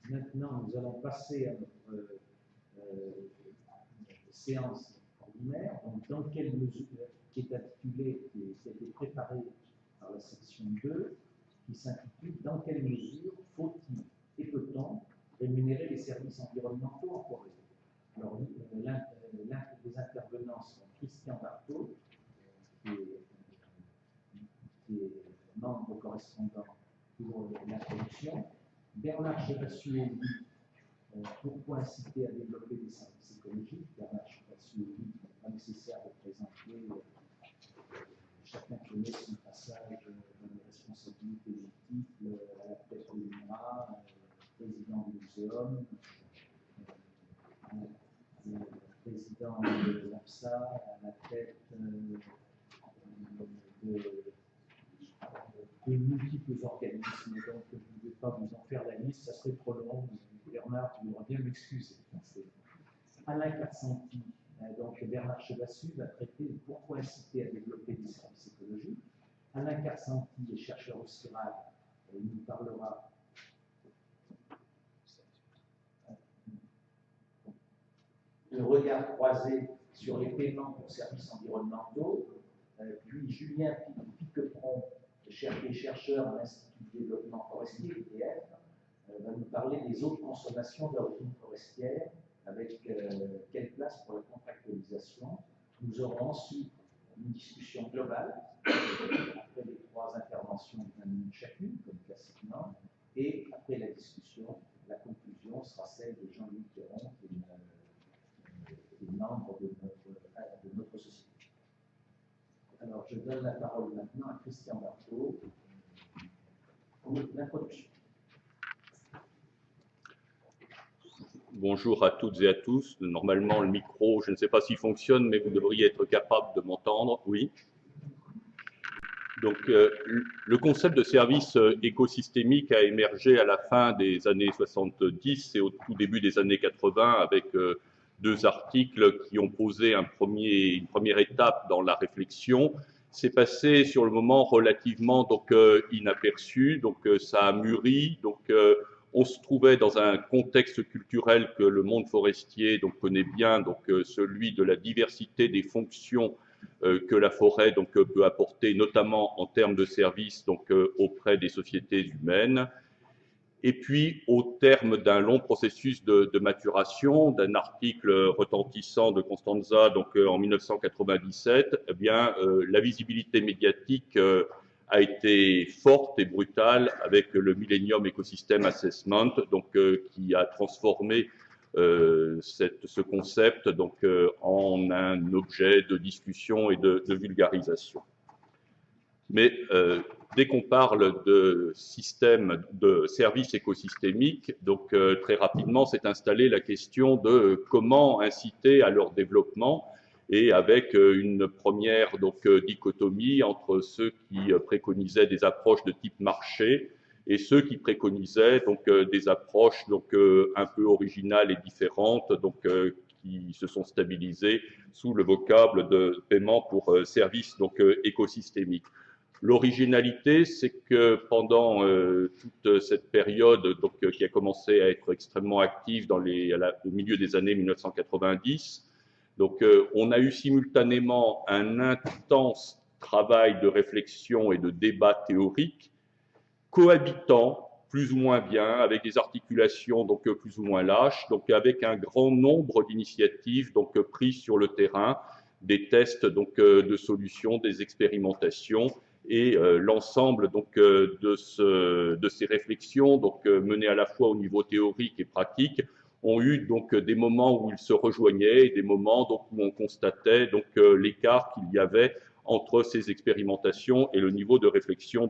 Maintenant, nous allons passer à notre séance ordinaire. Donc, dans quelle mesure, qui est intitulée, qui a été préparée par la section 2, qui s'intitule « Dans quelle mesure faut-il et peut-on rémunérer les services environnementaux en forêt ?» Alors, l'un des intervenants sont Christian Barthaud, qui est membre correspondant pour l'introduction, Bernard Chevassuet dit pourquoi inciter à développer des services écologiques. Bernard Chevassuet dit qu'il n'est pas nécessaire de présenter, chacun connaît son passage dans les responsabilités multiples, à la tête de l'UNRWA, président du muséum, président de l'APSA, à la tête de multiples organismes, donc je ne vais pas vous en faire la liste, ça serait trop long. Bernard, tu voudras bien m'excuser. Alain Carsanti, donc Bernard Chevassu va traiter de pourquoi inciter à développer des services écologiques. Alain Carsanti est chercheur au CIRAD, il nous parlera de regard croisé sur les paiements pour services environnementaux. Puis Julien Piquepron, chercheur à l'Institut de développement forestier, IDF, va nous parler des eaux de consommation de la routine forestière, avec quelle place pour la contractualisation. Nous aurons ensuite une discussion globale, après les 3 interventions de 20 minutes chacune, comme classiquement, et après la discussion, la conclusion sera celle de Jean-Louis Théron, qui est membre de notre société. Alors, je donne la parole maintenant à Christian Barthaud pour l'introduction. Bonjour à toutes et à tous. Normalement, le micro, je ne sais pas s'il fonctionne, mais vous devriez être capable de m'entendre. Oui. Donc, le concept de service écosystémique a émergé à la fin des années 70 et au tout début des années 80 avec 2 articles qui ont posé une première étape dans la réflexion. C'est passé sur le moment relativement inaperçu, donc ça a mûri. Donc, on se trouvait dans un contexte culturel que le monde forestier connaît bien, celui de la diversité des fonctions que la forêt peut apporter, notamment en termes de services auprès des sociétés humaines. Et puis, au terme d'un long processus de maturation, d'un article retentissant de Constanza en 1997, eh bien, la visibilité médiatique a été forte et brutale avec le Millennium Ecosystem Assessment, qui a transformé ce concept en un objet de discussion et de vulgarisation. Mais dès qu'on parle de système de services écosystémiques, très rapidement s'est installée la question de comment inciter à leur développement, et avec une première dichotomie entre ceux qui préconisaient des approches de type marché et ceux qui préconisaient des approches un peu originales et différentes, qui se sont stabilisées sous le vocable de paiement pour services écosystémiques. L'originalité, c'est que pendant toute cette période qui a commencé à être extrêmement active au milieu des années 1990, on a eu simultanément un intense travail de réflexion et de débat théorique, cohabitant plus ou moins bien, avec des articulations plus ou moins lâches, avec un grand nombre d'initiatives prises sur le terrain, des tests de solutions, des expérimentations, et l'ensemble de ces réflexions menées à la fois au niveau théorique et pratique ont eu des moments où ils se rejoignaient et des moments où on constatait l'écart qu'il y avait entre ces expérimentations et le niveau de réflexion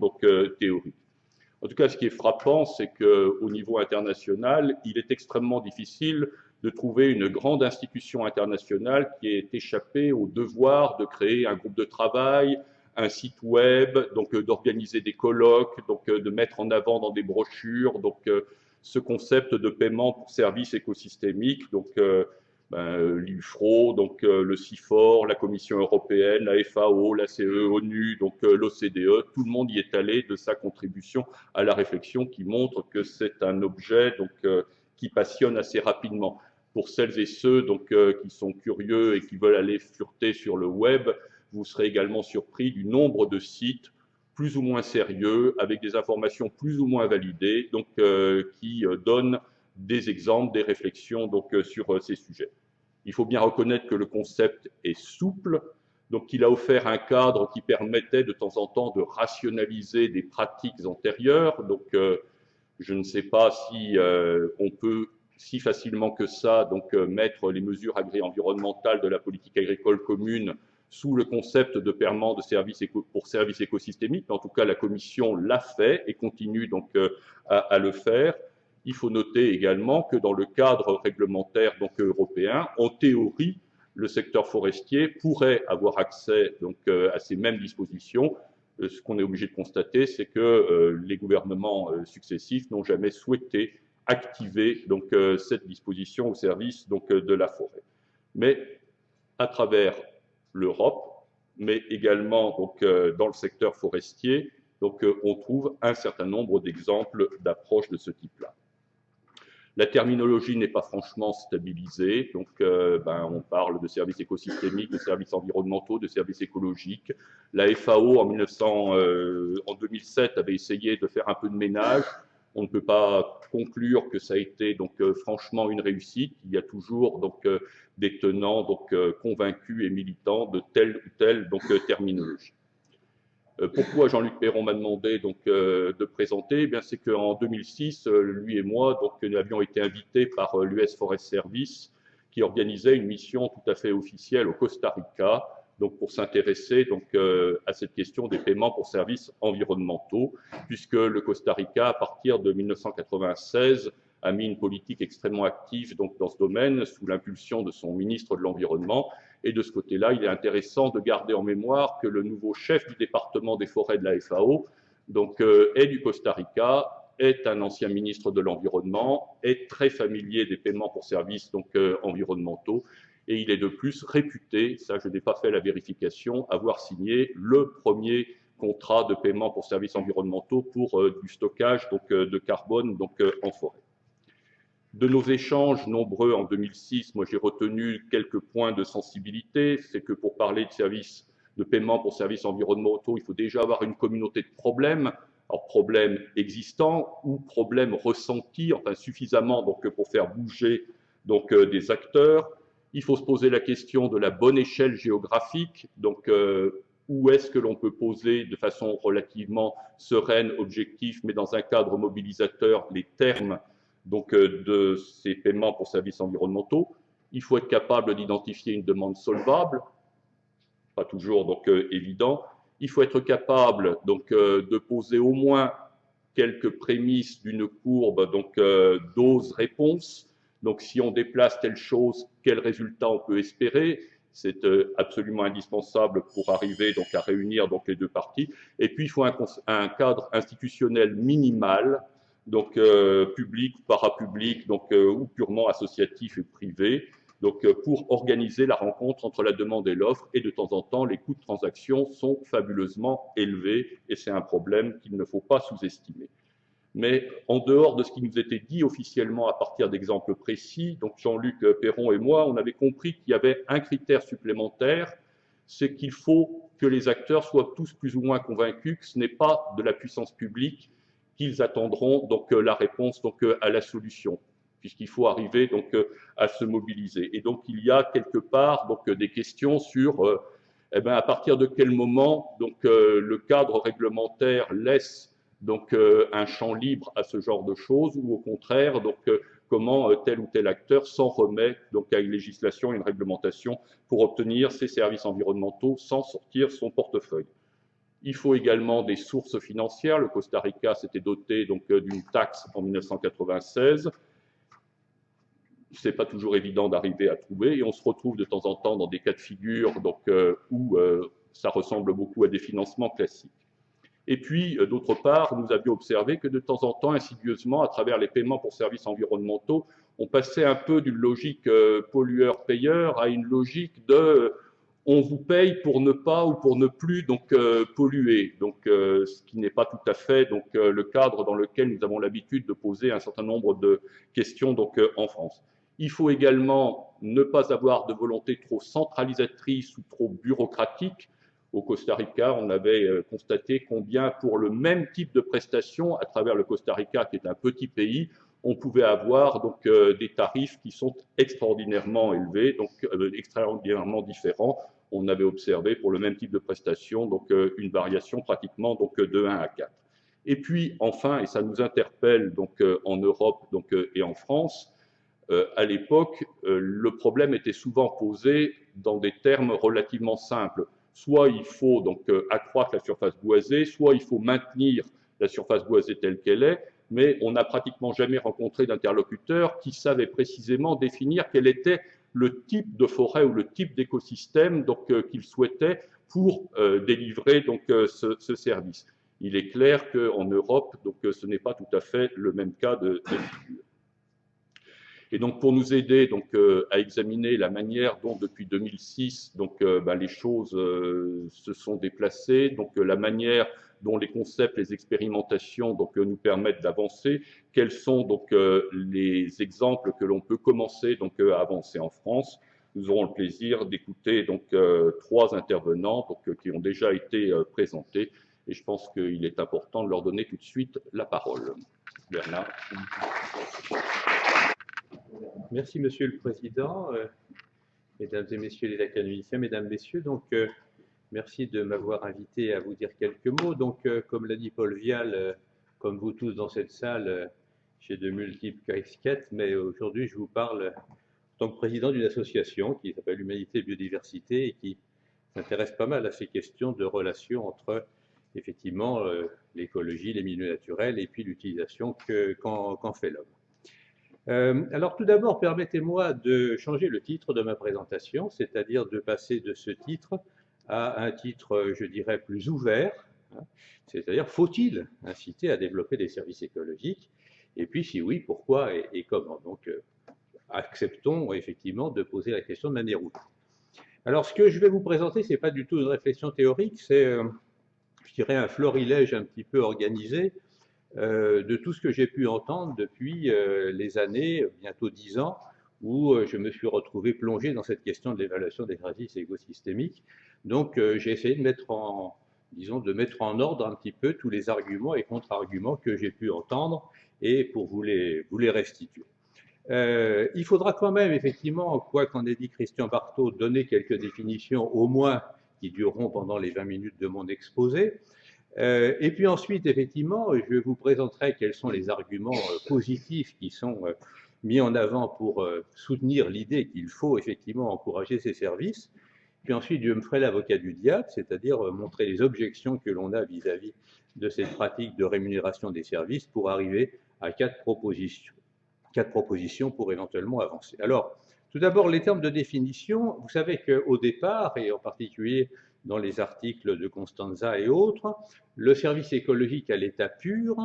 théorique. En tout cas, ce qui est frappant, c'est qu'au niveau international, il est extrêmement difficile de trouver une grande institution internationale qui ait échappé au devoir de créer un groupe de travail, un site web, d'organiser des colloques, de mettre en avant dans des brochures ce concept de paiement pour services écosystémiques. l'UFRO, donc le CIFOR, la Commission européenne, la FAO, la CE, ONU, donc l'OCDE, tout le monde y est allé de sa contribution à la réflexion qui montre que c'est un objet donc, qui passionne assez rapidement. Pour celles et ceux donc, qui sont curieux et qui veulent aller fureter sur le web, vous serez également surpris du nombre de sites plus ou moins sérieux, avec des informations plus ou moins validées, donc qui donnent des exemples, des réflexions donc, sur ces sujets. Il faut bien reconnaître que le concept est souple, donc il a offert un cadre qui permettait de temps en temps de rationaliser des pratiques antérieures. Donc je ne sais pas si on peut si facilement que ça donc mettre les mesures agri-environnementales de la politique agricole commune sous le concept de paiement de services pour services écosystémiques. En tout cas, la Commission l'a fait et continue donc à le faire. Il faut noter également que dans le cadre réglementaire donc, européen, en théorie, le secteur forestier pourrait avoir accès donc, à ces mêmes dispositions. Ce qu'on est obligé de constater, c'est que les gouvernements successifs n'ont jamais souhaité activer donc, cette disposition au service donc, de la forêt. Mais à travers l'Europe, mais également donc, dans le secteur forestier, donc, on trouve un certain nombre d'exemples d'approches de ce type-là. La terminologie n'est pas franchement stabilisée, donc on parle de services écosystémiques, de services environnementaux, de services écologiques. La FAO en 2007 avait essayé de faire un peu de ménage. On ne peut pas conclure que ça a été donc franchement une réussite. Il y a toujours donc des tenants donc convaincus et militants de telle ou telle donc terminologie. Pourquoi Jean-Luc Perron m'a demandé donc de présenter? Eh bien, c'est qu'en 2006, lui et moi, donc, nous avions été invités par l'US Forest Service, qui organisait une mission tout à fait officielle au Costa Rica, donc pour s'intéresser donc à cette question des paiements pour services environnementaux, puisque le Costa Rica, à partir de 1996, a mis une politique extrêmement active donc dans ce domaine, sous l'impulsion de son ministre de l'Environnement. Et de ce côté-là, il est intéressant de garder en mémoire que le nouveau chef du département des forêts de la FAO donc, est du Costa Rica, est un ancien ministre de l'Environnement, est très familier des paiements pour services donc, environnementaux, et il est de plus réputé, ça je n'ai pas fait la vérification, avoir signé le premier contrat de paiement pour services environnementaux pour du stockage donc, de carbone donc, en forêt. De nos échanges nombreux en 2006, moi j'ai retenu quelques points de sensibilité. C'est que pour parler de services de paiement pour services environnementaux, il faut déjà avoir une communauté de problèmes, alors problèmes existants ou problèmes ressentis, enfin suffisamment donc pour faire bouger donc des acteurs. Il faut se poser la question de la bonne échelle géographique, donc où est-ce que l'on peut poser de façon relativement sereine, objective, mais dans un cadre mobilisateur, les termes donc, de ces paiements pour services environnementaux. Il faut être capable d'identifier une demande solvable, pas toujours donc, évident. Il faut être capable donc, de poser au moins quelques prémices d'une courbe donc, dose-réponse. Donc si on déplace telle chose, quel résultat on peut espérer? C'est absolument indispensable pour arriver donc, à réunir donc, les deux parties. Et puis il faut un cadre institutionnel minimal, donc public, parapublic, donc ou purement associatif et privé, donc pour organiser la rencontre entre la demande et l'offre. Et de temps en temps, les coûts de transaction sont fabuleusement élevés et c'est un problème qu'il ne faut pas sous-estimer. Mais en dehors de ce qui nous était dit officiellement à partir d'exemples précis, donc Jean-Luc Perron et moi, on avait compris qu'il y avait un critère supplémentaire, c'est qu'il faut que les acteurs soient tous plus ou moins convaincus que ce n'est pas de la puissance publique qu'ils attendront donc la réponse donc à la solution, puisqu'il faut arriver donc à se mobiliser. Et donc il y a quelque part donc des questions sur à partir de quel moment donc le cadre réglementaire laisse donc un champ libre à ce genre de choses, ou au contraire donc comment tel ou tel acteur s'en remet donc à une législation, une réglementation pour obtenir ses services environnementaux sans sortir son portefeuille. Il faut également des sources financières. Le Costa Rica s'était doté donc d'une taxe en 1996. C'est pas toujours évident d'arriver à trouver, et on se retrouve de temps en temps dans des cas de figure donc où ça ressemble beaucoup à des financements classiques. Et puis, d'autre part, nous avions observé que de temps en temps, insidieusement, à travers les paiements pour services environnementaux, on passait un peu d'une logique pollueur-payeur à une logique de on vous paye pour ne pas ou pour ne plus donc polluer. Donc, ce qui n'est pas tout à fait donc le cadre dans lequel nous avons l'habitude de poser un certain nombre de questions donc en France. Il faut également ne pas avoir de volonté trop centralisatrice ou trop bureaucratique. Au Costa Rica, on avait constaté combien, pour le même type de prestation, à travers le Costa Rica, qui est un petit pays, on pouvait avoir donc des tarifs qui sont extraordinairement élevés, donc extraordinairement différents. On avait observé pour le même type de prestation donc une variation pratiquement donc de 1 à 4. Et puis enfin, et ça nous interpelle donc en Europe donc et en France, à l'époque, le problème était souvent posé dans des termes relativement simples. Soit il faut donc accroître la surface boisée, soit il faut maintenir la surface boisée telle qu'elle est, mais on n'a pratiquement jamais rencontré d'interlocuteur qui savait précisément définir quel était le type de forêt ou le type d'écosystème donc qu'il souhaitait pour délivrer donc ce service. Il est clair qu'en Europe, donc ce n'est pas tout à fait le même cas de figure. Et donc, pour nous aider donc, à examiner la manière dont, depuis 2006, donc, les choses se sont déplacées, donc la manière dont les concepts, les expérimentations donc, nous permettent d'avancer, quels sont donc, les exemples que l'on peut commencer donc, à avancer en France. Nous aurons le plaisir d'écouter donc 3 intervenants donc, qui ont déjà été présentés, et je pense qu'il est important de leur donner tout de suite la parole. Bernard. Merci, Monsieur le Président, Mesdames et Messieurs les académiciens, Mesdames, Messieurs. Donc, merci de m'avoir invité à vous dire quelques mots. Donc, comme l'a dit Paul Vial, comme vous tous dans cette salle, j'ai de multiples casquettes, mais aujourd'hui, je vous parle en tant que président d'une association qui s'appelle Humanité et Biodiversité et qui s'intéresse pas mal à ces questions de relation entre, effectivement, l'écologie, les milieux naturels et puis l'utilisation qu'en fait l'homme. Alors tout d'abord, permettez-moi de changer le titre de ma présentation, c'est-à-dire de passer de ce titre à un titre, je dirais, plus ouvert, hein, c'est-à-dire faut-il inciter à développer des services écologiques, et puis si oui, pourquoi et comment. Donc acceptons effectivement de poser la question de manière ouverte. Alors ce que je vais vous présenter, ce n'est pas du tout une réflexion théorique, c'est, je dirais, un florilège un petit peu organisé de tout ce que j'ai pu entendre depuis les années, bientôt 10 ans, où je me suis retrouvé plongé dans cette question de l'évaluation des services écosystémiques. Donc j'ai essayé de mettre en ordre un petit peu tous les arguments et contre-arguments que j'ai pu entendre et pour vous les restituer. Il faudra quand même, effectivement, quoi qu'en ait dit Christian Barthaud, donner quelques définitions, au moins, qui dureront pendant les 20 minutes de mon exposé. Et puis ensuite, effectivement, je vous présenterai quels sont les arguments positifs qui sont mis en avant pour soutenir l'idée qu'il faut effectivement encourager ces services. Puis ensuite, je me ferai l'avocat du diable, c'est-à-dire montrer les objections que l'on a vis-à-vis de cette pratique de rémunération des services pour arriver à 4 propositions pour éventuellement avancer. Alors, tout d'abord, les termes de définition. Vous savez qu'au départ, et en particulier dans les articles de Constanza et autres, le service écologique à l'état pur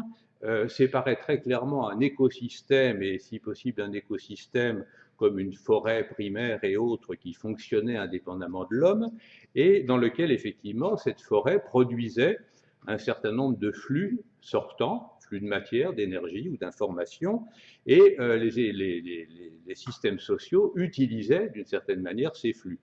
séparait très clairement un écosystème, et si possible un écosystème comme une forêt primaire et autres qui fonctionnaient indépendamment de l'homme, et dans lequel effectivement cette forêt produisait un certain nombre de flux sortants, flux de matière, d'énergie ou d'information, et les systèmes sociaux utilisaient d'une certaine manière ces flux.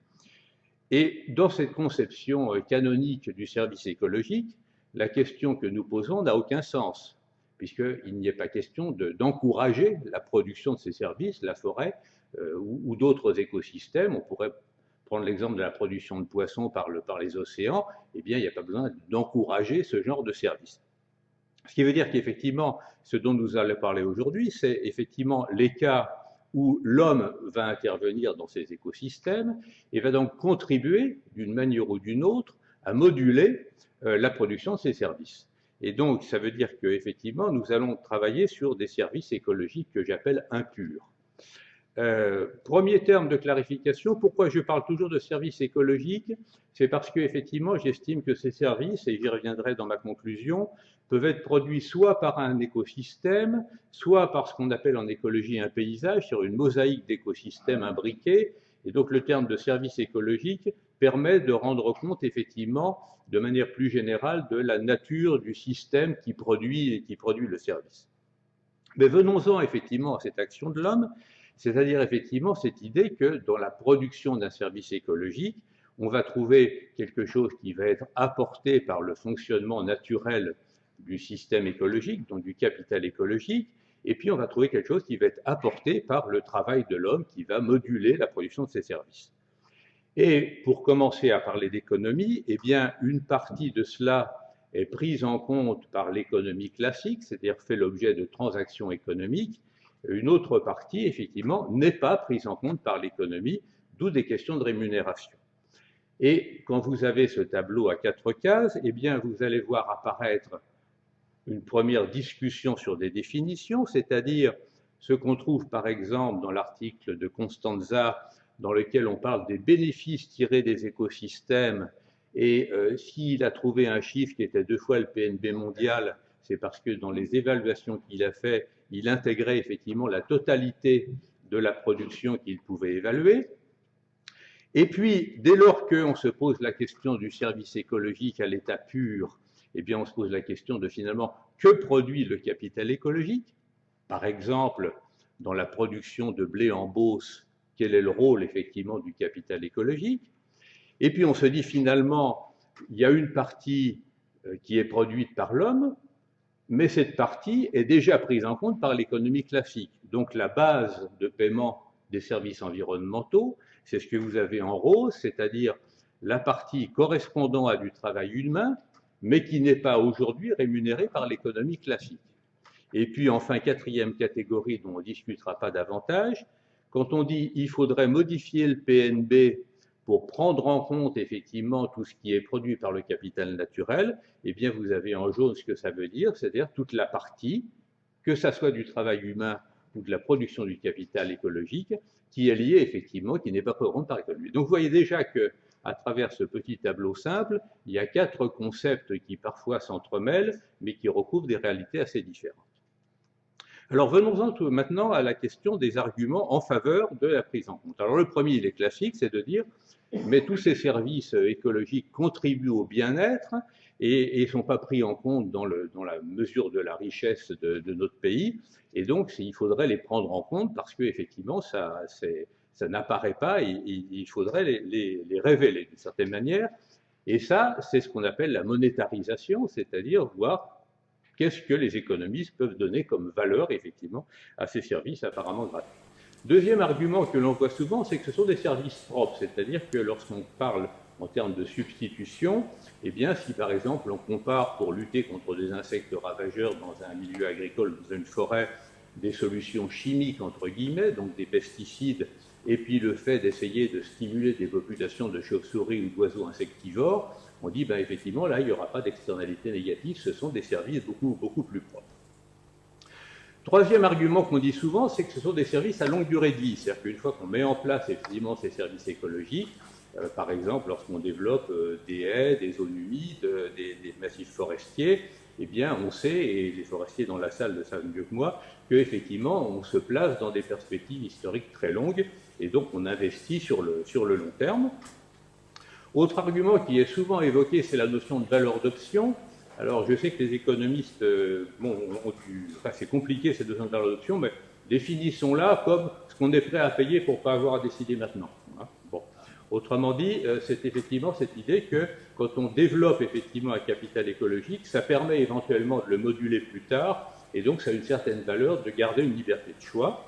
Et dans cette conception canonique du service écologique, la question que nous posons n'a aucun sens, puisqu'il n'y est pas question d'encourager la production de ces services, la forêt ou d'autres écosystèmes. On pourrait prendre l'exemple de la production de poissons par les océans. Eh bien, il n'y a pas besoin d'encourager ce genre de service. Ce qui veut dire qu'effectivement, ce dont nous allons parler aujourd'hui, c'est effectivement les cas où l'homme va intervenir dans ces écosystèmes et va donc contribuer d'une manière ou d'une autre à moduler la production de ces services. Et donc, ça veut dire qu'effectivement, nous allons travailler sur des services écologiques que j'appelle impurs. Premier terme de clarification, pourquoi je parle toujours de services écologiques? C'est parce que effectivement, j'estime que ces services, et j'y reviendrai dans ma conclusion, peuvent être produits soit par un écosystème, soit par ce qu'on appelle en écologie un paysage, sur une mosaïque d'écosystèmes imbriqués. Et donc le terme de service écologique permet de rendre compte effectivement, de manière plus générale, de la nature du système qui produit le service. Mais venons-en effectivement à cette action de l'homme, c'est-à-dire effectivement cette idée que dans la production d'un service écologique, on va trouver quelque chose qui va être apporté par le fonctionnement naturel du système écologique, donc du capital écologique, et puis on va trouver quelque chose qui va être apporté par le travail de l'homme qui va moduler la production de ces services. Et pour commencer à parler d'économie, eh bien une partie de cela est prise en compte par l'économie classique, c'est-à-dire fait l'objet de transactions économiques. Une autre partie, effectivement, n'est pas prise en compte par l'économie, d'où des questions de rémunération. Et quand vous avez ce tableau à 4 cases, eh bien, vous allez voir apparaître une première discussion sur des définitions, c'est-à-dire ce qu'on trouve par exemple dans l'article de Constanza, dans lequel on parle des bénéfices tirés des écosystèmes, et s'il a trouvé un chiffre qui était 2 fois le PNB mondial, c'est parce que dans les évaluations qu'il a fait, il intégrait effectivement la totalité de la production qu'il pouvait évaluer. Et puis, dès lors qu'on se pose la question du service écologique à l'état pur, eh bien, on se pose la question de finalement, que produit le capital écologique? Par exemple, dans la production de blé en Beauce, quel est le rôle effectivement du capital écologique? Et puis on se dit finalement, il y a une partie qui est produite par l'homme, mais cette partie est déjà prise en compte par l'économie classique. Donc la base de paiement des services environnementaux, c'est ce que vous avez en rose, c'est-à-dire la partie correspondant à du travail humain, mais qui n'est pas aujourd'hui rémunérée par l'économie classique. Et puis enfin, quatrième catégorie dont on ne discutera pas davantage, quand on dit qu'il faudrait modifier le PNB pour prendre en compte effectivement tout ce qui est produit par le capital naturel, eh bien vous avez en jaune ce que ça veut dire, c'est-à-dire toute la partie, que ça soit du travail humain ou de la production du capital écologique, qui est liée effectivement, qui n'est pas prise en compte par l'économie. Donc vous voyez déjà que à travers ce petit tableau simple, il y a 4 concepts qui parfois s'entremêlent, mais qui recouvrent des réalités assez différentes. Alors venons-en maintenant à la question des arguments en faveur de la prise en compte. Alors le premier, il est classique, c'est de dire, mais tous ces services écologiques contribuent au bien-être et ne sont pas pris en compte dans la mesure de la richesse de notre pays, et donc il faudrait les prendre en compte parce qu'effectivement, ça n'apparaît pas, et il faudrait les révéler d'une certaine manière. Et ça, c'est ce qu'on appelle la monétarisation, c'est-à-dire voir qu'est-ce que les économistes peuvent donner comme valeur, effectivement, à ces services apparemment gratuits. Deuxième argument que l'on voit souvent, c'est que ce sont des services propres, c'est-à-dire que lorsqu'on parle en termes de substitution, eh bien, si par exemple on compare pour lutter contre des insectes ravageurs dans un milieu agricole, dans une forêt, des solutions chimiques, entre guillemets, donc des pesticides, et puis le fait d'essayer de stimuler des populations de chauves-souris ou d'oiseaux insectivores, on dit, ben, effectivement, là, il n'y aura pas d'externalité négative, ce sont des services beaucoup plus propres. Troisième argument qu'on dit souvent, c'est que ce sont des services à longue durée de vie, c'est-à-dire qu'une fois qu'on met en place effectivement ces services écologiques, par exemple, lorsqu'on développe des haies, des zones humides, des massifs forestiers, eh bien, on sait, et les forestiers dans la salle le savent mieux que moi, qu'effectivement, on se place dans des perspectives historiques très longues, et donc on investit sur le long terme. Autre argument qui est souvent évoqué, c'est la notion de valeur d'option. Alors, je sais que les économistes, c'est compliqué cette notion de valeur d'option, mais définissons-la comme ce qu'on est prêt à payer pour ne pas avoir à décider maintenant. Bon. Autrement dit, c'est effectivement cette idée que quand on développe effectivement un capital écologique, ça permet éventuellement de le moduler plus tard, et donc ça a une certaine valeur de garder une liberté de choix.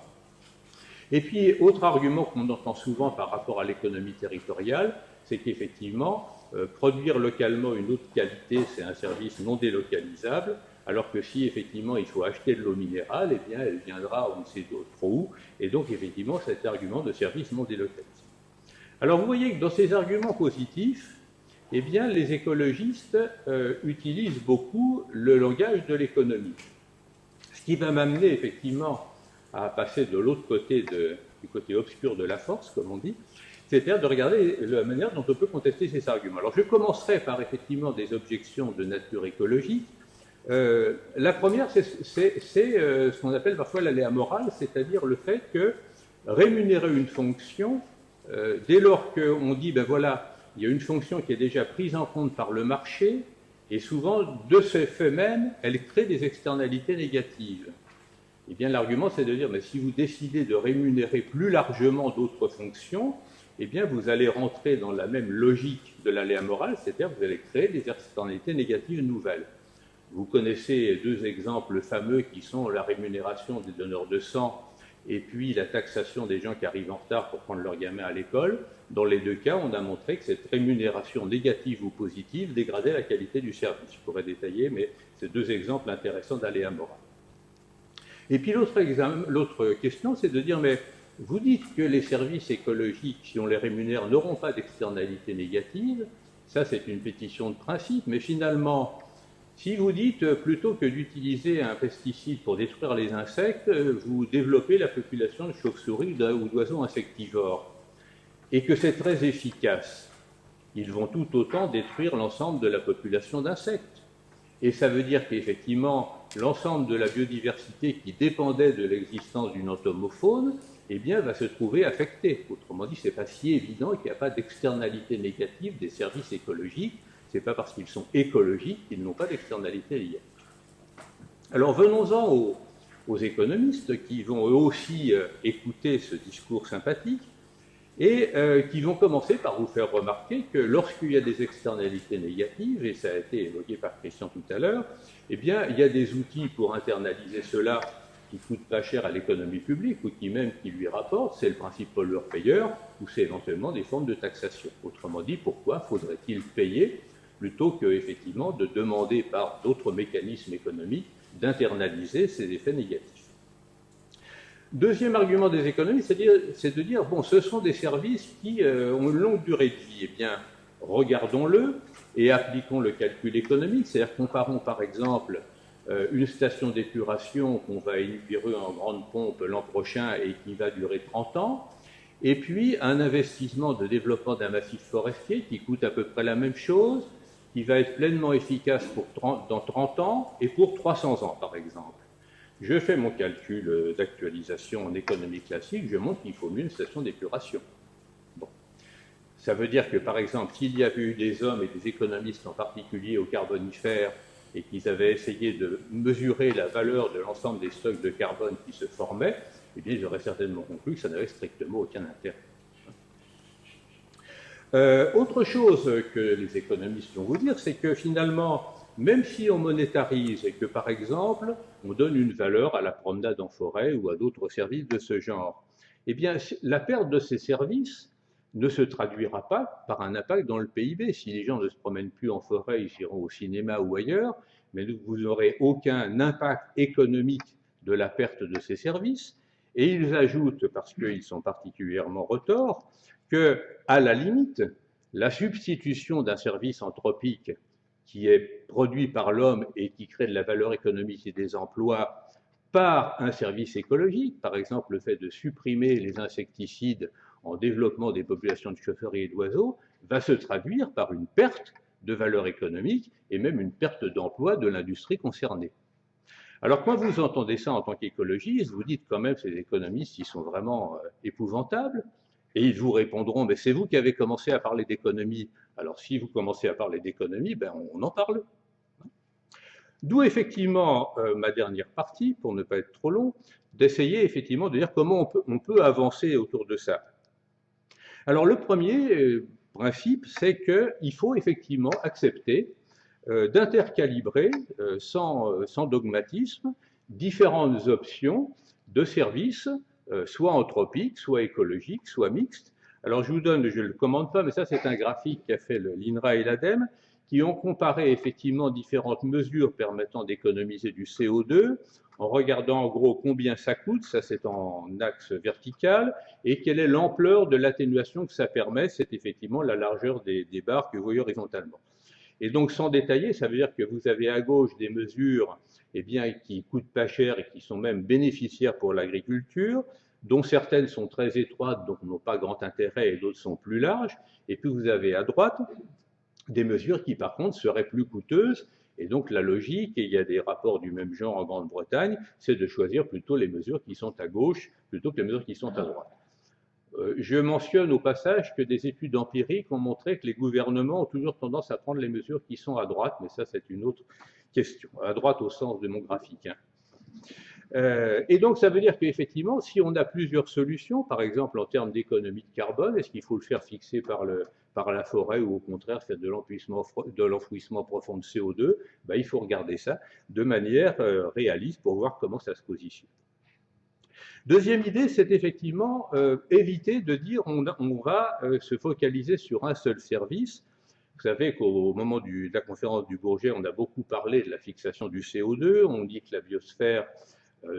Et puis, autre argument qu'on entend souvent par rapport à l'économie territoriale, c'est qu'effectivement, produire localement une eau de qualité, c'est un service non délocalisable, alors que si effectivement il faut acheter de l'eau minérale, eh bien elle viendra on ne sait trop où, et donc effectivement cet argument de service non délocalisable. Alors vous voyez que dans ces arguments positifs, eh bien les écologistes utilisent beaucoup le langage de l'économie. Ce qui va m'amener effectivement à passer de l'autre côté du côté obscur de la force, comme on dit, c'est-à-dire de regarder la manière dont on peut contester ces arguments. Alors je commencerai par effectivement des objections de nature écologique. La première, c'est ce qu'on appelle parfois l'aléa moral, c'est-à-dire le fait que rémunérer une fonction, dès lors qu'on dit, ben voilà, il y a une fonction qui est déjà prise en compte par le marché, et souvent, de ce fait même, elle crée des externalités négatives. Eh bien, l'argument, c'est de dire, mais si vous décidez de rémunérer plus largement d'autres fonctions, eh bien, vous allez rentrer dans la même logique de l'aléa moral, c'est-à-dire vous allez créer des externalités négatives nouvelles. Vous connaissez deux exemples fameux qui sont la rémunération des donneurs de sang et puis la taxation des gens qui arrivent en retard pour prendre leur gamin à l'école. Dans les deux cas, on a montré que cette rémunération négative ou positive dégradait la qualité du service. Je pourrais détailler, mais c'est deux exemples intéressants d'aléa moral. Et puis l'autre question, c'est de dire, mais vous dites que les services écologiques, si on les rémunère, n'auront pas d'externalité négative. Ça, c'est une pétition de principe, mais finalement, si vous dites, plutôt que d'utiliser un pesticide pour détruire les insectes, vous développez la population de chauves-souris ou d'oiseaux insectivores, et que c'est très efficace, ils vont tout autant détruire l'ensemble de la population d'insectes. Et ça veut dire qu'effectivement, l'ensemble de la biodiversité qui dépendait de l'existence d'une entomofaune, eh bien, va se trouver affecté. Autrement dit, ce n'est pas si évident qu'il n'y a pas d'externalité négative des services écologiques. Ce n'est pas parce qu'ils sont écologiques qu'ils n'ont pas d'externalité liée. Alors, venons-en aux économistes qui vont eux aussi écouter ce discours sympathique et qui vont commencer par vous faire remarquer que lorsqu'il y a des externalités négatives, et ça a été évoqué par Christian tout à l'heure, eh bien, il y a des outils pour internaliser cela qui ne coûtent pas cher à l'économie publique ou qui lui rapportent, c'est le principe pollueur-payeur ou c'est éventuellement des formes de taxation. Autrement dit, pourquoi faudrait-il payer plutôt que effectivement de demander par d'autres mécanismes économiques d'internaliser ces effets négatifs. Deuxième argument des économistes, c'est de dire, bon, ce sont des services qui ont une longue durée de vie. Eh bien, regardons-le et appliquons le calcul économique, c'est-à-dire comparons par exemple une station d'épuration qu'on va inaugurer en grande pompe l'an prochain et qui va durer 30 ans, et puis un investissement de développement d'un massif forestier qui coûte à peu près la même chose, qui va être pleinement efficace dans 30 ans et pour 300 ans, par exemple. Je fais mon calcul d'actualisation en économie classique, je montre qu'il faut mieux une station d'épuration. Bon. Ça veut dire que, par exemple, s'il y avait eu des hommes et des économistes en particulier au Carbonifère et qu'ils avaient essayé de mesurer la valeur de l'ensemble des stocks de carbone qui se formaient, eh bien, j'aurais certainement conclu que ça n'avait strictement aucun intérêt. Autre chose que les économistes vont vous dire, c'est que finalement, même si on monétarise et que, par exemple, on donne une valeur à la promenade en forêt ou à d'autres services de ce genre, eh bien, la perte de ces services ne se traduira pas par un impact dans le PIB. Si les gens ne se promènent plus en forêt, ils iront au cinéma ou ailleurs, mais vous n'aurez aucun impact économique de la perte de ces services. Et ils ajoutent, parce qu'ils sont particulièrement retors, qu'à la limite, la substitution d'un service anthropique qui est produit par l'homme et qui crée de la valeur économique et des emplois par un service écologique, par exemple le fait de supprimer les insecticides en développement des populations de chauves-souris et d'oiseaux, va se traduire par une perte de valeur économique et même une perte d'emploi de l'industrie concernée. Alors quand vous entendez ça en tant qu'écologiste, vous dites quand même ces économistes, ils sont vraiment épouvantables, et ils vous répondront, mais c'est vous qui avez commencé à parler d'économie. Alors si vous commencez à parler d'économie, ben on en parle. D'où effectivement ma dernière partie, pour ne pas être trop long, d'essayer effectivement de dire comment on peut avancer autour de ça. Alors le premier principe, c'est qu'il faut effectivement accepter d'intercalibrer sans dogmatisme différentes options de services, soit anthropiques, soit écologiques, soit mixtes. Alors je vous donne, je ne le commande pas, mais ça c'est un graphique qu'a fait l'INRA et l'ADEME, qui ont comparé effectivement différentes mesures permettant d'économiser du CO2, en regardant en gros combien ça coûte, ça c'est en axe vertical, et quelle est l'ampleur de l'atténuation que ça permet, c'est effectivement la largeur des barres que vous voyez horizontalement. Et donc, sans détailler, ça veut dire que vous avez à gauche des mesures qui ne coûtent pas cher et qui sont même bénéficiaires pour l'agriculture. dont certaines sont très étroites, donc n'ont pas grand intérêt, et d'autres sont plus larges. Et puis vous avez à droite des mesures qui, par contre, seraient plus coûteuses. Et donc la logique, et il y a des rapports du même genre en Grande-Bretagne, c'est de choisir plutôt les mesures qui sont à gauche plutôt que les mesures qui sont à droite. Je mentionne au passage que des études empiriques ont montré que les gouvernements ont toujours tendance à prendre les mesures qui sont à droite, mais ça c'est une autre question, à droite au sens de mon graphique. Et donc ça veut dire qu'effectivement, si on a plusieurs solutions, par exemple en termes d'économie de carbone, est-ce qu'il faut le faire fixer par la forêt ou au contraire faire de l'enfouissement profond de CO2, ben, il faut regarder ça de manière réaliste pour voir comment ça se positionne. Deuxième idée, c'est effectivement éviter de dire on va se focaliser sur un seul service. Vous savez qu'au moment de la conférence du Bourget, on a beaucoup parlé de la fixation du CO2, on dit que la biosphère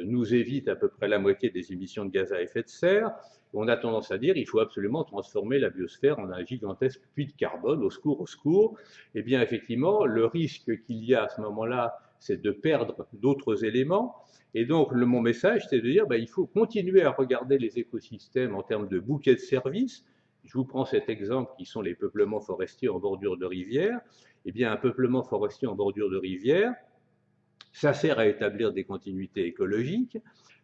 nous évite à peu près la moitié des émissions de gaz à effet de serre. On a tendance à dire qu'il faut absolument transformer la biosphère en un gigantesque puits de carbone, au secours, au secours. Eh bien, effectivement, le risque qu'il y a à ce moment-là, c'est de perdre d'autres éléments. Et donc, mon message, c'est de dire il faut continuer à regarder les écosystèmes en termes de bouquets de services. Je vous prends cet exemple qui sont les peuplements forestiers en bordure de rivière. Eh bien, un peuplement forestier en bordure de rivière, ça sert à établir des continuités écologiques,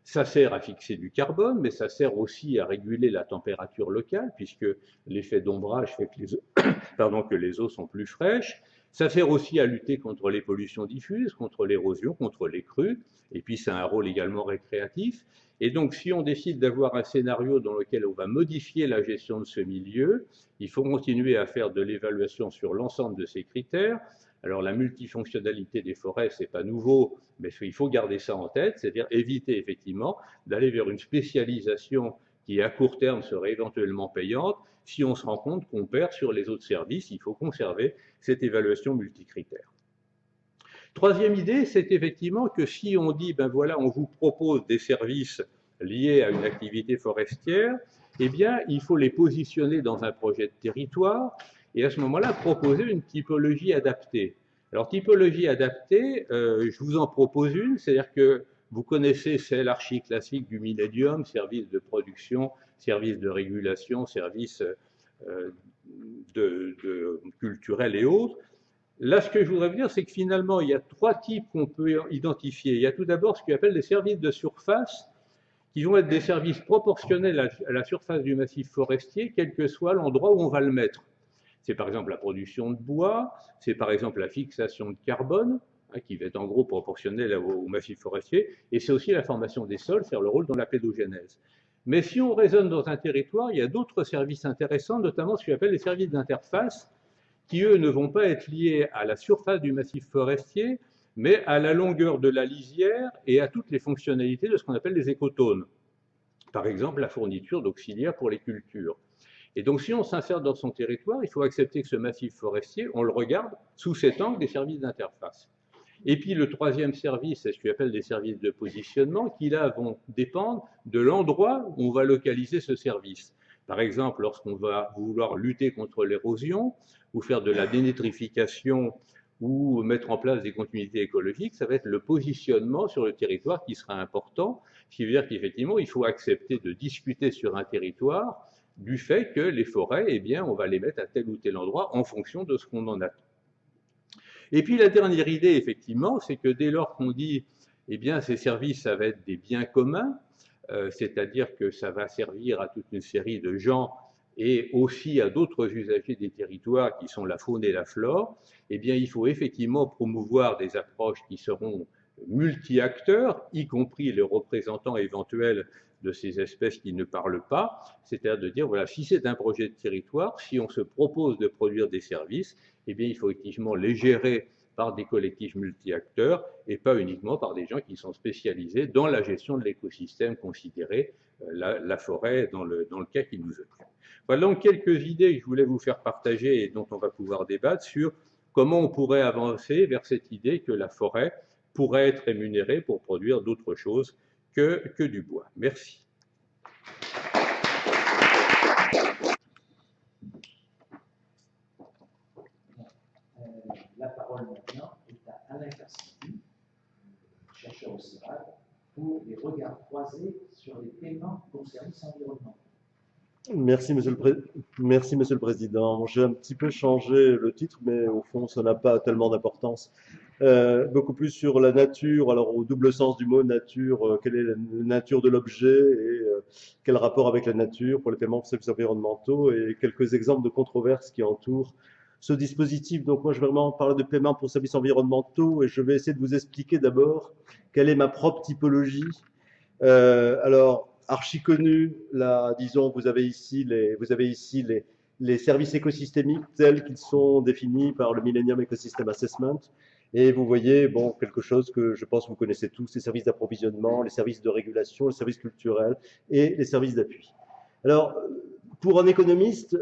ça sert à fixer du carbone, mais ça sert aussi à réguler la température locale, puisque l'effet d'ombrage fait que les eaux sont plus fraîches. Ça sert aussi à lutter contre les pollutions diffuses, contre l'érosion, contre les crues, et puis ça a un rôle également récréatif. Et donc, si on décide d'avoir un scénario dans lequel on va modifier la gestion de ce milieu, il faut continuer à faire de l'évaluation sur l'ensemble de ces critères. Alors, la multifonctionnalité des forêts, c'est pas nouveau, mais il faut garder ça en tête, c'est-à-dire éviter effectivement d'aller vers une spécialisation qui, à court terme, serait éventuellement payante. Si on se rend compte qu'on perd sur les autres services, il faut conserver cette évaluation multicritère. Troisième idée, c'est effectivement que si on dit, voilà, on vous propose des services liés à une activité forestière, eh bien, il faut les positionner dans un projet de territoire et à ce moment-là, proposer une typologie adaptée. Alors, typologie adaptée, je vous en propose une, c'est-à-dire que vous connaissez celle archi-classique du millénium, service de production, service de régulation, service culturel et autres. Là, ce que je voudrais vous dire, c'est que finalement, il y a trois types qu'on peut identifier. Il y a tout d'abord ce qu'on appelle des services de surface, qui vont être des services proportionnels à la surface du massif forestier, quel que soit l'endroit où on va le mettre. C'est par exemple la production de bois, c'est par exemple la fixation de carbone, qui va être en gros proportionnelle au massif forestier, et c'est aussi la formation des sols, faire le rôle dans la pédogénèse. Mais si on raisonne dans un territoire, il y a d'autres services intéressants, notamment ce qu'on appelle les services d'interface, qui, eux, ne vont pas être liés à la surface du massif forestier, mais à la longueur de la lisière et à toutes les fonctionnalités de ce qu'on appelle les écotones. Par exemple, la fourniture d'auxiliaires pour les cultures. Et donc, si on s'insère dans son territoire, il faut accepter que ce massif forestier, on le regarde sous cet angle des services d'interface. Et puis, le troisième service, c'est ce qu'on appelle des services de positionnement, qui là vont dépendre de l'endroit où on va localiser ce service. Par exemple, lorsqu'on va vouloir lutter contre l'érosion, ou faire de la dénitrification, ou mettre en place des continuités écologiques, ça va être le positionnement sur le territoire qui sera important, ce qui veut dire qu'effectivement, il faut accepter de discuter sur un territoire du fait que les forêts, eh bien, on va les mettre à tel ou tel endroit en fonction de ce qu'on en attend. Et puis la dernière idée, effectivement, c'est que dès lors qu'on dit, eh bien, ces services, ça va être des biens communs, c'est-à-dire que ça va servir à toute une série de gens et aussi à d'autres usagers des territoires qui sont la faune et la flore, eh bien, il faut effectivement promouvoir des approches qui seront multi-acteurs, y compris les représentants éventuels de ces espèces qui ne parlent pas, c'est-à-dire de dire, voilà, si c'est un projet de territoire, si on se propose de produire des services, eh bien, il faut effectivement les gérer par des collectifs multi-acteurs et pas uniquement par des gens qui sont spécialisés dans la gestion de l'écosystème considéré, la forêt dans le cas qui nous occupe. Voilà donc quelques idées que je voulais vous faire partager et dont on va pouvoir débattre sur comment on pourrait avancer vers cette idée que la forêt pourrait être rémunérée pour produire d'autres choses que du bois. Merci. La parole maintenant est à Alain Carsidi, chercheur au CIRAD, pour les regards croisés sur les paiements pour services environnementaux. Merci, Merci, Monsieur le Président. J'ai un petit peu changé le titre, mais au fond, ça n'a pas tellement d'importance. Beaucoup plus sur la nature, alors au double sens du mot nature, quelle est la nature de l'objet et quel rapport avec la nature pour les paiements pour services environnementaux et quelques exemples de controverses qui entourent ce dispositif. Donc moi, je vais vraiment parler de paiement pour services environnementaux et je vais essayer de vous expliquer d'abord quelle est ma propre typologie. Alors, archi connu, là, disons, vous avez ici les services écosystémiques tels qu'ils sont définis par le Millennium Ecosystem Assessment. Et vous voyez, bon, quelque chose que je pense que vous connaissez tous, les services d'approvisionnement, les services de régulation, les services culturels et les services d'appui. Alors, pour un économiste,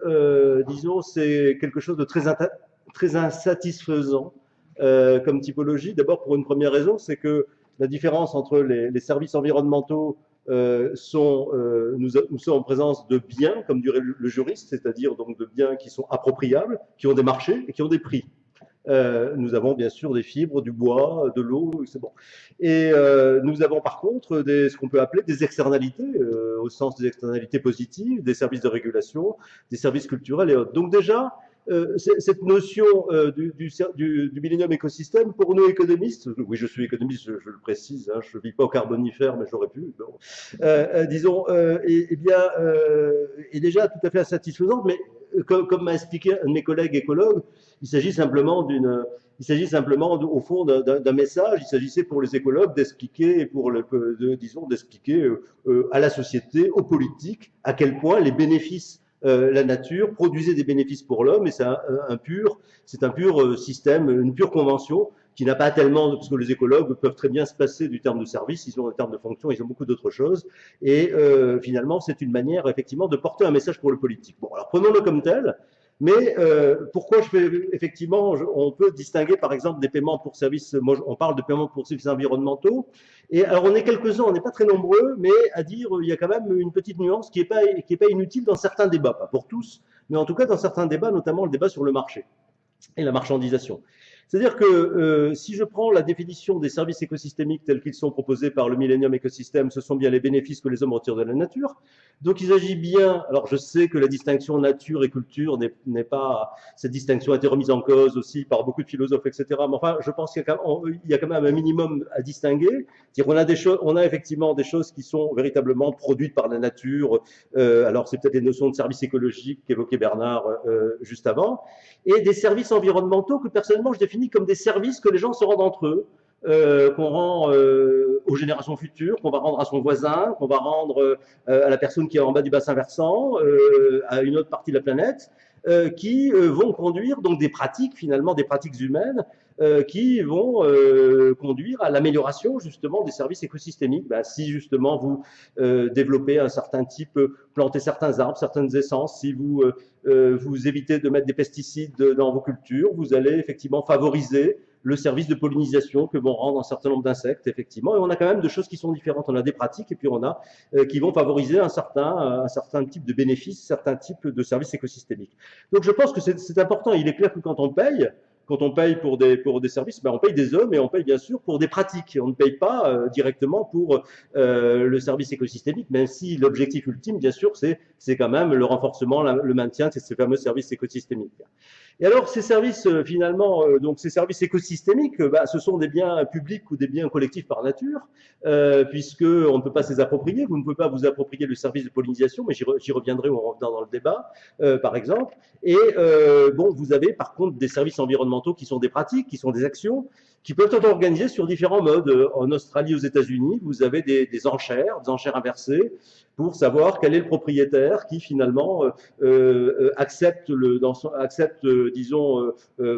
disons, c'est quelque chose de très insatisfaisant comme typologie. D'abord, pour une première raison, c'est que la différence entre les services environnementaux nous sommes en présence de biens, comme dirait le juriste, c'est-à-dire donc de biens qui sont appropriables, qui ont des marchés et qui ont des prix. Nous avons bien sûr des fibres, du bois, de l'eau, c'est bon. Et nous avons par contre ce qu'on peut appeler des externalités, au sens des externalités positives, des services de régulation, des services culturels et autres. Donc déjà, cette notion du Millennium Ecosystem, pour nous économistes, oui je suis économiste, je le précise, hein, je ne vis pas au Carbonifère, mais j'aurais pu, bon, disons, est déjà tout à fait insatisfaisante, mais comme m'a expliqué un de mes collègues écologues, il s'agit simplement au fond d'un message. Il s'agissait pour les écologues d'expliquer, d'expliquer à la société, aux politiques, à quel point les bénéfices, la nature produisait des bénéfices pour l'homme, et c'est un pur système, une pure convention qui n'a pas tellement, parce que les écologues peuvent très bien se passer du terme de service, ils ont un terme de fonction, ils ont beaucoup d'autres choses, et finalement c'est une manière effectivement de porter un message pour le politique. Bon, alors prenons-le comme tel. Mais pourquoi effectivement, on peut distinguer par exemple des paiements pour services, on parle de paiements pour services environnementaux, et alors on est quelques-uns, on n'est pas très nombreux, mais à dire, il y a quand même une petite nuance qui est pas inutile dans certains débats, pas pour tous, mais en tout cas dans certains débats, notamment le débat sur le marché et la marchandisation. C'est-à-dire que si je prends la définition des services écosystémiques tels qu'ils sont proposés par le Millennium Ecosystem, ce sont bien les bénéfices que les hommes retirent de la nature. Donc il s'agit bien, alors je sais que la distinction nature et culture n'est pas, cette distinction a été remise en cause aussi par beaucoup de philosophes, etc. Mais enfin, je pense qu'il y a quand même un minimum à distinguer. C'est-à-dire on a effectivement des choses qui sont véritablement produites par la nature. Alors c'est peut-être les notions de services écologiques qu'évoquait Bernard juste avant, et des services environnementaux que personnellement je définis comme des services que les gens se rendent entre eux, qu'on rend aux générations futures, qu'on va rendre à son voisin, qu'on va rendre à la personne qui est en bas du bassin versant, à une autre partie de la planète, qui vont conduire donc des pratiques, finalement des pratiques humaines, qui vont conduire à l'amélioration justement des services écosystémiques. Ben, si justement vous développez un certain type, plantez certains arbres, certaines essences, si vous évitez de mettre des pesticides dans vos cultures, vous allez effectivement favoriser le service de pollinisation que vont rendre un certain nombre d'insectes, effectivement. Et on a quand même deux choses qui sont différentes. On a des pratiques et puis on a qui vont favoriser un certain type de bénéfices, certains types de services écosystémiques. Donc je pense que c'est important. Il est clair que quand on paye pour des services, ben on paye des hommes et on paye bien sûr pour des pratiques. On ne paye pas directement pour le service écosystémique, même si l'objectif ultime, bien sûr, c'est quand même le renforcement, le maintien de ces fameux services écosystémiques. Et alors, ces services, finalement, donc ces services écosystémiques, bah, ce sont des biens publics ou des biens collectifs par nature, puisqu'on ne peut pas se les approprier. Vous ne pouvez pas vous approprier le service de pollinisation, mais j'y reviendrai dans le débat, par exemple. Et bon, vous avez par contre des services environnementaux qui sont des pratiques, qui sont des actions, qui peuvent être organisées sur différents modes. En Australie, aux États-Unis, vous avez des enchères inversées, pour savoir quel est le propriétaire qui finalement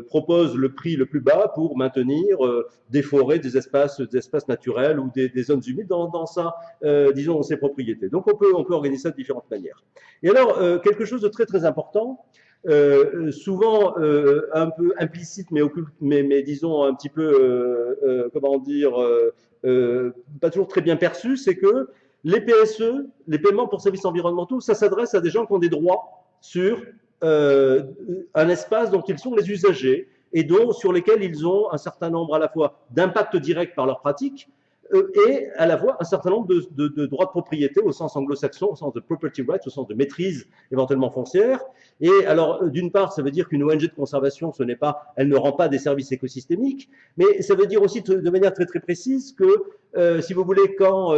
propose le prix le plus bas pour maintenir des forêts, des espaces naturels ou des zones humides dans ses propriétés. Donc on peut organiser ça de différentes manières. Et alors quelque chose de très très important, souvent un peu implicite mais disons un petit peu pas toujours très bien perçu, c'est que les PSE, les paiements pour services environnementaux, ça s'adresse à des gens qui ont des droits sur un espace dont ils sont les usagers et sur lesquels ils ont un certain nombre à la fois d'impacts directs par leurs pratiques, et à la fois un certain nombre de droits de propriété au sens anglo-saxon, au sens de property rights, au sens de maîtrise éventuellement foncière. Et alors, d'une part, ça veut dire qu'une ONG de conservation, elle ne rend pas des services écosystémiques, mais ça veut dire aussi de manière très très précise que, si vous voulez, quand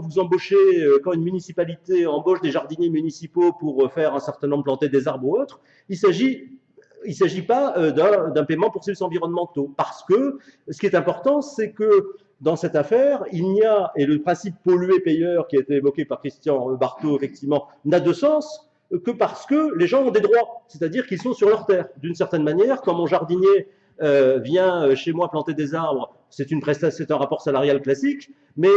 vous embauchez, quand une municipalité embauche des jardiniers municipaux pour faire un certain nombre, planter des arbres ou autres, il s'agit pas d'un paiement pour services environnementaux, parce que ce qui est important, c'est que dans cette affaire, il n'y a, et le principe pollué-payeur qui a été évoqué par Christian Barthaud, effectivement, n'a de sens que parce que les gens ont des droits, c'est-à-dire qu'ils sont sur leur terre. D'une certaine manière, quand mon jardinier vient chez moi planter des arbres, c'est un rapport salarial classique, mais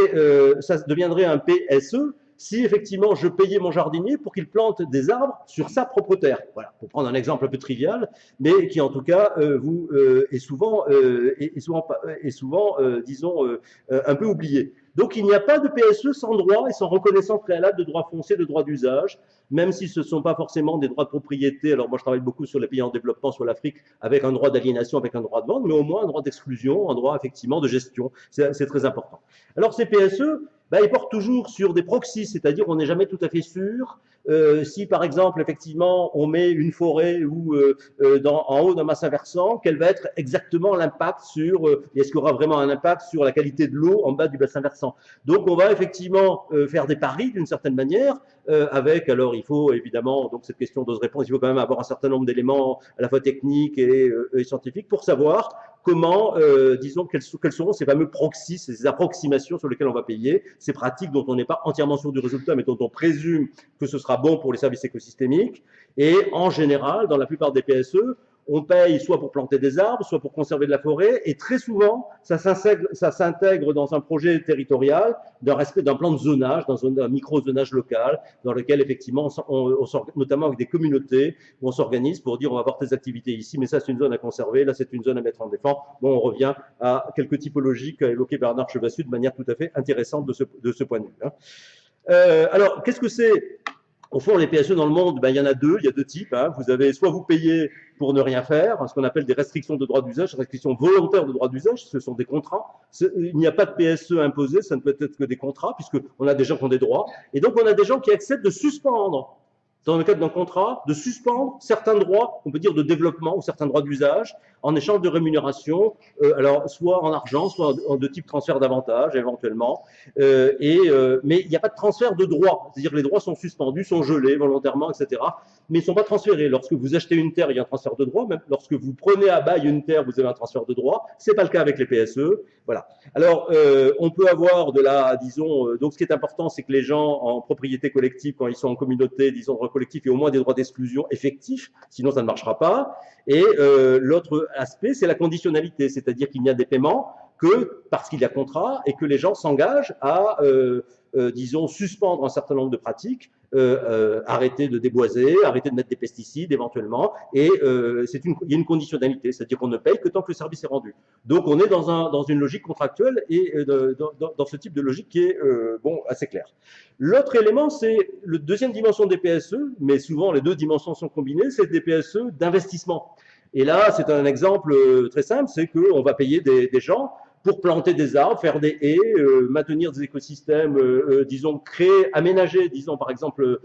ça deviendrait un PSE si effectivement je payais mon jardinier pour qu'il plante des arbres sur sa propre terre. Voilà, pour prendre un exemple un peu trivial, mais qui en tout cas est souvent, disons, un peu oublié. Donc il n'y a pas de PSE sans droit et sans reconnaissance préalable de droits fonciers, de droits d'usage, même si ce ne sont pas forcément des droits de propriété. Alors moi je travaille beaucoup sur les pays en développement, sur l'Afrique, avec un droit d'aliénation, avec un droit de vente, mais au moins un droit d'exclusion, un droit effectivement de gestion. C'est très important. Alors ces PSE, ils portent toujours sur des proxys, c'est-à-dire on n'est jamais tout à fait sûr si par exemple effectivement on met une forêt ou en haut d'un bassin versant, quel va être exactement l'impact sur, est-ce qu'il y aura vraiment un impact sur la qualité de l'eau en bas du bassin versant. Donc on va effectivement faire des paris d'une certaine manière, alors il faut évidemment, donc cette question dose réponse, il faut quand même avoir un certain nombre d'éléments à la fois techniques et scientifiques pour savoir comment, disons, quels seront ces fameux proxys, ces approximations sur lesquelles on va payer, ces pratiques dont on n'est pas entièrement sûr du résultat, mais dont on présume que ce sera bon pour les services écosystémiques. Et en général, dans la plupart des PSE, on paye soit pour planter des arbres, soit pour conserver de la forêt, et très souvent, ça s'intègre dans un projet territorial, d'un plan de zonage, dans un micro-zonage local, dans lequel, effectivement, notamment avec des communautés, où on s'organise pour dire on va avoir tes activités ici, mais ça, c'est une zone à conserver, là, c'est une zone à mettre en défense. Bon, on revient à quelques typologies qu'a évoqué Bernard Chevassus de manière tout à fait intéressante de ce point de vue. Alors, qu'est-ce que c'est ? Au fond, les PSE dans le monde, il y en a deux, il y a deux types. Vous avez soit vous payez pour ne rien faire, ce qu'on appelle des restrictions de droit d'usage, restrictions volontaires de droit d'usage, ce sont des contrats. Il n'y a pas de PSE imposé, ça ne peut être que des contrats, puisqu'on a des gens qui ont des droits. Et donc, on a des gens qui acceptent de suspendre, dans le cadre d'un contrat, de suspendre certains droits, on peut dire de développement ou certains droits d'usage, en échange de rémunération, alors soit en argent, soit de type transfert d'avantages éventuellement, mais il n'y a pas de transfert de droits, c'est-à-dire que les droits sont suspendus, sont gelés volontairement, etc., mais ils ne sont pas transférés. Lorsque vous achetez une terre, il y a un transfert de droits, même lorsque vous prenez à bail une terre, vous avez un transfert de droits, c'est pas le cas avec les PSE, voilà. Alors, on peut avoir disons, donc ce qui est important, c'est que les gens en propriété collective, quand ils sont en communauté, disons, collectif, aient au moins des droits d'exclusion effectifs, sinon ça ne marchera pas. Et l'autre aspect, c'est la conditionnalité, c'est-à-dire qu'il n'y a des paiements que parce qu'il y a contrat et que les gens s'engagent à, disons, suspendre un certain nombre de pratiques, arrêter de déboiser, arrêter de mettre des pesticides éventuellement, et il y a une conditionnalité, c'est-à-dire qu'on ne paye que tant que le service est rendu. Donc on est dans une logique contractuelle et dans ce type de logique qui est assez clair. L'autre élément, c'est la deuxième dimension des PSE, mais souvent les deux dimensions sont combinées, c'est des PSE d'investissement. Et là, c'est un exemple très simple, c'est qu'on va payer des gens pour planter des arbres, faire des haies, maintenir des écosystèmes, disons, aménager, disons, par exemple,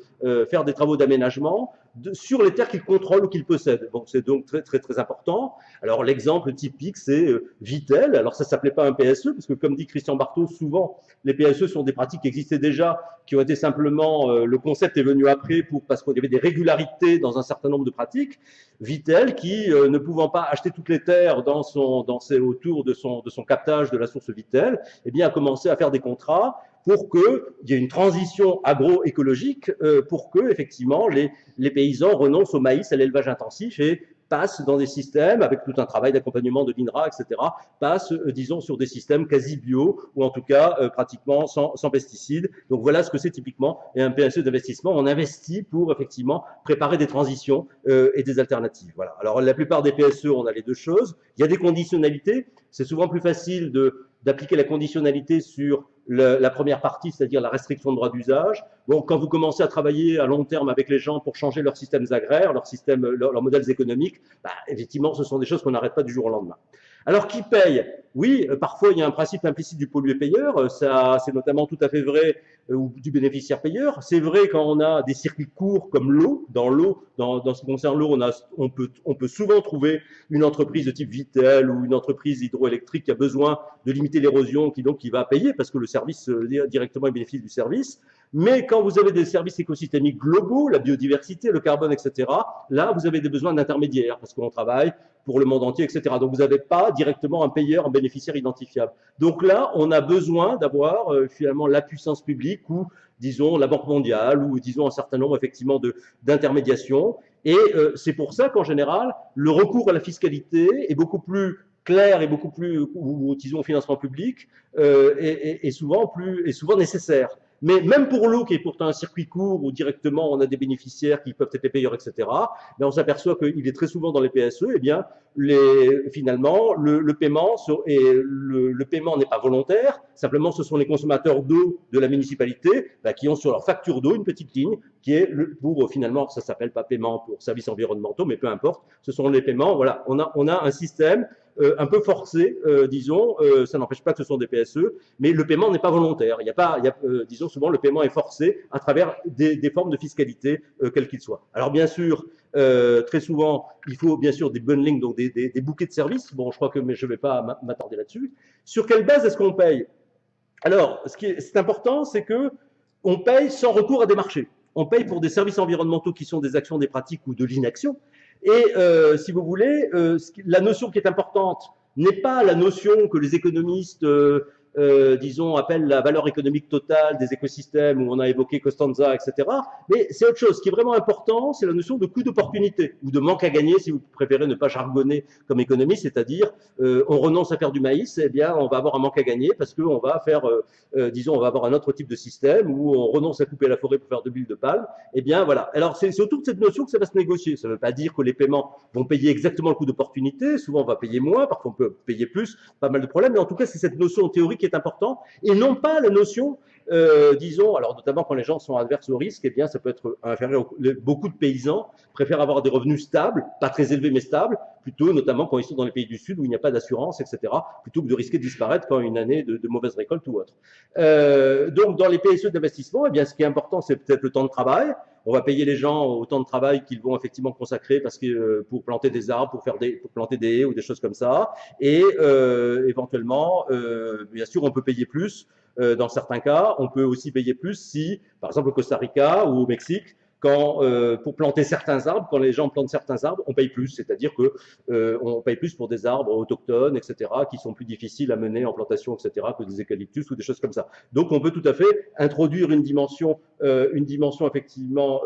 faire des travaux d'aménagement sur les terres qu'ils contrôlent ou qu'ils possèdent. Donc, c'est donc très, très, très important. Alors, l'exemple typique, c'est Vittel. Alors, ça ne s'appelait pas un PSE, parce que, comme dit Christian Barthaud, souvent, les PSE sont des pratiques qui existaient déjà, qui ont été simplement, le concept est venu après parce qu'il y avait des régularités dans un certain nombre de pratiques. Vittel, qui, ne pouvant pas acheter toutes les terres autour de son captage de la source Vittel, eh bien, a commencé à faire des contrats pour qu'il y ait une transition agroécologique, pour que, effectivement, les paysans renoncent au maïs, à l'élevage intensif et passent dans des systèmes, avec tout un travail d'accompagnement de l'INRA, etc., passent, disons, sur des systèmes quasi bio, ou en tout cas, pratiquement sans pesticides. Donc voilà ce que c'est typiquement un PSE d'investissement. On investit pour, effectivement, préparer des transitions et des alternatives. Voilà. Alors, la plupart des PSE, on a les deux choses. Il y a des conditionnalités. C'est souvent plus facile d'appliquer la conditionnalité sur la première partie, c'est-à-dire la restriction de droit d'usage. Bon, quand vous commencez à travailler à long terme avec les gens pour changer leurs systèmes agraires, leurs modèles économiques, effectivement, ce sont des choses qu'on n'arrête pas du jour au lendemain. Alors, qui paye? Oui, parfois il y a un principe implicite du pollueur-payeur, ça c'est notamment tout à fait vrai, ou du bénéficiaire-payeur. C'est vrai quand on a des circuits courts comme l'eau, dans ce qui concerne l'eau, on peut souvent trouver une entreprise de type Vitel ou une entreprise hydroélectrique qui a besoin de limiter l'érosion, qui va payer parce que le service directement bénéficie du service. Mais quand vous avez des services écosystémiques globaux, la biodiversité, le carbone, etc., là vous avez des besoins d'intermédiaires parce qu'on travaille pour le monde entier, etc. Donc, vous n'avez pas directement un payeur, un bénéficiaire identifiable. Donc là, on a besoin d'avoir finalement la puissance publique ou, disons, la Banque mondiale ou, disons, un certain nombre, effectivement, d'intermédiations. Et c'est pour ça qu'en général, le recours à la fiscalité est beaucoup plus clair et beaucoup plus, ou disons, au financement public, est souvent nécessaire. Mais même pour l'eau, qui est pourtant un circuit court, où directement on a des bénéficiaires qui peuvent être les payeurs, etc., mais on s'aperçoit qu'il est très souvent dans les PSE, eh bien, finalement, le paiement n'est pas volontaire, simplement ce sont les consommateurs d'eau de la municipalité qui ont sur leur facture d'eau une petite ligne qui est finalement, ça s'appelle pas paiement pour services environnementaux, mais peu importe, ce sont les paiements, voilà, on a un système un peu forcé, disons, ça n'empêche pas que ce sont des PSE, mais le paiement n'est pas volontaire. Disons, souvent le paiement est forcé à travers des formes de fiscalité, quelles qu'ils soient. Alors bien sûr, très souvent, il faut bien sûr des bundling, donc des bouquets de services. Bon, je crois que mais je ne vais pas m'attarder là-dessus. Sur quelle base est-ce qu'on paye? Alors, ce qui est important, c'est que on paye sans recours à des marchés. On paye pour des services environnementaux qui sont des actions, des pratiques ou de l'inaction. Et si vous voulez, la notion qui est importante n'est pas la notion que les économistes, disons, appellent la valeur économique totale des écosystèmes, où on a évoqué Costanza, etc. Mais c'est autre chose. Ce qui est vraiment important, c'est la notion de coût d'opportunité, ou de manque à gagner, si vous préférez ne pas jargonner comme économiste, c'est-à-dire, on renonce à faire du maïs, eh bien, on va avoir un manque à gagner parce qu'on va faire, disons, on va avoir un autre type de système, où on renonce à couper la forêt pour faire de l'huile de palme. Eh bien, voilà. Alors, c'est autour de cette notion que ça va se négocier. Ça ne veut pas dire que les paiements vont payer exactement le coût d'opportunité. Souvent, on va payer moins, parfois on peut payer plus, pas mal de problèmes. Mais en tout cas, c'est cette notion théorique qui est importante, et non pas la notion, disons, alors notamment quand les gens sont adverses au risque, eh bien, ça peut être inférieur. Beaucoup de paysans préfèrent avoir des revenus stables, pas très élevés mais stables, plutôt notamment quand ils sont dans les pays du Sud où il n'y a pas d'assurance, etc., plutôt que de risquer de disparaître quand une année de mauvaise récolte ou autre. Donc, dans les PSE d'investissement, eh bien, ce qui est important, c'est peut-être le temps de travail. On va payer les gens au temps de travail qu'ils vont effectivement consacrer parce que pour planter des arbres, pour planter des haies ou des choses comme ça. Et éventuellement, bien sûr, on peut payer plus. Dans certains cas, on peut aussi payer plus si, par exemple, au Costa Rica ou au Mexique, pour planter certains arbres, quand les gens plantent certains arbres, on paye plus, c'est-à-dire que on paye plus pour des arbres autochtones, etc., qui sont plus difficiles à mener en plantation, etc., que des eucalyptus ou des choses comme ça. Donc, on peut tout à fait introduire une dimension effectivement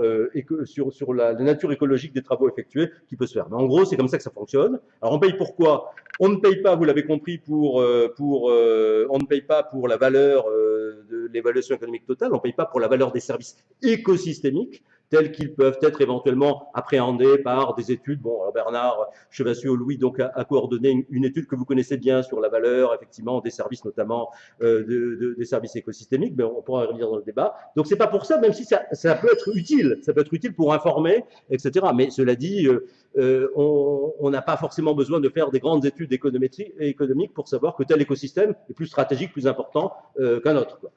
sur la nature écologique des travaux effectués qui peut se faire. Mais en gros, c'est comme ça que ça fonctionne. Alors, on paye pourquoi? On ne paye pas, vous l'avez compris, on ne paye pas pour la valeur de l'évaluation économique totale, on ne paye pas pour la valeur des services écosystémiques, tels qu'ils peuvent être éventuellement appréhendés par des études. Bon, alors Bernard Chevassier-Louis donc a coordonné une étude que vous connaissez bien sur la valeur, effectivement, des services, notamment des services écosystémiques, mais on pourra y revenir dans le débat. Donc, c'est pas pour ça, même si ça peut être utile. Ça peut être utile pour informer, etc. Mais cela dit, on n'a pas forcément besoin de faire des grandes études économiques pour savoir que tel écosystème est plus stratégique, plus important qu'un autre, quoi.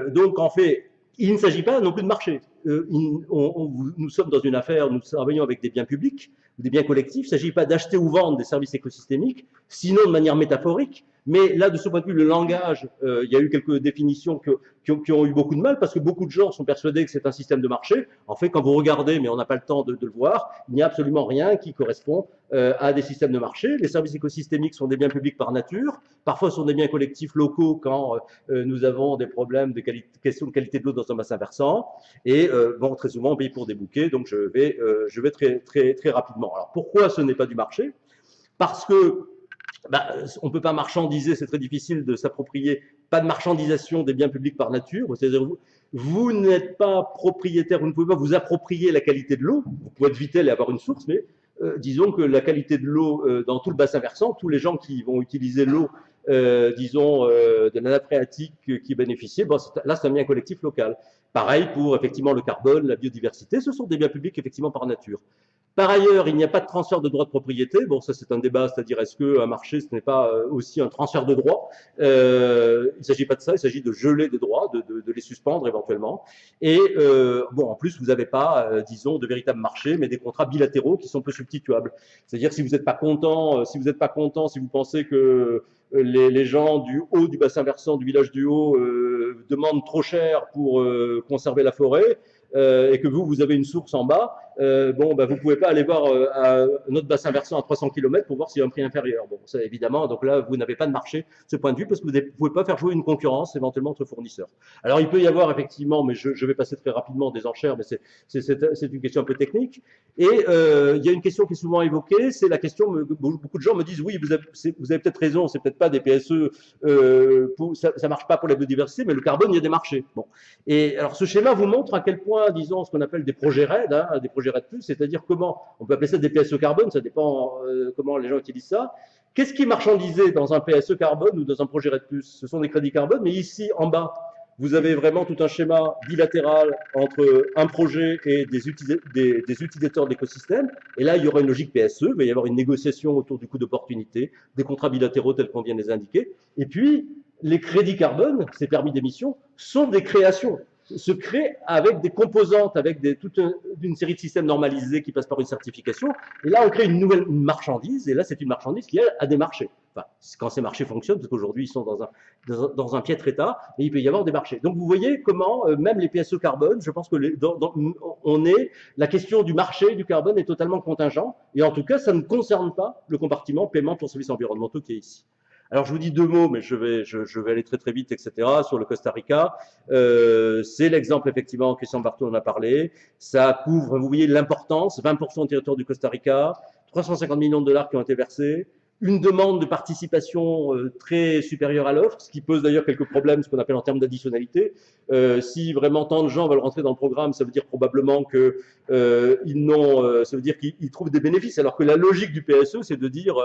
Donc, en fait, il ne s'agit pas non plus de marché. Nous sommes dans une affaire, nous travaillons avec des biens publics, des biens collectifs. Il ne s'agit pas d'acheter ou vendre des services écosystémiques, sinon de manière métaphorique. Mais là, de ce point de vue, le langage, il y a eu quelques définitions qui ont eu beaucoup de mal parce que beaucoup de gens sont persuadés que c'est un système de marché. En fait, quand vous regardez, mais on n'a pas le temps de le voir, il n'y a absolument rien qui correspond à des systèmes de marché. Les services écosystémiques sont des biens publics par nature. Parfois, ce sont des biens collectifs locaux quand nous avons des problèmes de question de qualité de l'eau dans un bassin versant. Et bon, très souvent, on paye pour des bouquets. Donc, je vais très rapidement. Alors, pourquoi ce n'est pas du marché? Parce que on ne peut pas marchandiser, c'est très difficile de s'approprier, pas de marchandisation des biens publics par nature. C'est-à-dire, vous n'êtes pas propriétaire, vous ne pouvez pas vous approprier la qualité de l'eau. Vous pouvez être Vitel et avoir une source, mais disons que la qualité de l'eau dans tout le bassin versant, tous les gens qui vont utiliser l'eau disons, de la nappe phréatique qui bénéficiait. Bon, là, c'est un bien collectif local. Pareil pour, effectivement, le carbone, la biodiversité. Ce sont des biens publics, effectivement, par nature. Par ailleurs, il n'y a pas de transfert de droits de propriété. Bon, ça, c'est un débat, c'est-à-dire, est-ce qu'un marché, ce n'est pas aussi un transfert de droits? Il ne s'agit pas de ça, il s'agit de geler des droits, de les suspendre éventuellement. Et, bon, en plus, vous n'avez pas, disons, de véritables marchés, mais des contrats bilatéraux qui sont peu substituables. C'est-à-dire, si vous n'êtes pas content, si vous pensez que les gens du haut du bassin versant du village du haut demandent trop cher pour conserver la forêt, et que vous avez une source en bas, bon, bah, vous ne pouvez pas aller voir un autre bassin versant à 300 km pour voir s'il y a un prix inférieur. Bon, ça, évidemment, donc là, vous n'avez pas de marché de ce point de vue parce que vous ne pouvez pas faire jouer une concurrence éventuellement entre fournisseurs. Alors, il peut y avoir effectivement, mais je vais passer très rapidement des enchères, mais c'est une question un peu technique. Et il y a une question qui est souvent évoquée, c'est la question, beaucoup de gens me disent, oui, vous avez peut-être raison, c'est peut-être pas des PSE, ça ne marche pas pour la biodiversité, mais le carbone, il y a des marchés. Bon. Et alors, ce schéma vous montre à quel point, disons, ce qu'on appelle des projets RED, hein, des projets RED+, c'est-à-dire comment, on peut appeler ça des PSE carbone, ça dépend comment les gens utilisent ça. Qu'est-ce qui est marchandisé dans un PSE carbone ou dans un projet RED+? Ce sont des crédits carbone, mais ici, en bas, vous avez vraiment tout un schéma bilatéral entre un projet et des utilisateurs de l'écosystème. Et là, il y aura une logique PSE, il va y avoir une négociation autour du coût d'opportunité, des contrats bilatéraux tels qu'on vient de les indiquer. Et puis, les crédits carbone, ces permis d'émission, sont des créations, se créent avec des composantes, avec toute une série de systèmes normalisés qui passent par une certification. Et là, on crée une nouvelle marchandise, et là, c'est une marchandise qui, elle, a des marchés. Enfin, quand ces marchés fonctionnent, parce qu'aujourd'hui, ils sont dans un piètre état, et il peut y avoir des marchés. Donc, vous voyez comment, même les PSE carbone, je pense que la question du marché du carbone est totalement contingent, et en tout cas, ça ne concerne pas le compartiment paiement pour services environnementaux qui est ici. Alors, je vous dis deux mots, mais je vais aller très très vite, etc. Sur le Costa Rica, c'est l'exemple effectivement, Christian Bartho en a parlé. Ça couvre, vous voyez l'importance, 20% du territoire du Costa Rica, 350 millions de dollars qui ont été versés, une demande de participation très supérieure à l'offre, ce qui pose d'ailleurs quelques problèmes, ce qu'on appelle en termes d'additionnalité. Si vraiment tant de gens veulent rentrer dans le programme, ça veut dire probablement que ça veut dire qu'ils trouvent des bénéfices, alors que la logique du PSE, c'est de dire,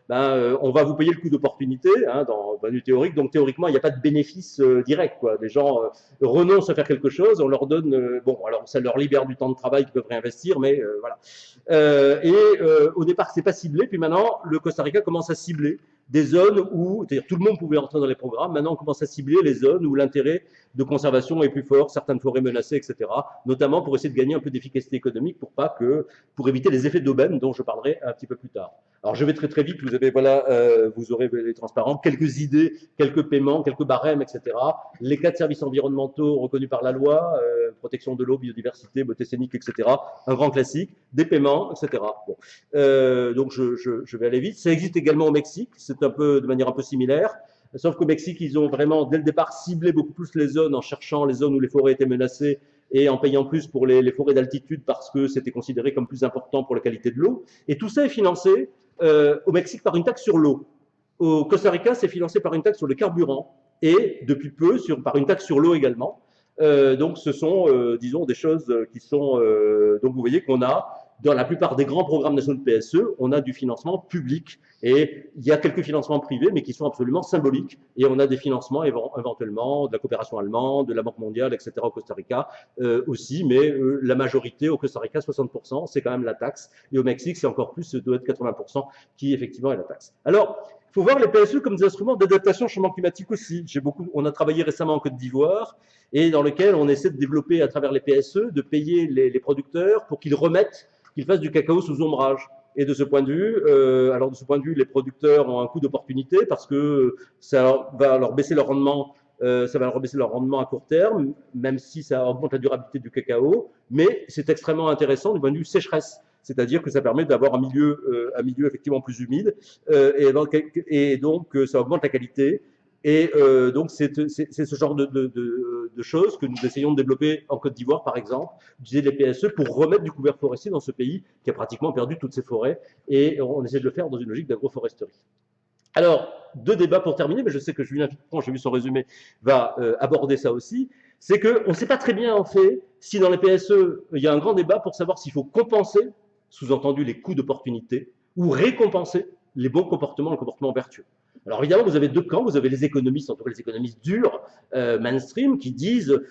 on va vous payer le coût d'opportunité, hein, dans le point de vue théorique, donc théoriquement, il n'y a pas de bénéfice direct, quoi. Les gens renoncent à faire quelque chose, on leur donne, bon, alors ça leur libère du temps de travail qu'ils peuvent réinvestir, mais voilà. Au départ, c'est pas ciblé, puis maintenant, le Costa Rica commence à cibler des zones où, c'est-à-dire tout le monde pouvait entrer dans les programmes, maintenant on commence à cibler les zones où l'intérêt de conservation est plus fort, certaines forêts menacées, etc., notamment pour essayer de gagner un peu d'efficacité économique pour éviter les effets d'aubaine dont je parlerai un petit peu plus tard. Alors je vais très très vite, vous aurez les transparents, quelques idées, quelques paiements, quelques barèmes, etc. Les 4 services environnementaux reconnus par la loi, protection de l'eau, biodiversité, beauté scénique, etc. Un grand classique, des paiements, etc. Bon. Donc je vais aller vite. Ça existe également au Mexique, c'est un peu de manière un peu similaire. Sauf qu'au Mexique, ils ont vraiment, dès le départ, ciblé beaucoup plus les zones en cherchant les zones où les forêts étaient menacées et en payant plus pour les forêts d'altitude parce que c'était considéré comme plus important pour la qualité de l'eau. Et tout ça est financé au Mexique par une taxe sur l'eau. Au Costa Rica, c'est financé par une taxe sur le carburant et depuis peu par une taxe sur l'eau également. Donc ce sont, disons, des choses qui sont… donc vous voyez qu'on a, dans la plupart des grands programmes nationaux de PSE, on a du financement public et il y a quelques financements privés, mais qui sont absolument symboliques. Et on a des financements éventuellement de la coopération allemande, de la Banque mondiale, etc. au Costa Rica aussi, mais la majorité au Costa Rica, 60%, c'est quand même la taxe. Et au Mexique, c'est encore plus, ça doit être 80% qui effectivement est la taxe. Alors, il faut voir les PSE comme des instruments d'adaptation au changement climatique aussi. On a travaillé récemment en Côte d'Ivoire et dans lequel on essaie de développer à travers les PSE, de payer les producteurs pour qu'ils fassent du cacao sous ombrage. Et de ce point de vue, les producteurs ont un coût d'opportunité parce que ça va leur baisser leur rendement, à court terme, même si ça augmente la durabilité du cacao. Mais c'est extrêmement intéressant du point de vue sécheresse. C'est-à-dire que ça permet d'avoir un milieu effectivement plus humide et donc ça augmente la qualité. Et donc, c'est ce genre de choses que nous essayons de développer en Côte d'Ivoire, par exemple, d'utiliser les PSE pour remettre du couvert forestier dans ce pays qui a pratiquement perdu toutes ses forêts. Et on essaie de le faire dans une logique d'agroforesterie. Alors, deux débats pour terminer, mais je sais que Julien Fitron, j'ai vu son résumé, va aborder ça aussi. C'est qu'on ne sait pas très bien, en fait, si dans les PSE, il y a un grand débat pour savoir s'il faut compenser, sous-entendu les coûts d'opportunité, ou récompenser les bons comportements, le comportement vertueux. Alors évidemment, vous avez deux camps, vous avez les économistes, en tout cas les économistes durs, mainstream, qui disent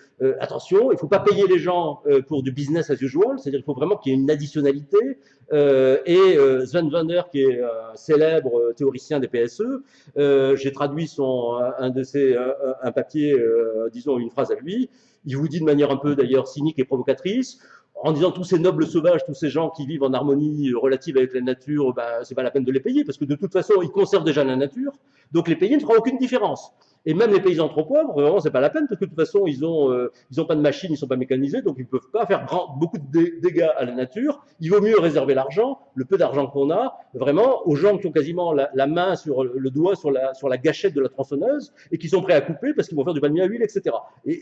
attention, il ne faut pas payer les gens pour du business as usual, c'est-à-dire qu'il faut vraiment qu'il y ait une additionnalité. Sven Wander, qui est un célèbre théoricien des PSE, j'ai traduit un papier, disons une phrase à lui, il vous dit de manière un peu d'ailleurs cynique et provocatrice, en disant tous ces nobles sauvages, tous ces gens qui vivent en harmonie relative avec la nature, ben, c'est pas la peine de les payer, parce que de toute façon, ils conservent déjà la nature, donc les payer ne fera aucune différence. Et même les paysans trop pauvres, vraiment, c'est pas la peine, parce que de toute façon, ils ont pas de machines, ils sont pas mécanisés, donc ils peuvent pas faire beaucoup de dégâts à la nature. Il vaut mieux réserver l'argent, le peu d'argent qu'on a, vraiment, aux gens qui ont quasiment la main sur le doigt, sur la gâchette de la tronçonneuse, et qui sont prêts à couper parce qu'ils vont faire du palmier à huile, etc.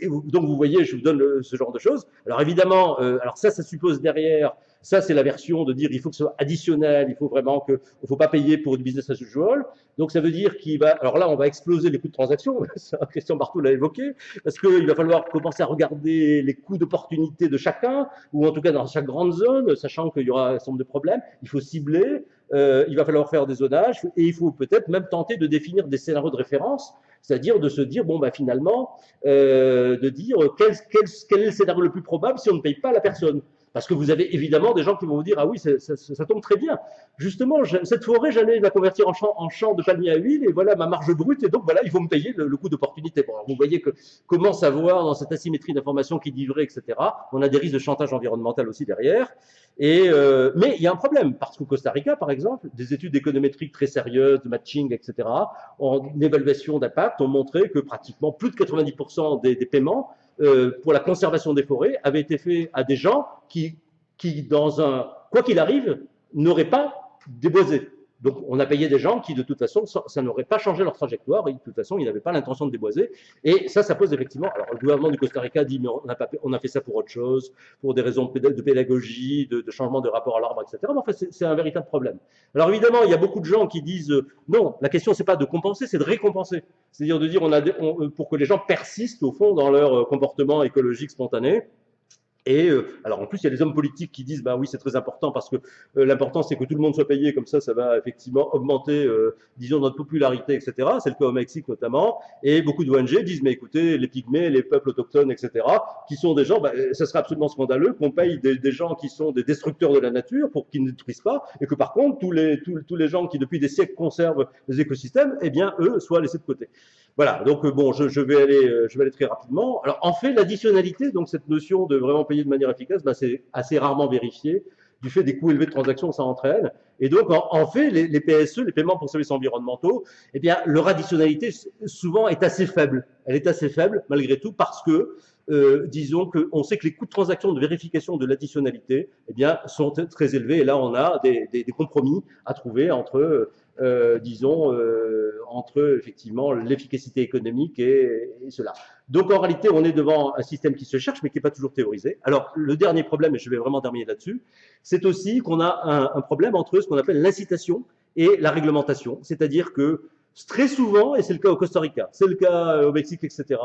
Donc vous voyez, je vous donne ce genre de choses. Alors évidemment, alors ça suppose derrière, ça c'est la version de dire il faut que ce soit additionnel, il faut vraiment que, il faut pas payer pour du business as usual. Donc ça veut dire qu'il va, alors là on va exploser les coûts de transaction, Christian Barthou l'a évoqué, parce qu'il va falloir commencer à regarder les coûts d'opportunité de chacun, ou en tout cas dans chaque grande zone, sachant qu'il y aura un certain nombre de problèmes, il faut cibler, il va falloir faire des zonages, et il faut peut-être même tenter de définir des scénarios de référence, c'est-à-dire de se dire, bon, bah, finalement, de dire quel est le scénario le plus probable si on ne paye pas la personne. Parce que vous avez évidemment des gens qui vont vous dire, ah oui, ça tombe très bien. Justement, cette forêt, j'allais la convertir en champ de palmier à huile, et voilà ma marge brute, et donc voilà, il faut me payer le coût d'opportunité. Bon, alors vous voyez que comment savoir dans cette asymétrie d'informations qui dit vrai, etc. On a des risques de chantage environnemental aussi derrière. Mais il y a un problème, parce qu'au Costa Rica, par exemple, des études économétriques très sérieuses, de matching, etc., en évaluation d'impact, ont montré que pratiquement plus de 90% des paiements pour la conservation des forêts avaient été faits à des gens qui quoi qu'il arrive, n'auraient pas déboisé. Donc, on a payé des gens qui, de toute façon, ça n'aurait pas changé leur trajectoire et de toute façon, ils n'avaient pas l'intention de déboiser. Et ça pose effectivement. Alors, le gouvernement du Costa Rica dit, mais on a fait ça pour autre chose, pour des raisons de pédagogie, de changement de rapport à l'arbre, etc. Mais enfin, c'est un véritable problème. Alors, évidemment, il y a beaucoup de gens qui disent, non, la question, c'est pas de compenser, c'est de récompenser. C'est-à-dire de dire, pour que les gens persistent, au fond, dans leur comportement écologique spontané. Et alors en plus il y a des hommes politiques qui disent bah oui c'est très important parce que l'important c'est que tout le monde soit payé comme ça va effectivement augmenter disons notre popularité etc. C'est le cas au Mexique notamment et beaucoup de ONG disent mais écoutez les pygmées, les peuples autochtones etc. qui sont des gens ça serait absolument scandaleux qu'on paye des gens qui sont des destructeurs de la nature pour qu'ils ne détruisent pas et que par contre tous les gens qui depuis des siècles conservent les écosystèmes eh bien eux soient laissés de côté. Voilà, donc bon, je vais aller très rapidement. Alors, en fait, l'additionnalité, donc cette notion de vraiment payer de manière efficace, c'est assez rarement vérifié du fait des coûts élevés de transaction que ça entraîne. Et donc, en fait, les PSE, les paiements pour services environnementaux, eh bien, leur additionnalité souvent est assez faible. Elle est assez faible malgré tout parce que disons qu'on sait que les coûts de transaction de vérification de l'additionnalité, eh bien, sont très élevés. Et là, on a des compromis à trouver entre entre effectivement l'efficacité économique et cela. Donc en réalité, on est devant un système qui se cherche, mais qui n'est pas toujours théorisé. Alors le dernier problème, et je vais vraiment terminer là-dessus, c'est aussi qu'on a un problème entre ce qu'on appelle l'incitation et la réglementation. C'est-à-dire que très souvent, et c'est le cas au Costa Rica, c'est le cas au Mexique, etc.,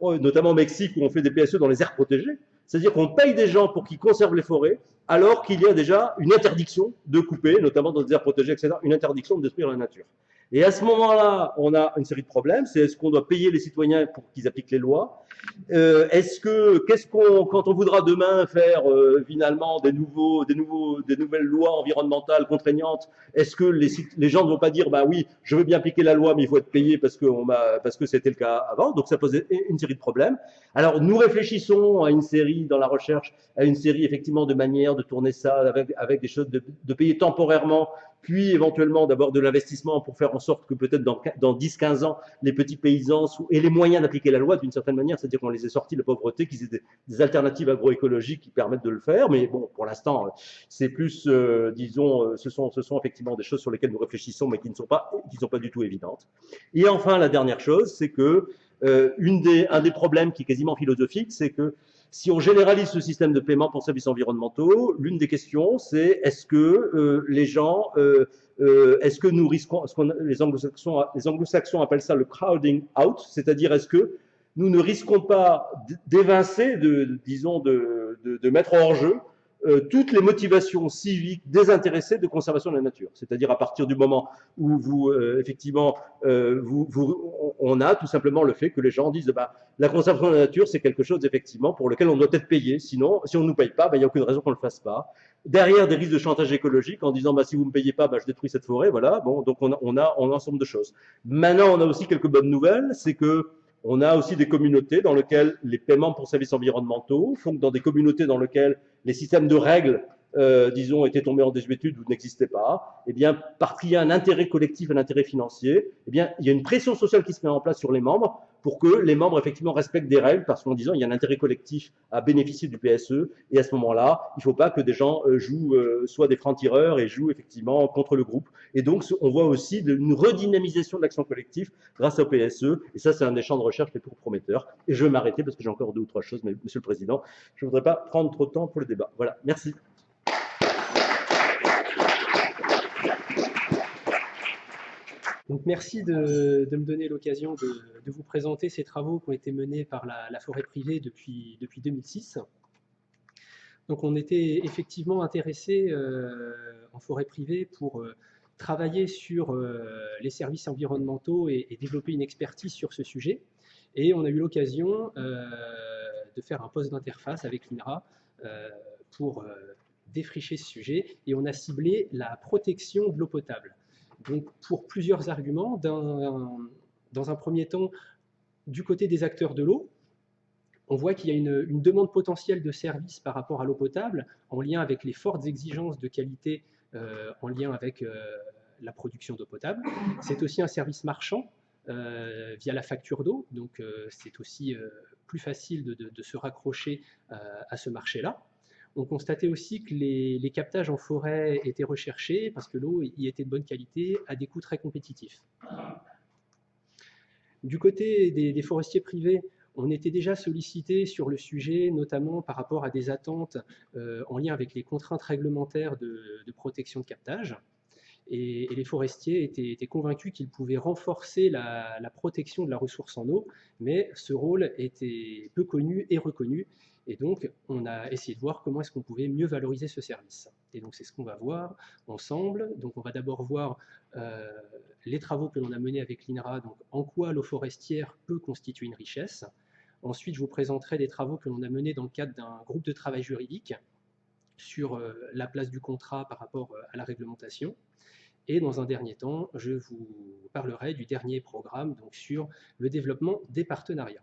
notamment au Mexique où on fait des PSE dans les aires protégées, c'est-à-dire qu'on paye des gens pour qu'ils conservent les forêts, alors qu'il y a déjà une interdiction de couper, notamment dans des aires protégées, etc., une interdiction de détruire la nature. Et à ce moment-là, on a une série de problèmes. C'est est-ce qu'on doit payer les citoyens pour qu'ils appliquent les lois? Quand on voudra demain faire finalement des nouvelles lois environnementales contraignantes, est-ce que les gens ne vont pas dire bah oui, je veux bien appliquer la loi, mais il faut être payé parce que c'était le cas avant. Donc ça pose une série de problèmes. Alors nous réfléchissons à une série dans la recherche, à une série effectivement de manières de tourner ça avec des choses de payer temporairement, puis éventuellement d'abord de l'investissement pour faire en sorte que peut-être dans 10-15 ans, les petits paysans aient les moyens d'appliquer la loi d'une certaine manière, c'est-à-dire qu'on les ait sortis de la pauvreté, qu'ils aient des alternatives agroécologiques qui permettent de le faire. Mais bon, pour l'instant, c'est plus, disons, ce sont effectivement des choses sur lesquelles nous réfléchissons, mais qui ne sont pas du tout évidentes. Et enfin, la dernière chose, c'est que un des problèmes qui est quasiment philosophique, c'est que si on généralise ce système de paiement pour services environnementaux, l'une des questions, c'est est-ce que les gens, est-ce que nous risquons, les anglo-saxons appellent ça le crowding out, c'est-à-dire est-ce que nous ne risquons pas d'évincer, de mettre hors jeu toutes les motivations civiques désintéressées de conservation de la nature. C'est-à-dire à partir du moment où vous, effectivement, on a tout simplement le fait que les gens disent bah, la conservation de la nature, c'est quelque chose effectivement pour lequel on doit être payé. Sinon, si on ne nous paye pas, bah, il n'y a aucune raison qu'on ne le fasse pas. Derrière des risques de chantage écologique en disant bah, si vous ne me payez pas, bah, je détruis cette forêt. Voilà. Bon, donc on a un ensemble de choses. Maintenant, on a aussi quelques bonnes nouvelles, c'est que on a aussi des communautés dans lesquelles les paiements pour services environnementaux font que dans des communautés dans lesquelles les systèmes de règles, disons, étaient tombés en désuétude ou n'existaient pas, eh bien, parce qu'il y a un intérêt collectif, un intérêt financier, eh bien, il y a une pression sociale qui se met en place sur les membres pour que les membres, effectivement, respectent des règles, parce qu'en disant, il y a un intérêt collectif à bénéficier du PSE, et à ce moment-là, il ne faut pas que des gens jouent, soit des francs-tireurs et jouent, effectivement, contre le groupe. Et donc, on voit aussi une redynamisation de l'action collective grâce au PSE, et ça, c'est un des champs de recherche les plus prometteurs. Et je vais m'arrêter parce que j'ai encore 2 ou 3 choses, mais Monsieur le Président, je ne voudrais pas prendre trop de temps pour le débat. Voilà, merci. Donc merci de me donner l'occasion de vous présenter ces travaux qui ont été menés par la forêt privée depuis 2006. Donc on était effectivement intéressé en forêt privée pour travailler sur les services environnementaux et développer une expertise sur ce sujet. Et on a eu l'occasion de faire un poste d'interface avec l'INRA pour défricher ce sujet, et on a ciblé la protection de l'eau potable. Donc pour plusieurs arguments, dans un premier temps, du côté des acteurs de l'eau, on voit qu'il y a une demande potentielle de services par rapport à l'eau potable, en lien avec les fortes exigences de qualité, en lien avec la production d'eau potable. C'est aussi un service marchand via la facture d'eau, donc c'est aussi plus facile de se raccrocher à ce marché-là. On constatait aussi que les captages en forêt étaient recherchés parce que l'eau y était de bonne qualité à des coûts très compétitifs. Du côté des forestiers privés, on était déjà sollicité sur le sujet, notamment par rapport à des attentes en lien avec les contraintes réglementaires de protection de captage. Et les forestiers étaient convaincus qu'ils pouvaient renforcer la protection de la ressource en eau, mais ce rôle était peu connu et reconnu. Et donc, on a essayé de voir comment est-ce qu'on pouvait mieux valoriser ce service. Et donc, c'est ce qu'on va voir ensemble. Donc, on va d'abord voir les travaux que l'on a menés avec l'INRA, donc en quoi l'eau forestière peut constituer une richesse. Ensuite, je vous présenterai des travaux que l'on a menés dans le cadre d'un groupe de travail juridique sur la place du contrat par rapport à la réglementation. Et dans un dernier temps, je vous parlerai du dernier programme donc sur le développement des partenariats.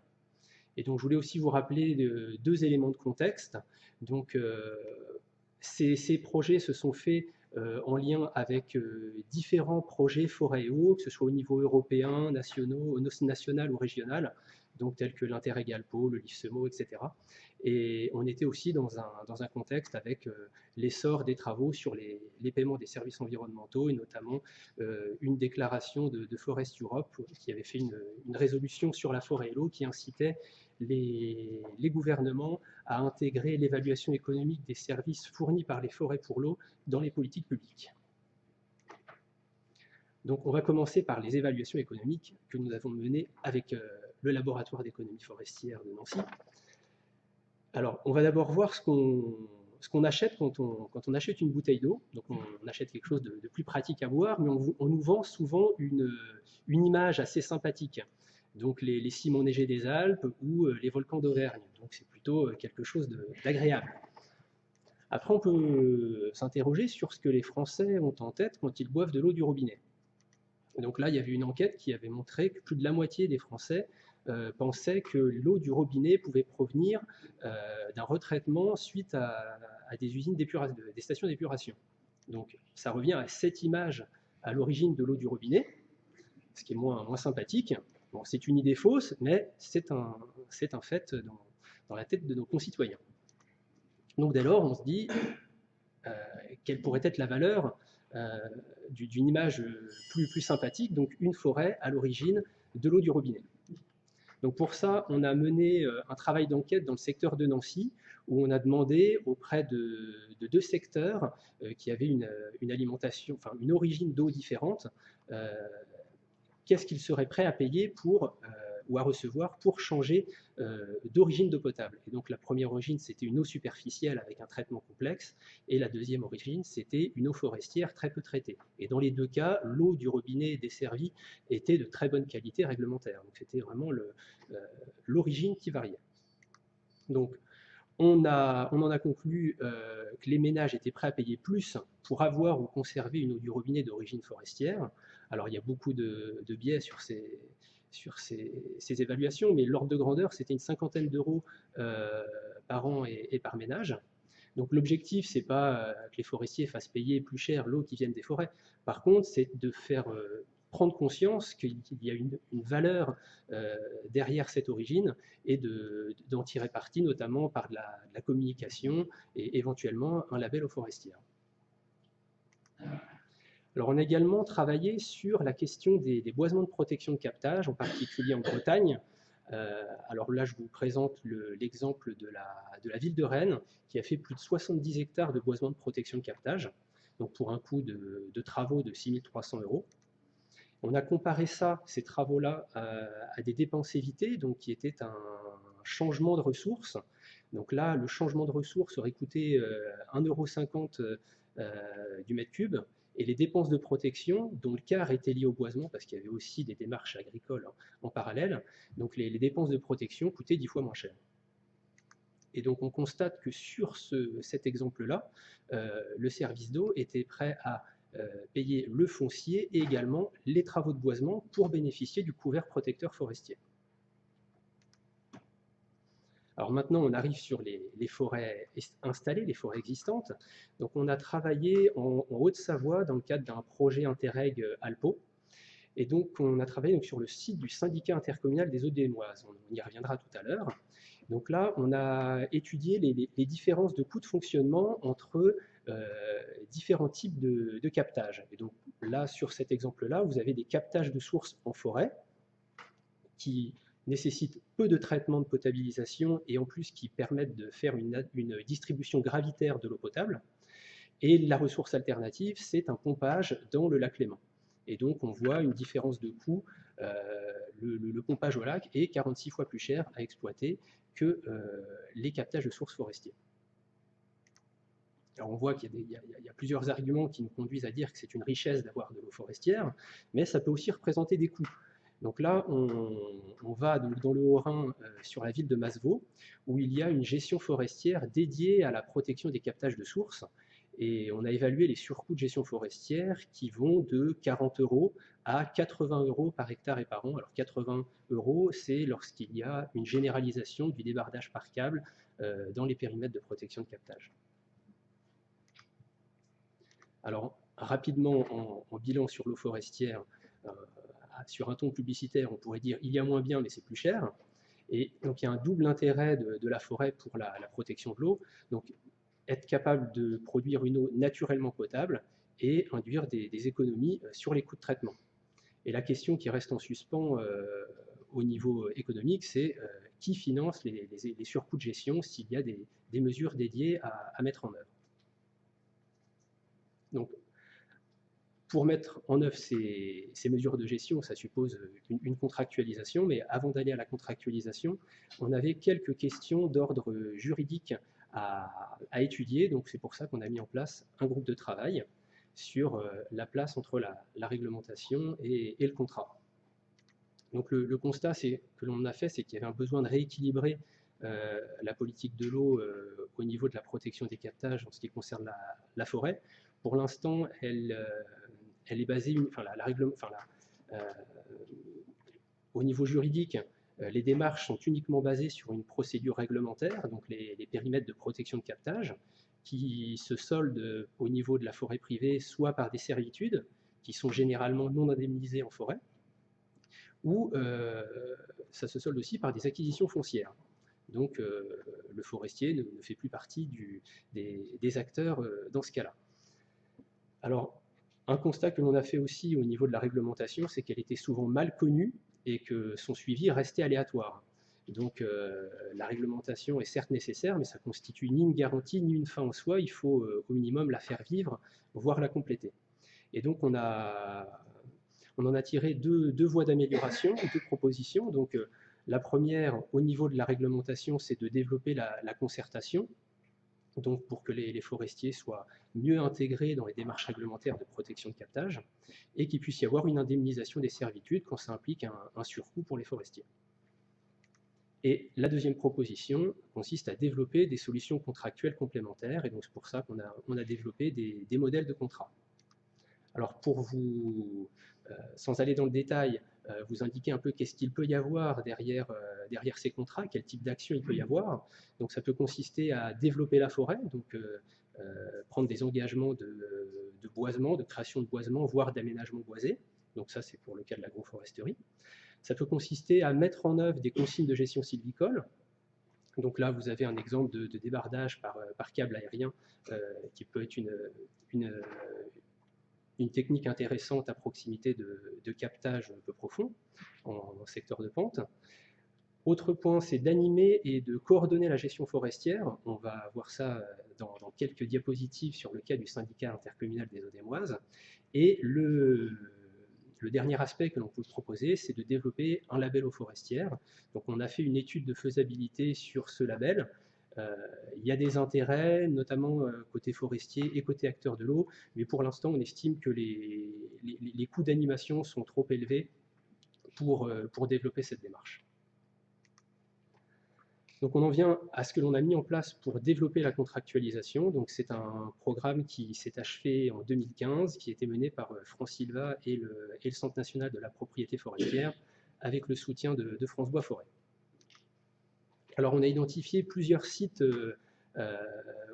Et donc, je voulais aussi vous rappeler 2 éléments de contexte. Donc, ces projets se sont faits en lien avec différents projets forêt et eau, que ce soit au niveau européen, national ou régional, donc tels que l'Interreg-Alpo, le LIFSEMO, etc. Et on était aussi dans un contexte avec l'essor des travaux sur les paiements des services environnementaux, et notamment une déclaration de Forest Europe qui avait fait une résolution sur la forêt et l'eau qui incitait les gouvernements à intégrer l'évaluation économique des services fournis par les forêts pour l'eau dans les politiques publiques. Donc on va commencer par les évaluations économiques que nous avons menées avec le laboratoire d'économie forestière de Nancy. Alors on va d'abord voir ce qu'on achète quand on achète une bouteille d'eau. Donc on achète quelque chose de plus pratique à boire, mais on nous vend souvent une image assez sympathique. Donc les cimes enneigées des Alpes ou les volcans d'Auvergne. Donc c'est plutôt quelque chose d'agréable. Après, on peut s'interroger sur ce que les Français ont en tête quand ils boivent de l'eau du robinet. Donc là, il y avait une enquête qui avait montré que plus de la moitié des Français pensaient que l'eau du robinet pouvait provenir d'un retraitement suite à des usines d'épuration, des stations d'épuration. Donc ça revient à cette image à l'origine de l'eau du robinet, ce qui est moins sympathique. Bon, c'est une idée fausse, mais c'est un fait dans la tête de nos concitoyens. Donc dès lors, on se dit quelle pourrait être la valeur d'une image plus sympathique, donc une forêt à l'origine de l'eau du robinet. Donc pour ça, on a mené un travail d'enquête dans le secteur de Nancy, où on a demandé auprès de 2 secteurs qui avaient une alimentation, enfin une origine d'eau différente, qu'est-ce qu'ils seraient prêts à payer pour ou à recevoir pour changer d'origine d'eau potable. Et donc la première origine, c'était une eau superficielle avec un traitement complexe, et la deuxième origine, c'était une eau forestière très peu traitée. Et dans les deux cas, l'eau du robinet desservi était de très bonne qualité réglementaire. Donc c'était vraiment l'origine qui variait. Donc on en a conclu que les ménages étaient prêts à payer plus pour avoir ou conserver une eau du robinet d'origine forestière. Alors il y a beaucoup de biais sur ces évaluations, mais l'ordre de grandeur, c'était une cinquantaine d'euros par an et par ménage. Donc l'objectif, ce n'est pas que les forestiers fassent payer plus cher l'eau qui vient des forêts. Par contre, c'est de faire prendre conscience qu'il y a une valeur derrière cette origine et d'en tirer parti, notamment par de la communication et éventuellement un label eau forestière. Alors, on a également travaillé sur la question des boisements de protection de captage, en particulier en Bretagne. Alors là, je vous présente l'exemple de la ville de Rennes, qui a fait plus de 70 hectares de boisements de protection de captage, donc pour un coût de travaux de 6 300 €. On a comparé ces travaux-là, à des dépenses évitées, donc qui étaient un changement de ressources. Donc là, le changement de ressources aurait coûté 1,50 € du mètre cube, et les dépenses de protection, dont le quart était lié au boisement, parce qu'il y avait aussi des démarches agricoles en parallèle, donc les dépenses de protection coûtaient 10 fois moins cher. Et donc on constate que sur cet exemple-là, le service d'eau était prêt à payer le foncier et également les travaux de boisement pour bénéficier du couvert protecteur forestier. Alors maintenant, on arrive sur les forêts installées, les forêts existantes. Donc on a travaillé en Haute-Savoie dans le cadre d'un projet Interreg Alpo. Et donc on a travaillé sur le site du syndicat intercommunal des Hauts-de-Dénoise. On y reviendra tout à l'heure. Donc là, on a étudié les différences de coûts de fonctionnement entre différents types de captages. Et donc là, sur cet exemple-là, vous avez des captages de sources en forêt qui nécessitent peu de traitement de potabilisation et en plus qui permettent de faire une distribution gravitaire de l'eau potable. Et la ressource alternative, c'est un pompage dans le lac Léman. Et donc on voit une différence de coût. Le pompage au lac est 46 fois plus cher à exploiter que les captages de sources forestiers. Alors on voit qu'il y a plusieurs arguments qui nous conduisent à dire que c'est une richesse d'avoir de l'eau forestière, mais ça peut aussi représenter des coûts. Donc là, on va dans le Haut-Rhin, sur la ville de Masevaux, où il y a une gestion forestière dédiée à la protection des captages de sources. Et on a évalué les surcoûts de gestion forestière qui vont de 40 € à 80 € par hectare et par an. Alors 80 €, c'est lorsqu'il y a une généralisation du débardage par câble dans les périmètres de protection de captage. Alors rapidement, en bilan sur l'eau forestière, sur un ton publicitaire, on pourrait dire il y a moins bien, mais c'est plus cher. Et donc il y a un double intérêt de la forêt pour la protection de l'eau. Donc être capable de produire une eau naturellement potable et induire des économies sur les coûts de traitement. Et la question qui reste en suspens au niveau économique, c'est qui finance les surcoûts de gestion s'il y a des mesures dédiées à mettre en œuvre. Donc, pour mettre en œuvre ces mesures de gestion, ça suppose une contractualisation, mais avant d'aller à la contractualisation, on avait quelques questions d'ordre juridique à étudier, donc c'est pour ça qu'on a mis en place un groupe de travail sur la place entre la réglementation et le contrat. Donc le constat que l'on a fait, c'est qu'il y avait un besoin de rééquilibrer la politique de l'eau au niveau de la protection des captages en ce qui concerne la forêt. Pour l'instant, elle est basée, au niveau juridique, les démarches sont uniquement basées sur une procédure réglementaire, donc les périmètres de protection de captage, qui se soldent au niveau de la forêt privée soit par des servitudes, qui sont généralement non indemnisées en forêt, ou ça se solde aussi par des acquisitions foncières. Donc le forestier ne fait plus partie des acteurs dans ce cas-là. Alors, un constat que l'on a fait aussi au niveau de la réglementation, c'est qu'elle était souvent mal connue et que son suivi restait aléatoire. Donc la réglementation est certes nécessaire, mais ça constitue ni une garantie ni une fin en soi. Il faut au minimum la faire vivre, voire la compléter. Et donc on a on en a tiré deux voies d'amélioration, deux propositions. Donc, la première, au niveau de la réglementation, c'est de développer la concertation, donc pour que les forestiers soient mieux intégrés dans les démarches réglementaires de protection de captage, et qu'il puisse y avoir une indemnisation des servitudes quand ça implique un surcoût pour les forestiers. Et la deuxième proposition consiste à développer des solutions contractuelles complémentaires, et donc c'est pour ça qu'on a développé des modèles de contrat. Alors pour vous, sans aller dans le détail, vous indiquer un peu qu'est-ce qu'il peut y avoir derrière ces contrats, quel type d'action il peut y avoir. Donc ça peut consister à développer la forêt, donc prendre des engagements de boisement, de création de boisement, voire d'aménagement boisé. Donc ça c'est pour le cas de l'agroforesterie. Ça peut consister à mettre en œuvre des consignes de gestion sylvicole. Donc là, vous avez un exemple de débardage par câble aérien qui peut être une technique intéressante à proximité de captage peu profond en secteur de pente. Autre point, c'est d'animer et de coordonner la gestion forestière. On va voir ça dans quelques diapositives sur le cas du syndicat intercommunal des Eaux-des-Moises. Et le dernier aspect que l'on peut proposer, c'est de développer un label eau forestière. Donc on a fait une étude de faisabilité sur ce label. Il y a des intérêts, notamment côté forestier et côté acteur de l'eau, mais pour l'instant on estime que les coûts d'animation sont trop élevés pour développer cette démarche. Donc on en vient à ce que l'on a mis en place pour développer la contractualisation. Donc c'est un programme qui s'est achevé en 2015, qui a été mené par France Silva et le Centre national de la propriété forestière, avec le soutien de France Bois Forêt. Alors on a identifié plusieurs sites,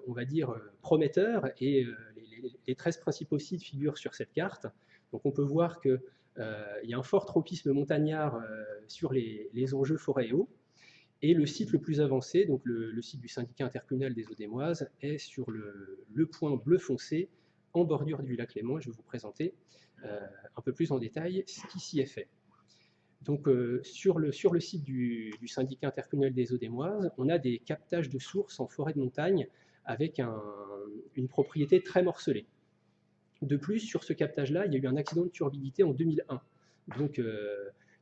on va dire, prometteurs, et les 13 principaux sites figurent sur cette carte. Donc on peut voir qu'il y a un fort tropisme montagnard sur les enjeux forêt et eau. Et le site le plus avancé, donc le site du syndicat intercommunal des Eaux-des-Moises, est sur le point bleu foncé en bordure du lac Léman. Je vais vous présenter un peu plus en détail ce qui s'y est fait. Donc sur le site du syndicat intercommunal des Eaux-des-Moises, on a des captages de sources en forêt de montagne avec une propriété très morcelée. De plus, sur ce captage-là, il y a eu un accident de turbidité en 2001. Donc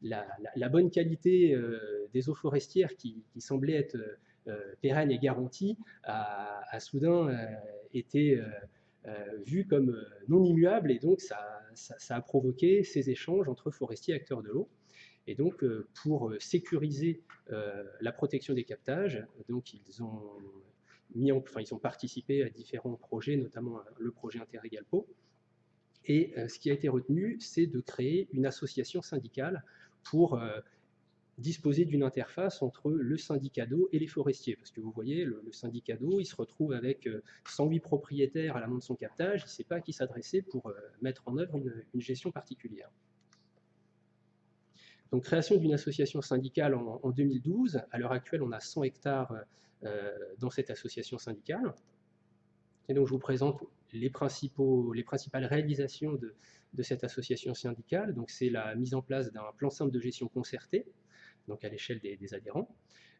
la bonne qualité des eaux forestières qui semblait être pérenne et garantie a soudain été vue comme non immuable, et donc ça a provoqué ces échanges entre forestiers et acteurs de l'eau. Et donc pour sécuriser la protection des captages, donc ils ont participé à différents projets, notamment le projet Interrégalpo. Et ce qui a été retenu, c'est de créer une association syndicale pour disposer d'une interface entre le syndicat d'eau et les forestiers. Parce que vous voyez, le syndicat d'eau, il se retrouve avec 108 propriétaires à l'amont de son captage, il ne sait pas à qui s'adresser pour mettre en œuvre une gestion particulière. Donc création d'une association syndicale en 2012. À l'heure actuelle, on a 100 hectares dans cette association syndicale. Et donc je vous présente les principales réalisations de cette association syndicale. Donc c'est la mise en place d'un plan simple de gestion concerté, donc à l'échelle des adhérents,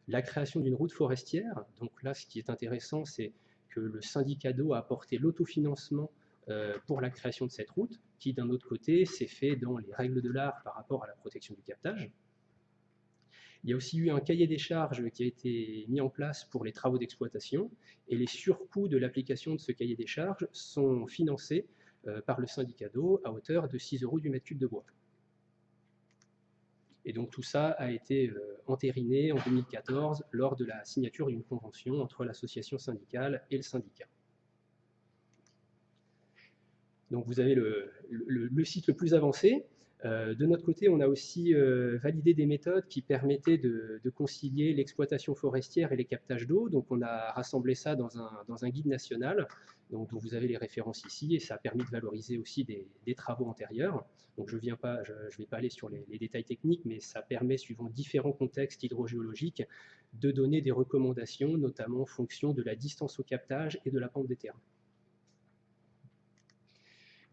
la création d'une route forestière. Donc là, ce qui est intéressant, c'est que le syndicat d'eau a apporté l'autofinancement pour la création de cette route, qui d'un autre côté s'est fait dans les règles de l'art par rapport à la protection du captage. Il y a aussi eu un cahier des charges qui a été mis en place pour les travaux d'exploitation, et les surcoûts de l'application de ce cahier des charges sont financés par le syndicat d'eau à hauteur de 6 € du mètre cube de bois. Et donc tout ça a été entériné en 2014 lors de la signature d'une convention entre l'association syndicale et le syndicat. Donc vous avez le site le plus avancé. De notre côté, on a aussi validé des méthodes qui permettaient de concilier l'exploitation forestière et les captages d'eau. Donc on a rassemblé ça dans un guide national, donc, dont vous avez les références ici, et ça a permis de valoriser aussi des travaux antérieurs. Donc je ne vais pas aller sur les détails techniques, mais ça permet, suivant différents contextes hydrogéologiques, de donner des recommandations, notamment en fonction de la distance au captage et de la pente des terrains.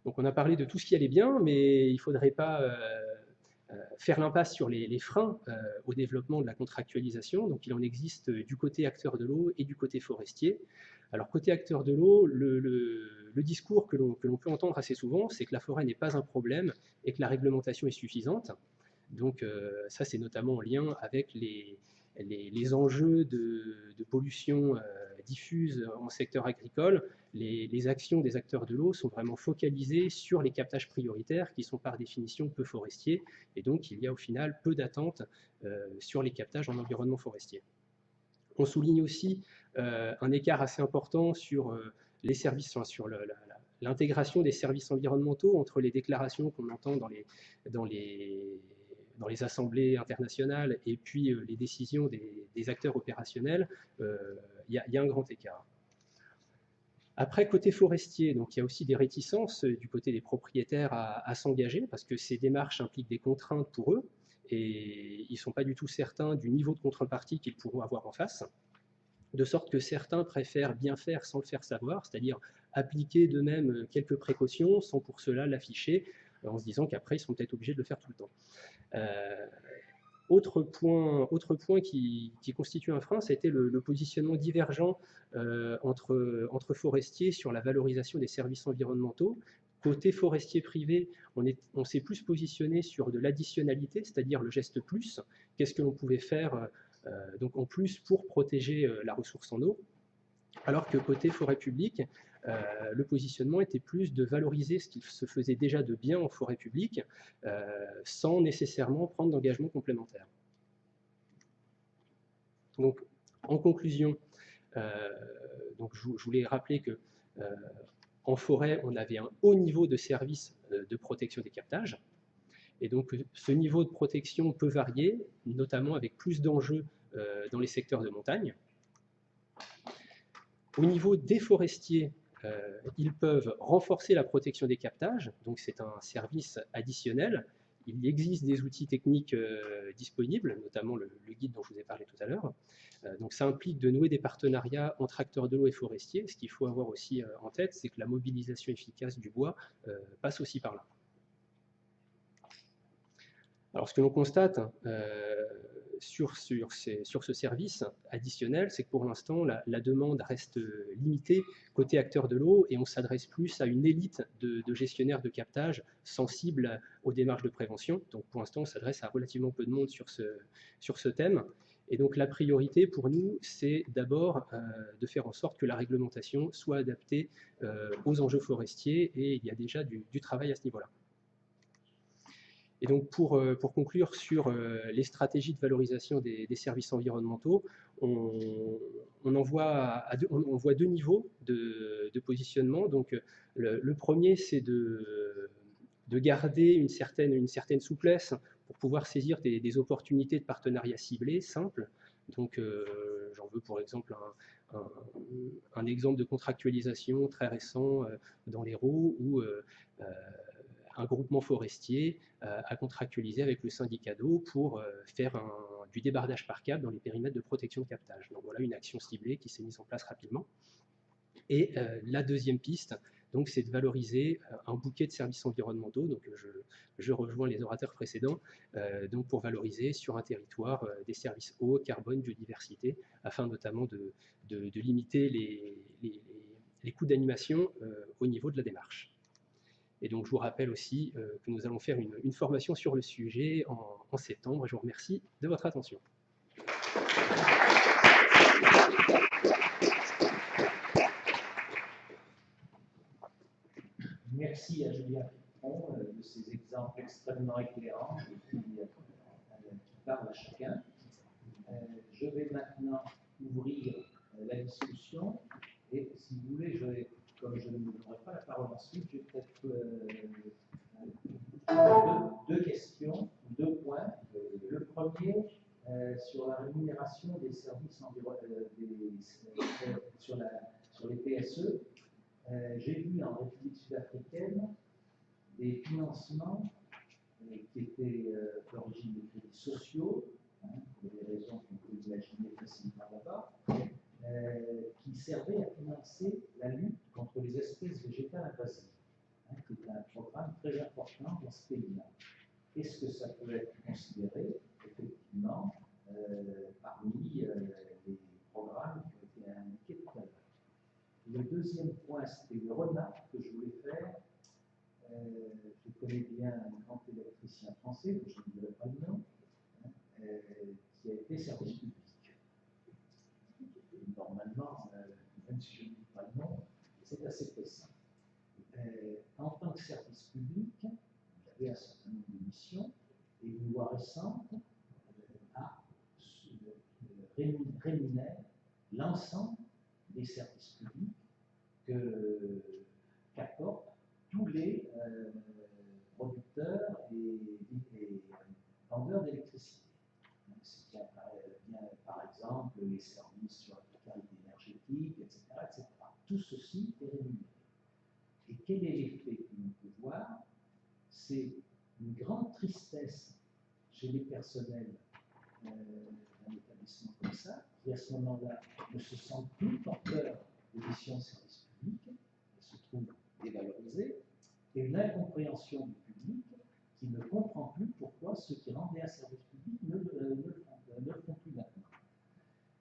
Donc on a parlé de tout ce qui allait bien, mais il ne faudrait pas faire l'impasse sur les freins au développement de la contractualisation. Donc il en existe du côté acteur de l'eau et du côté forestier. Alors côté acteur de l'eau, le discours que l'on peut entendre assez souvent, c'est que la forêt n'est pas un problème et que la réglementation est suffisante. Donc ça, c'est notamment en lien avec les enjeux de pollution diffuse en secteur agricole. Les actions des acteurs de l'eau sont vraiment focalisées sur les captages prioritaires qui sont par définition peu forestiers, et donc il y a au final peu d'attentes sur les captages en environnement forestier. On souligne aussi un écart assez important sur les services, sur l'intégration des services environnementaux entre les déclarations qu'on entend dans les assemblées internationales et puis les décisions des acteurs opérationnels. Il y a un grand écart. Après, côté forestier, donc, il y a aussi des réticences du côté des propriétaires à s'engager, parce que ces démarches impliquent des contraintes pour eux, et ils ne sont pas du tout certains du niveau de contrepartie qu'ils pourront avoir en face, de sorte que certains préfèrent bien faire sans le faire savoir, c'est-à-dire appliquer d'eux-mêmes quelques précautions sans pour cela l'afficher, en se disant qu'après ils sont peut-être obligés de le faire tout le temps. Autre point qui constitue un frein, c'était le positionnement divergent entre forestiers sur la valorisation des services environnementaux. Côté forestier privé, on s'est plus positionné sur de l'additionnalité, c'est-à-dire le geste plus. Qu'est-ce que l'on pouvait faire donc en plus pour protéger la ressource en eau, alors que côté forêt publique, le positionnement était plus de valoriser ce qui se faisait déjà de bien en forêt publique, sans nécessairement prendre d'engagement complémentaire. Donc, en conclusion, donc je voulais rappeler que en forêt, on avait un haut niveau de service de protection des captages. Et donc, ce niveau de protection peut varier, notamment avec plus d'enjeux dans les secteurs de montagne. Au niveau des forestiers, ils peuvent renforcer la protection des captages, donc c'est un service additionnel. Il existe des outils techniques disponibles, notamment le guide dont je vous ai parlé tout à l'heure. Donc ça implique de nouer des partenariats entre acteurs de l'eau et forestiers. Ce qu'il faut avoir aussi en tête, c'est que la mobilisation efficace du bois passe aussi par là. Alors, ce que l'on constate sur ce service additionnel, c'est que pour l'instant, la demande reste limitée côté acteur de l'eau et on s'adresse plus à une élite de gestionnaires de captage sensibles aux démarches de prévention. Donc, pour l'instant, on s'adresse à relativement peu de monde sur ce thème. Et donc, la priorité pour nous, c'est d'abord de faire en sorte que la réglementation soit adaptée aux enjeux forestiers, et il y a déjà du travail à ce niveau-là. Et donc, pour conclure sur les stratégies de valorisation des services environnementaux, on voit deux niveaux de positionnement. Donc, le premier, c'est de garder une certaine souplesse pour pouvoir saisir des opportunités de partenariat ciblés, simples. Donc, j'en veux pour exemple un exemple de contractualisation très récent dans l'Hérault où un groupement forestier a contractualisé avec le syndicat d'eau pour faire du débardage par câble dans les périmètres de protection de captage. Donc voilà une action ciblée qui s'est mise en place rapidement. Et la deuxième piste, donc, c'est de valoriser un bouquet de services environnementaux. Donc je rejoins les orateurs précédents, donc pour valoriser sur un territoire des services eau, carbone, biodiversité, afin notamment de limiter les coûts d'animation au niveau de la démarche. Et donc, je vous rappelle aussi que nous allons faire une formation sur le sujet en septembre. Je vous remercie de votre attention. Merci à Julien Pipron de ces exemples extrêmement éclairants qui parlent à chacun. Je vais maintenant ouvrir la discussion et si vous voulez, comme je ne vous donnerai pas la parole ensuite, j'ai peut-être deux questions, deux points. Le premier, sur la rémunération des services sur les PSE. J'ai vu en République sud-africaine des financements qui étaient d'origine des crédits sociaux, pour des raisons qu'on peut imaginer facilement là-bas, qui servaient à financer la lutte contre les espèces végétales invasives, qui est un programme très important dans ce pays-là. Est-ce que ça peut être deuxième point, c'était une remarque que je voulais faire. Je connais bien un grand électricien français, que je ne dirai pas le nom, qui a été service public. Normalement, même si je ne dis pas le nom, c'est assez précis. En tant que service public, il avait un certain nombre de missions, et une loi récente rémunère l'ensemble des services publics qu'apportent tous les producteurs et vendeurs d'électricité. C'est bien, par exemple, les services sur la précarité énergétique, etc., etc. Tout ceci est rémunéré. Et quel est l'effet que l'on peut voir? C'est une grande tristesse chez les personnels d'un établissement comme ça, qui à ce moment-là ne se sentent plus porteurs des missions de service public, elles se trouvent dévalorisées, et une incompréhension du public qui ne comprend plus pourquoi ceux qui rendaient un service public ne le font plus maintenant.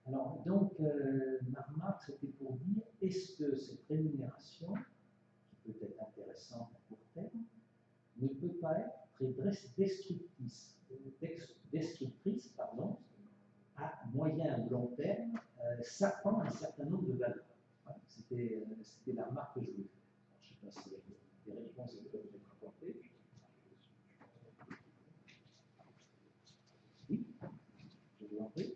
Alors, donc, ma remarque, c'était pour dire, est-ce que cette rémunération, qui peut être intéressante à court terme, ne peut pas être très destructrice, à moyen ou long terme, sapant un certain nombre de valeurs. Voilà, c'était la remarque que je voulais faire. Je ne sais pas s'il y a des réponses qui peuvent être apportées. Oui, je vous en prie.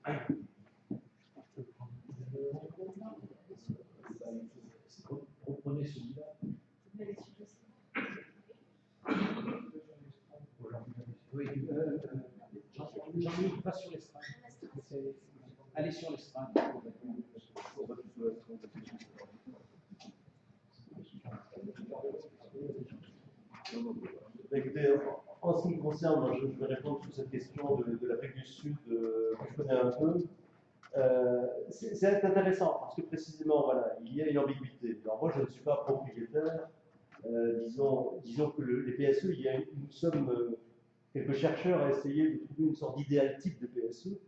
Reprenez celui-là. Oui, Jean-Luc, pas sur l'estrade. Allez sur l'estrade. Écoutez, en ce qui me concerne, je vais répondre sur cette question de l'Afrique du Sud que je connais un peu. C'est intéressant parce que précisément, voilà, il y a une ambiguïté. Alors moi, je ne suis pas propriétaire. Disons que les PSE, nous sommes quelques chercheurs à essayer de trouver une sorte d'idéal type de PSE.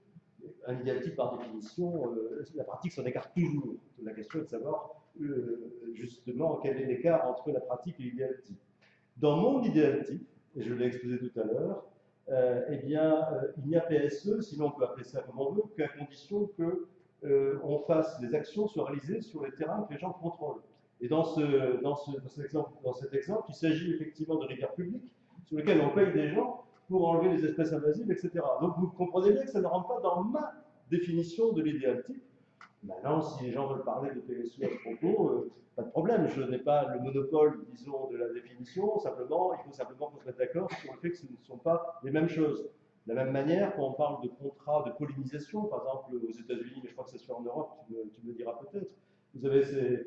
Un idéal type, par définition, la pratique s'en écarte toujours. La question est de savoir justement quel est l'écart entre la pratique et l'idéal type. Dans mon idéal type, et je l'ai exposé tout à l'heure, il n'y a PSE, sinon on peut appeler ça comme on veut, qu'à condition qu'on fasse des actions soient réalisées sur les terrains que les gens contrôlent. Et dans cet exemple, il s'agit effectivement de rivières publiques sur lesquelles on paye des gens pour enlever les espèces invasives, etc. Donc vous comprenez bien que ça ne rentre pas dans ma définition de l'idéal type. Maintenant, si les gens veulent parler de PSE à ce propos, pas de problème, je n'ai pas le monopole, disons, de la définition, simplement, il faut simplement qu'on se mette d'accord sur le fait que ce ne sont pas les mêmes choses. De la même manière, quand on parle de contrats de pollinisation, par exemple aux États-Unis, mais je crois que ça se fait en Europe, tu me le diras peut-être, vous avez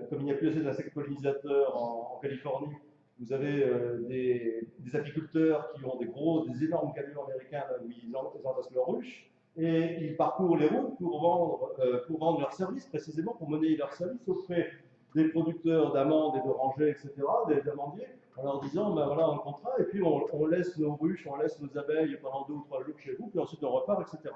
comme il n'y a plus assez d'insectes pollinisateurs en Californie, vous avez des apiculteurs qui ont des énormes camions américains là, où ils entassent leurs ruches, et ils parcourent les routes pour vendre leurs services, précisément pour monnayer leurs services auprès des producteurs d'amandes et d'orangers, etc., des amandiers, en leur disant, ben voilà un contrat, et puis on laisse nos ruches, on laisse nos abeilles pendant 2 ou 3 jours chez vous, puis ensuite on repart, etc.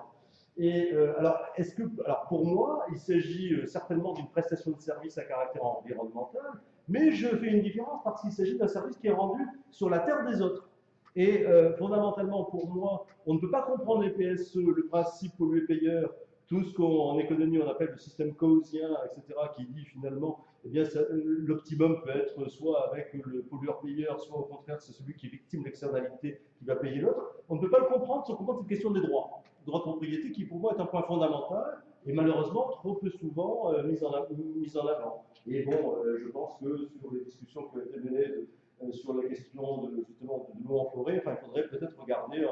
Et alors pour moi, il s'agit certainement d'une prestation de service à caractère environnemental, mais je fais une différence parce qu'il s'agit d'un service qui est rendu sur la terre des autres. Et fondamentalement, pour moi, on ne peut pas comprendre les PSE, le principe pollueur-payeur, tout ce qu'en économie on appelle le système gaussien, etc., qui dit finalement, eh bien, l'optimum peut être soit avec le pollueur-payeur, soit au contraire, c'est celui qui est victime de l'externalité qui va payer l'autre. On ne peut pas le comprendre sans comprendre cette question des droits. Le droit de propriété qui, pour moi, est un point fondamental et malheureusement trop peu souvent mis en avant. Et bon, je pense que sur les discussions qui ont été menées sur la question justement de l'eau en forêt, enfin, il faudrait peut-être regarder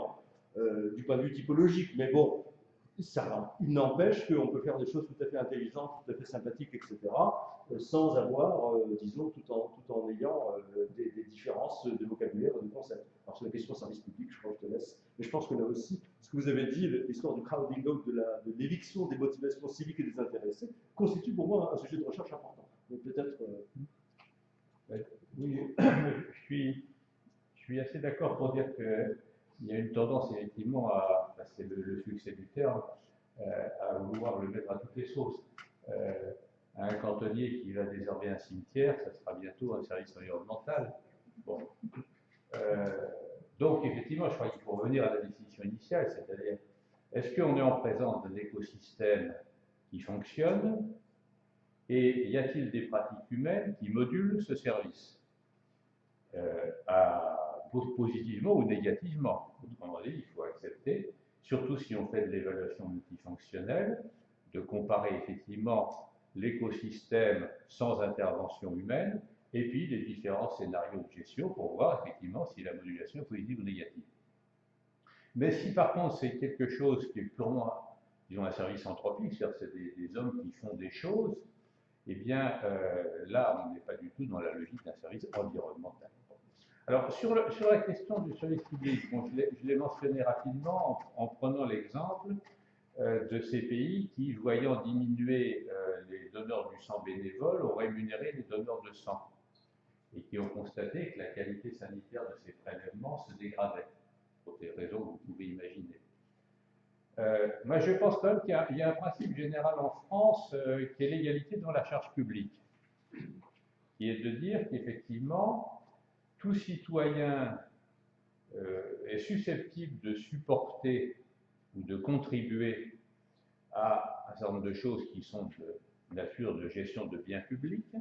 du point de vue typologique, mais bon, il n'empêche qu'on peut faire des choses tout à fait intelligentes, tout à fait sympathiques, etc., sans avoir, disons, tout en ayant des différences de vocabulaire et de concept. Alors sur la question service public, je crois que je te laisse, mais je pense que là aussi, ce que vous avez dit, l'histoire du crowding out, de l'éviction des motivations civiques et des intéressés, constitue pour moi un sujet de recherche important. Donc peut-être... Oui, je suis assez d'accord pour dire qu'il y a une tendance effectivement c'est le succès du terme, à vouloir le mettre à toutes les sauces. un cantonnier qui va désherber un cimetière, ça sera bientôt un service environnemental. Bon. Donc, effectivement, je crois qu'il faut revenir à la définition initiale, c'est-à-dire, est-ce qu'on est en présence d'un écosystème qui fonctionne et y a-t-il des pratiques humaines qui modulent ce service positivement ou négativement? Autrement dit, il faut accepter, surtout si on fait de l'évaluation multifonctionnelle, de comparer effectivement l'écosystème sans intervention humaine et puis les différents scénarios de gestion pour voir effectivement si la modulation est positive ou négative. Mais si par contre c'est quelque chose qui est purement, disons, un service anthropique, c'est-à-dire c'est des hommes qui font des choses, eh bien là on n'est pas du tout dans la logique d'un service environnemental. Alors sur la question du service public, bon, je l'ai mentionné rapidement en prenant l'exemple de ces pays qui, voyant diminuer les donneurs du sang bénévoles, ont rémunéré les donneurs de sang et qui ont constaté que la qualité sanitaire de ces prélèvements se dégradait, pour des raisons que vous pouvez imaginer. Moi, je pense quand même qu'il y a un principe général en France qui est l'égalité devant la charge publique, qui est de dire qu'effectivement, tout citoyen est susceptible de supporter ou de contribuer à un certain nombre de choses qui sont de nature de gestion de biens publics,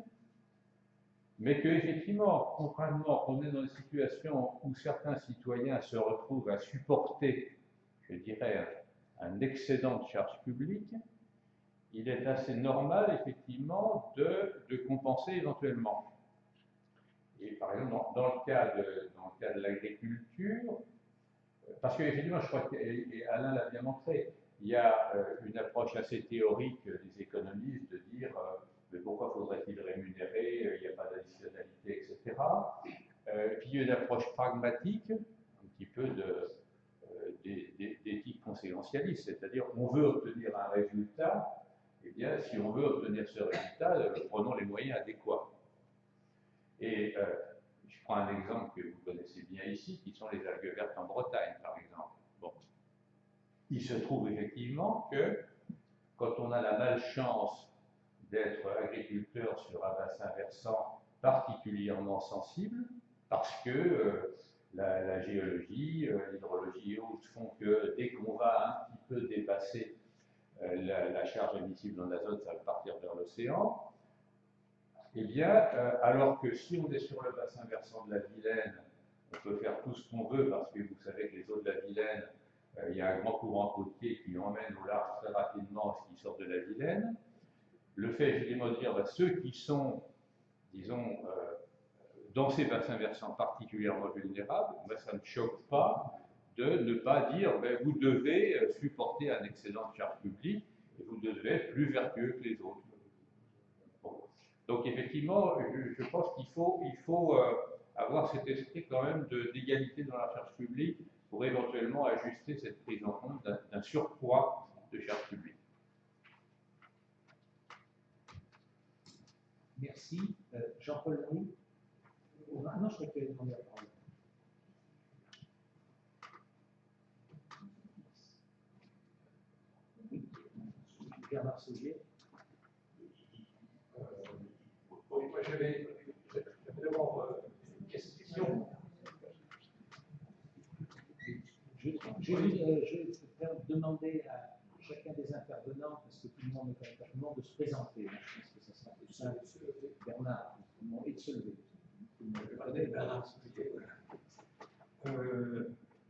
mais qu'effectivement, contrairement, on est dans une situation où certains citoyens se retrouvent à supporter, je dirais, un excédent de charges publiques, il est assez normal, effectivement, de compenser éventuellement. Et par exemple, dans le cas de l'agriculture, parce qu'effectivement, je crois qu'Alain l'a bien montré, il y a une approche assez théorique des économistes de dire mais pourquoi faudrait-il rémunérer, il n'y a pas d'additionnalité, etc. Puis il y a une approche pragmatique, un petit peu d'éthique conséquentialiste, c'est-à-dire on veut obtenir un résultat, eh bien si on veut obtenir ce résultat, prenons les moyens adéquats. Et je prends un exemple que vous connaissez bien ici, qui sont les algues vertes en Bretagne, par exemple. Bon. Il se trouve effectivement que quand on a la malchance d'être agriculteur sur un bassin versant particulièrement sensible, parce que la géologie, l'hydrologie et autres font que dès qu'on va un petit peu dépasser la charge admissible en azote, ça va partir vers l'océan. Eh bien, alors que si on est sur le bassin versant de la Vilaine, on peut faire tout ce qu'on veut parce que vous savez que les eaux de la Vilaine, il y a un grand courant côtier qui emmène au large très rapidement ce qui sort de la Vilaine. Le fait, effectivement, de dire ceux qui sont, disons, dans ces bassins versants particulièrement vulnérables, ça ne choque pas de ne pas dire vous devez supporter un excédent de charge publique et vous devez être plus vertueux que les autres. Bon. Donc effectivement, je pense qu'il faut avoir cet esprit quand même d'égalité dans la charge publique pour éventuellement ajuster cette prise en compte d'un surpoids de charge publique. Merci. Jean-Paul Louis. Non, je crois qu'il a demandé la parole. Bernard Saugier. Oui, moi j'avais d'abord une question. Je vais demander à chacun des intervenants, parce que tout le monde ne connaît pas tout le monde, de se présenter. Je pense que ça sera plus simple. Bernard, et de se lever. Bernard Saugier,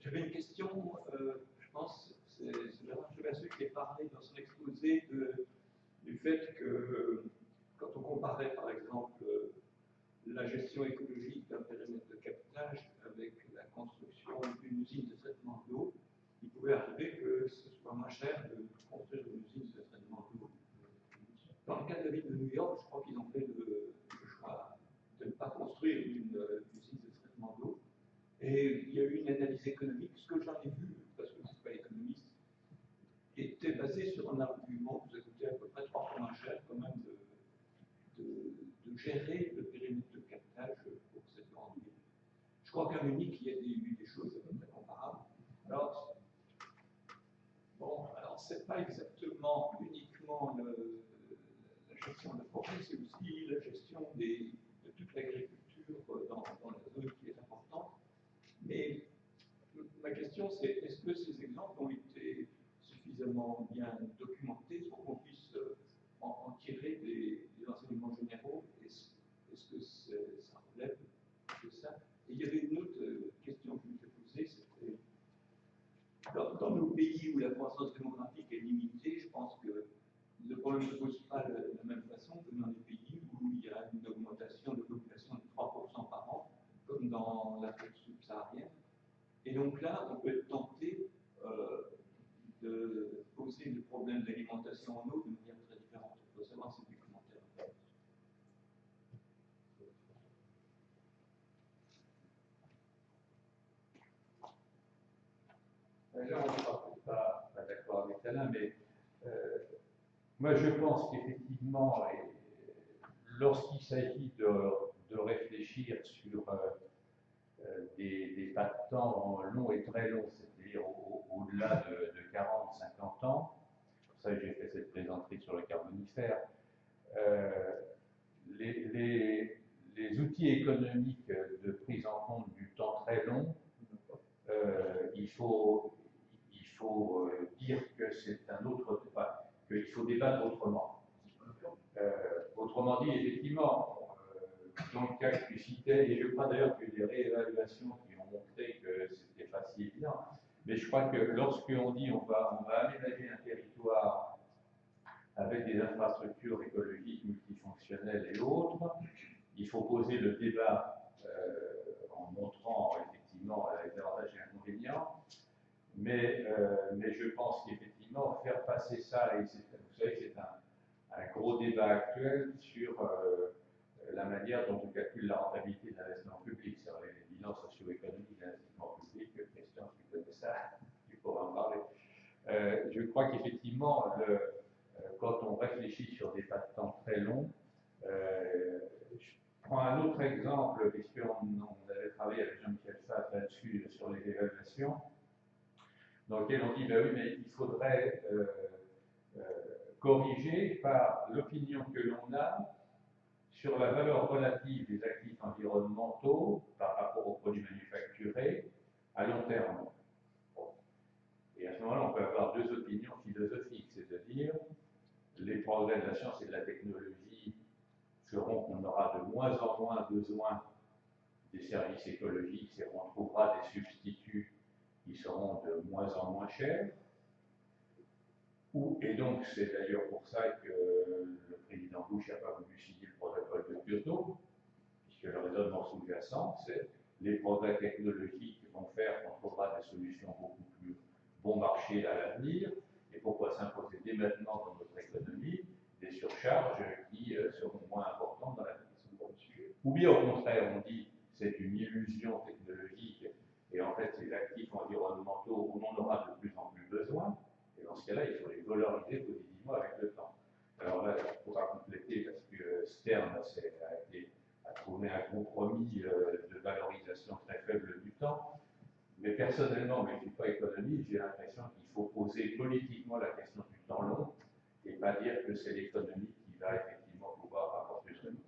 j'avais une question, je pense, c'est Bernard Chevasseux qui a parlé dans son exposé du fait que quand on comparait par exemple la gestion écologique d'un périmètre de captage avec la construction d'une usine de traitement d'eau, il pouvait arriver que ce soit moins cher de construire une usine de traitement d'eau. Dans le cas de la ville de New York, je crois qu'ils ont fait le choix de ne pas construire une usine de traitement d'eau. Et il y a eu une analyse économique, ce que j'en ai vu, parce que je ne suis pas économiste, qui était basé sur un argument qui vous a coûté à peu près 3 fois moins cher quand même de gérer le périmètre de captage pour cette grande ville. Je crois qu'à Munich, il y a eu des choses à peu près comparables. Alors, bon, alors c'est pas exactement uniquement la gestion de la puis, c'est aussi la gestion de toute l'agriculture dans la zone qui est importante. Mais ma question, c'est est-ce que ces exemples ont été suffisamment bien documentés pour qu'on puisse en tirer des enseignements généraux? Est-ce que ça relève de ça? Et il y avait une autre question que je me suis posée, c'était dans nos pays où la croissance démographique est limitée, je pense que le problème ne se pose pas de la même façon que dans les pays où il y a une augmentation de population de 3% par an, comme dans l'Afrique subsaharienne. Et donc là, on peut être tenté de poser le problème de l'alimentation en eau de manière très différente. Il faut savoir si c'est du commentaire. Là, on ne sera pas d'accord avec Alain, mais moi je pense qu'effectivement, lorsqu'il s'agit de réfléchir sur des pas de temps longs et très longs, c'est-à-dire au-delà de 40, 50 ans, c'est pour ça que j'ai fait cette plaisanterie sur le carbonifère, les outils économiques de prise en compte du temps très long, il faut dire que c'est un autre débat, qu'il faut débattre autrement. Autrement dit, effectivement, dans le cas que tu citais, et je crois d'ailleurs qu'il y a des réévaluations qui ont montré que c'était pas si évident, mais je crois que lorsqu'on dit on va aménager un territoire avec des infrastructures écologiques multifonctionnelles et autres, il faut poser le débat en montrant effectivement les avantages et inconvénients, mais je pense qu'effectivement faire passer ça, et vous savez c'est un gros débat actuel sur la manière dont on calcule la rentabilité de l'investissement public, sur les bilans socio-économiques de l'investissement public. Christian, tu connais ça, tu pourras en parler. Je crois qu'effectivement, quand on réfléchit sur des pas de temps très longs, je prends un autre exemple, puisqu'on avait travaillé avec Jean-Michel Fath là-dessus, sur les évaluations, dans lequel on dit, ben oui, mais il faudrait corriger par l'opinion que l'on a sur la valeur relative des actifs environnementaux par rapport aux produits manufacturés à long terme. Et à ce moment-là, on peut avoir deux opinions philosophiques, c'est-à-dire les progrès de la science et de la technologie feront qu'on aura de moins en moins besoin des services écologiques et on trouvera des substituts qui seront de moins en moins chers. Et donc, c'est d'ailleurs pour ça que le président Bush n'a pas voulu signer le protocole de Kyoto, puisque le raisonnement sous-jacent, c'est les progrès technologiques vont faire qu'on trouvera des solutions beaucoup plus bon marché à l'avenir, et pourquoi s'imposer dès maintenant dans notre économie des surcharges qui seront moins importantes dans l'avenir. Ou bien au contraire, on dit c'est une illusion technologique, et en fait ces actifs environnementaux, on en aura de plus en plus besoin. Et dans ce cas-là, il faut les valoriser positivement avec le temps. Alors là, je pourrais compléter parce que Stern a trouvé un compromis de valorisation très faible du temps. Mais personnellement, mais je ne suis pas économiste, j'ai l'impression qu'il faut poser politiquement la question du temps long et pas dire que c'est l'économie qui va effectivement pouvoir apporter ce nom.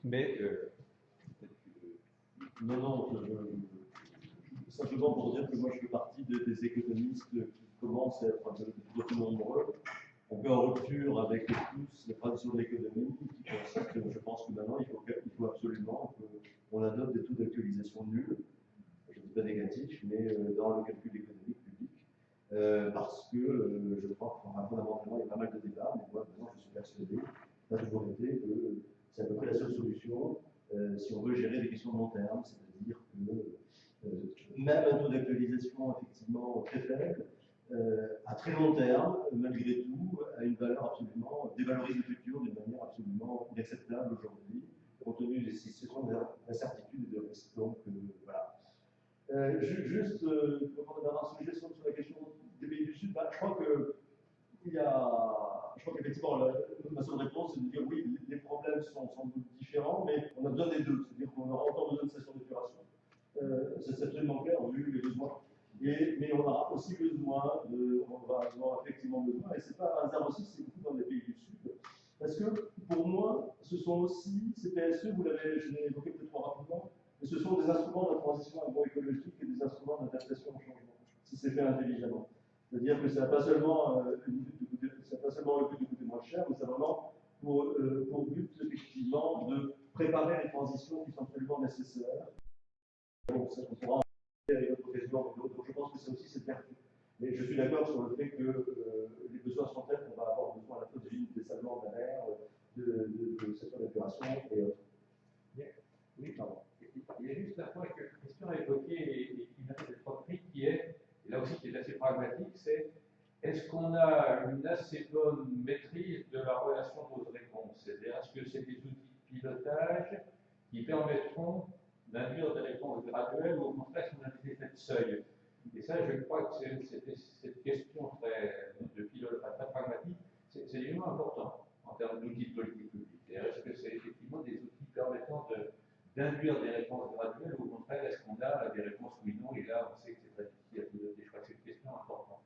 Mais non, simplement pour dire que moi je fais partie des économistes qui commencent à être de plus en plus nombreux. On peut en rupture avec tous les traditions de l'économie qui consistent, je pense que maintenant il faut absolument qu'on adopte des taux d'actualisation nuls, je ne dis pas négatifs, mais dans le calcul économique public, parce que je crois que fondamentalement il y a pas mal de débats, mais moi maintenant je suis persuadé, ça a toujours été que c'est à peu près la seule solution si on veut gérer des questions de long terme, c'est-à-dire que même un taux d'actualisation effectivement très faible, à très long terme, malgré tout, a une valeur absolument, dévalorise le futur d'une manière absolument inacceptable aujourd'hui, compte tenu des situations d'incertitude et de risque. Donc voilà. Juste pour prendre un sujet sur la question des pays du Sud, je crois qu'effectivement, ma seule réponse, c'est de dire oui, les problèmes sont sans doute différents, mais on a besoin des deux. C'est-à-dire qu'on aura autant besoin de stations d'épuration. C'est absolument clair, vu les besoins. Mais on aura aussi besoin on va avoir effectivement besoin, et c'est pas un hasard aussi, c'est beaucoup dans les pays du Sud, Parce que pour moi, ce sont aussi, ces PSE, vous l'avez, je l'ai évoqué peut-être trop rapidement, mais ce sont des instruments de transition agroécologique et des instruments d'adaptation au changement, si c'est fait intelligemment. C'est-à-dire que ça n'a pas seulement le but de coûter moins cher, mais ça a vraiment pour but, effectivement, de préparer les transitions qui sont absolument nécessaires. Donc, ça, on pourra en parler avec d'autres occasions, donc je pense que c'est aussi cette vertu. Mais je suis d'accord sur le fait que les besoins sont tels qu'on va avoir besoin à la fois de dessalement de la mer, de cette évacuation et autres. Oui, pardon. Il y a juste la question à évoquer et qui mérite d'être prise, qui est, et là aussi qui est assez pragmatique, c'est est-ce qu'on a une assez bonne maîtrise de la relation cause-réponse? C'est-à-dire, est-ce que c'est des outils de pilotage qui permettront d'induire des réponses graduelles ou au contraire, est-ce qu'on a des effets de seuil? Et ça, je crois que cette question de pilotage très pragmatique, c'est évidemment important en termes d'outils de politique publique. Est-ce que c'est effectivement des outils permettant d'induire des réponses graduelles ou au contraire, est-ce qu'on a des réponses oui non? Et là, on sait que c'est très difficile à piloter. Je crois que c'est une question importante.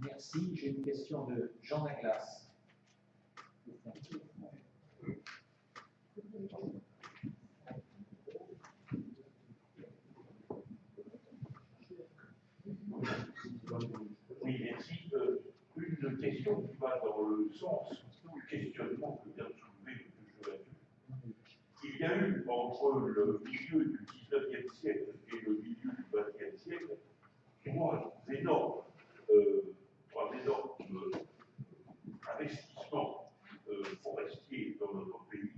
Merci. J'ai une question de Jean Laglace. Oui, merci. Une question qui va dans le sens du questionnement que vient de soulever M. Chevalier. Il y a eu entre le milieu du XIXe siècle et le milieu du XXe siècle trois énormes investissements forestiers dans notre pays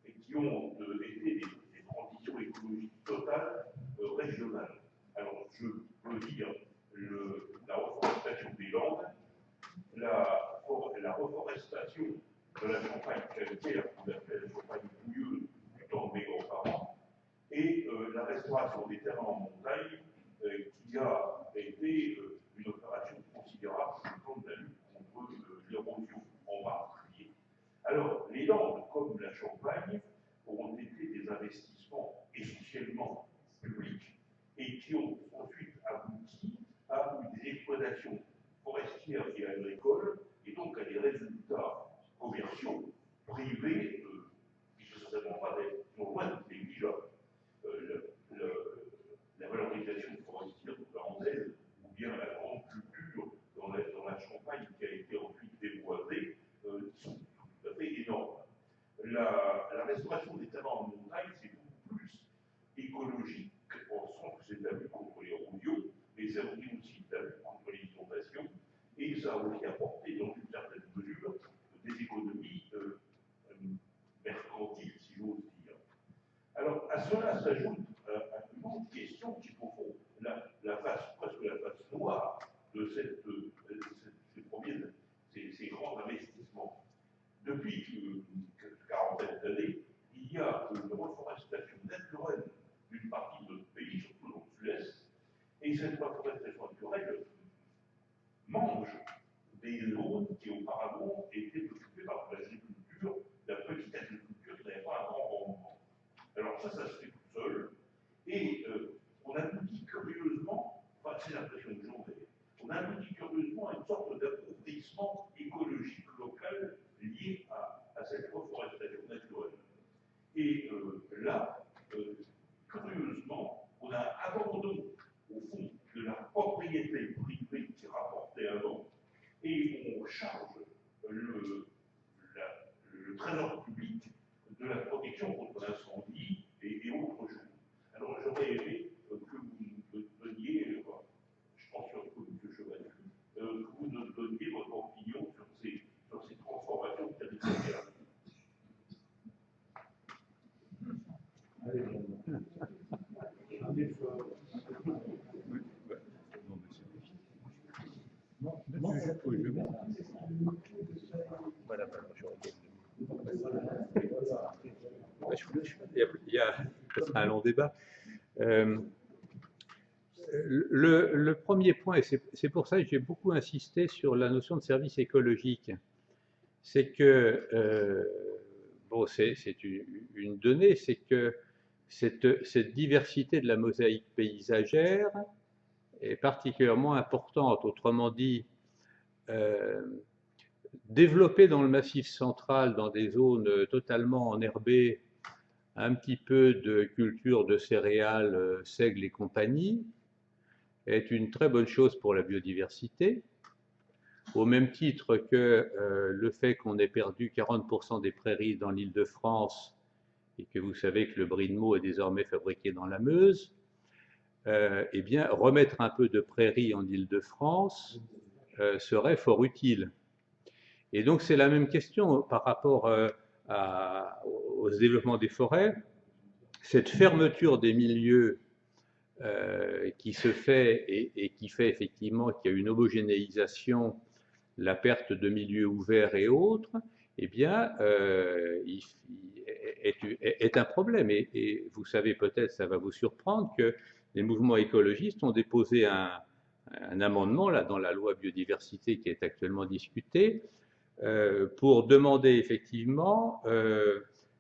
et qui ont été des transitions écologiques totales régionales. Alors, je peux dire la reforestation des Landes, la reforestation de la Champagne calcaire, qu'on appelle la Champagne bouilleuse du temps de mes grands-parents, et la restauration des terrains en montagne, qui a été une opération considérable sur le plan de la lutte contre l'érosion, en particulier. Alors, les Landes, comme la Champagne, ont été des investissements essentiellement publics et qui ont ensuite abouti à des exploitations forestières et agricoles, et donc à des résultats commerciaux privés qui ne sont certainement pas loin de négligeables. La valorisation forestière hollandaise, ou bien la grande culture dans la Champagne qui a été ensuite déboisée, sont tout à fait énormes. La restauration des terrains en montagne, c'est beaucoup plus écologique, en sens que c'est de la lutte contre l'érosion, mais ça aussi de la lutte contre les inondations, et ça a aussi apporté, dans une certaine mesure, des économies mercantiles, si j'ose dire. Alors, à cela s'ajoute une autre question qui est au fond presque la face noire de ces grands investissements. Depuis une quarantaine d'années, il y a une reforestation naturelle d'une partie de notre pays, surtout dans le sud-est, et cette reforestation naturelle mange des zones qui auparavant étaient occupées par l'agriculture, la petite agriculture qui n'avait pas un grand rendement. Alors ça se fait tout seul, et on aboutit curieusement, enfin c'est l'impression que j'en ai, on aboutit curieusement à une sorte d'appauvrissement écologique local lié à cette reforestation naturelle. Et là, curieusement, on a abandonné, au fond, de la propriété privée qui rapportait avant, et on charge le trésor public de la protection contre l'incendie et autres choses. Alors j'aurais aimé que vous nous donniez, je pense surtout M. Chevalier, que vous nous donniez votre opinion sur ces transformations territoriales. Ça sera un long débat. Le premier point, et c'est pour ça que j'ai beaucoup insisté sur la notion de service écologique, c'est que, bon, c'est une donnée, c'est que cette diversité de la mosaïque paysagère est particulièrement importante. Autrement dit, développer dans le Massif central, dans des zones totalement enherbées, un petit peu de culture de céréales, seigle et compagnie, est une très bonne chose pour la biodiversité, au même titre que le fait qu'on ait perdu 40% des prairies dans l'Île-de-France et que vous savez que le brie de Meaux est désormais fabriqué dans la Meuse, eh bien, remettre un peu de prairies en Île-de-France serait fort utile. Et donc, c'est la même question par rapport au développement des forêts. Cette fermeture des milieux qui se fait et qui fait effectivement qu'il y a une homogénéisation, la perte de milieux ouverts et autres, eh bien, est un problème. Et vous savez peut-être, ça va vous surprendre, que les mouvements écologistes ont déposé un amendement là, dans la loi biodiversité qui est actuellement discutée pour demander effectivement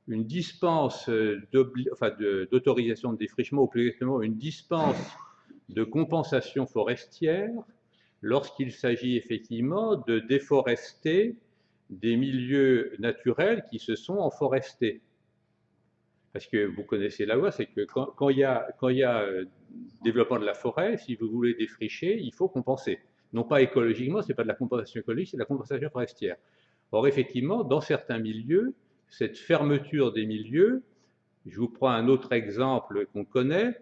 une dispense d'autorisation de défrichement, ou plus exactement une dispense de compensation forestière lorsqu'il s'agit effectivement de déforester des milieux naturels qui se sont enforestés. Parce que vous connaissez la loi, c'est que quand il y a développement de la forêt, si vous voulez défricher, il faut compenser. Non pas écologiquement, ce n'est pas de la compensation écologique, c'est de la compensation forestière. Or, effectivement, dans certains milieux, cette fermeture des milieux, je vous prends un autre exemple qu'on connaît,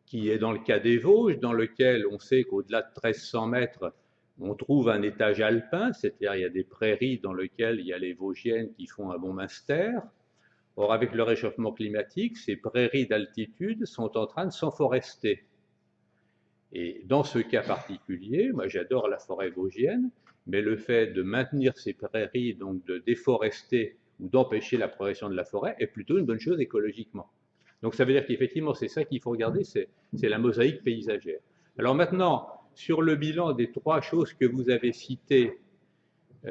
qui est dans le cas des Vosges, dans lequel on sait qu'au-delà de 1300 mètres, on trouve un étage alpin, c'est-à-dire il y a des prairies dans lesquelles il y a les Vosgiennes qui font un bon Munster. Or, avec le réchauffement climatique, ces prairies d'altitude sont en train de s'enforester. Et dans ce cas particulier, moi j'adore la forêt vosgienne, mais le fait de maintenir ces prairies, donc de déforester ou d'empêcher la progression de la forêt, est plutôt une bonne chose écologiquement. Donc ça veut dire qu'effectivement, c'est ça qu'il faut regarder, c'est la mosaïque paysagère. Alors maintenant, sur le bilan des trois choses que vous avez citées,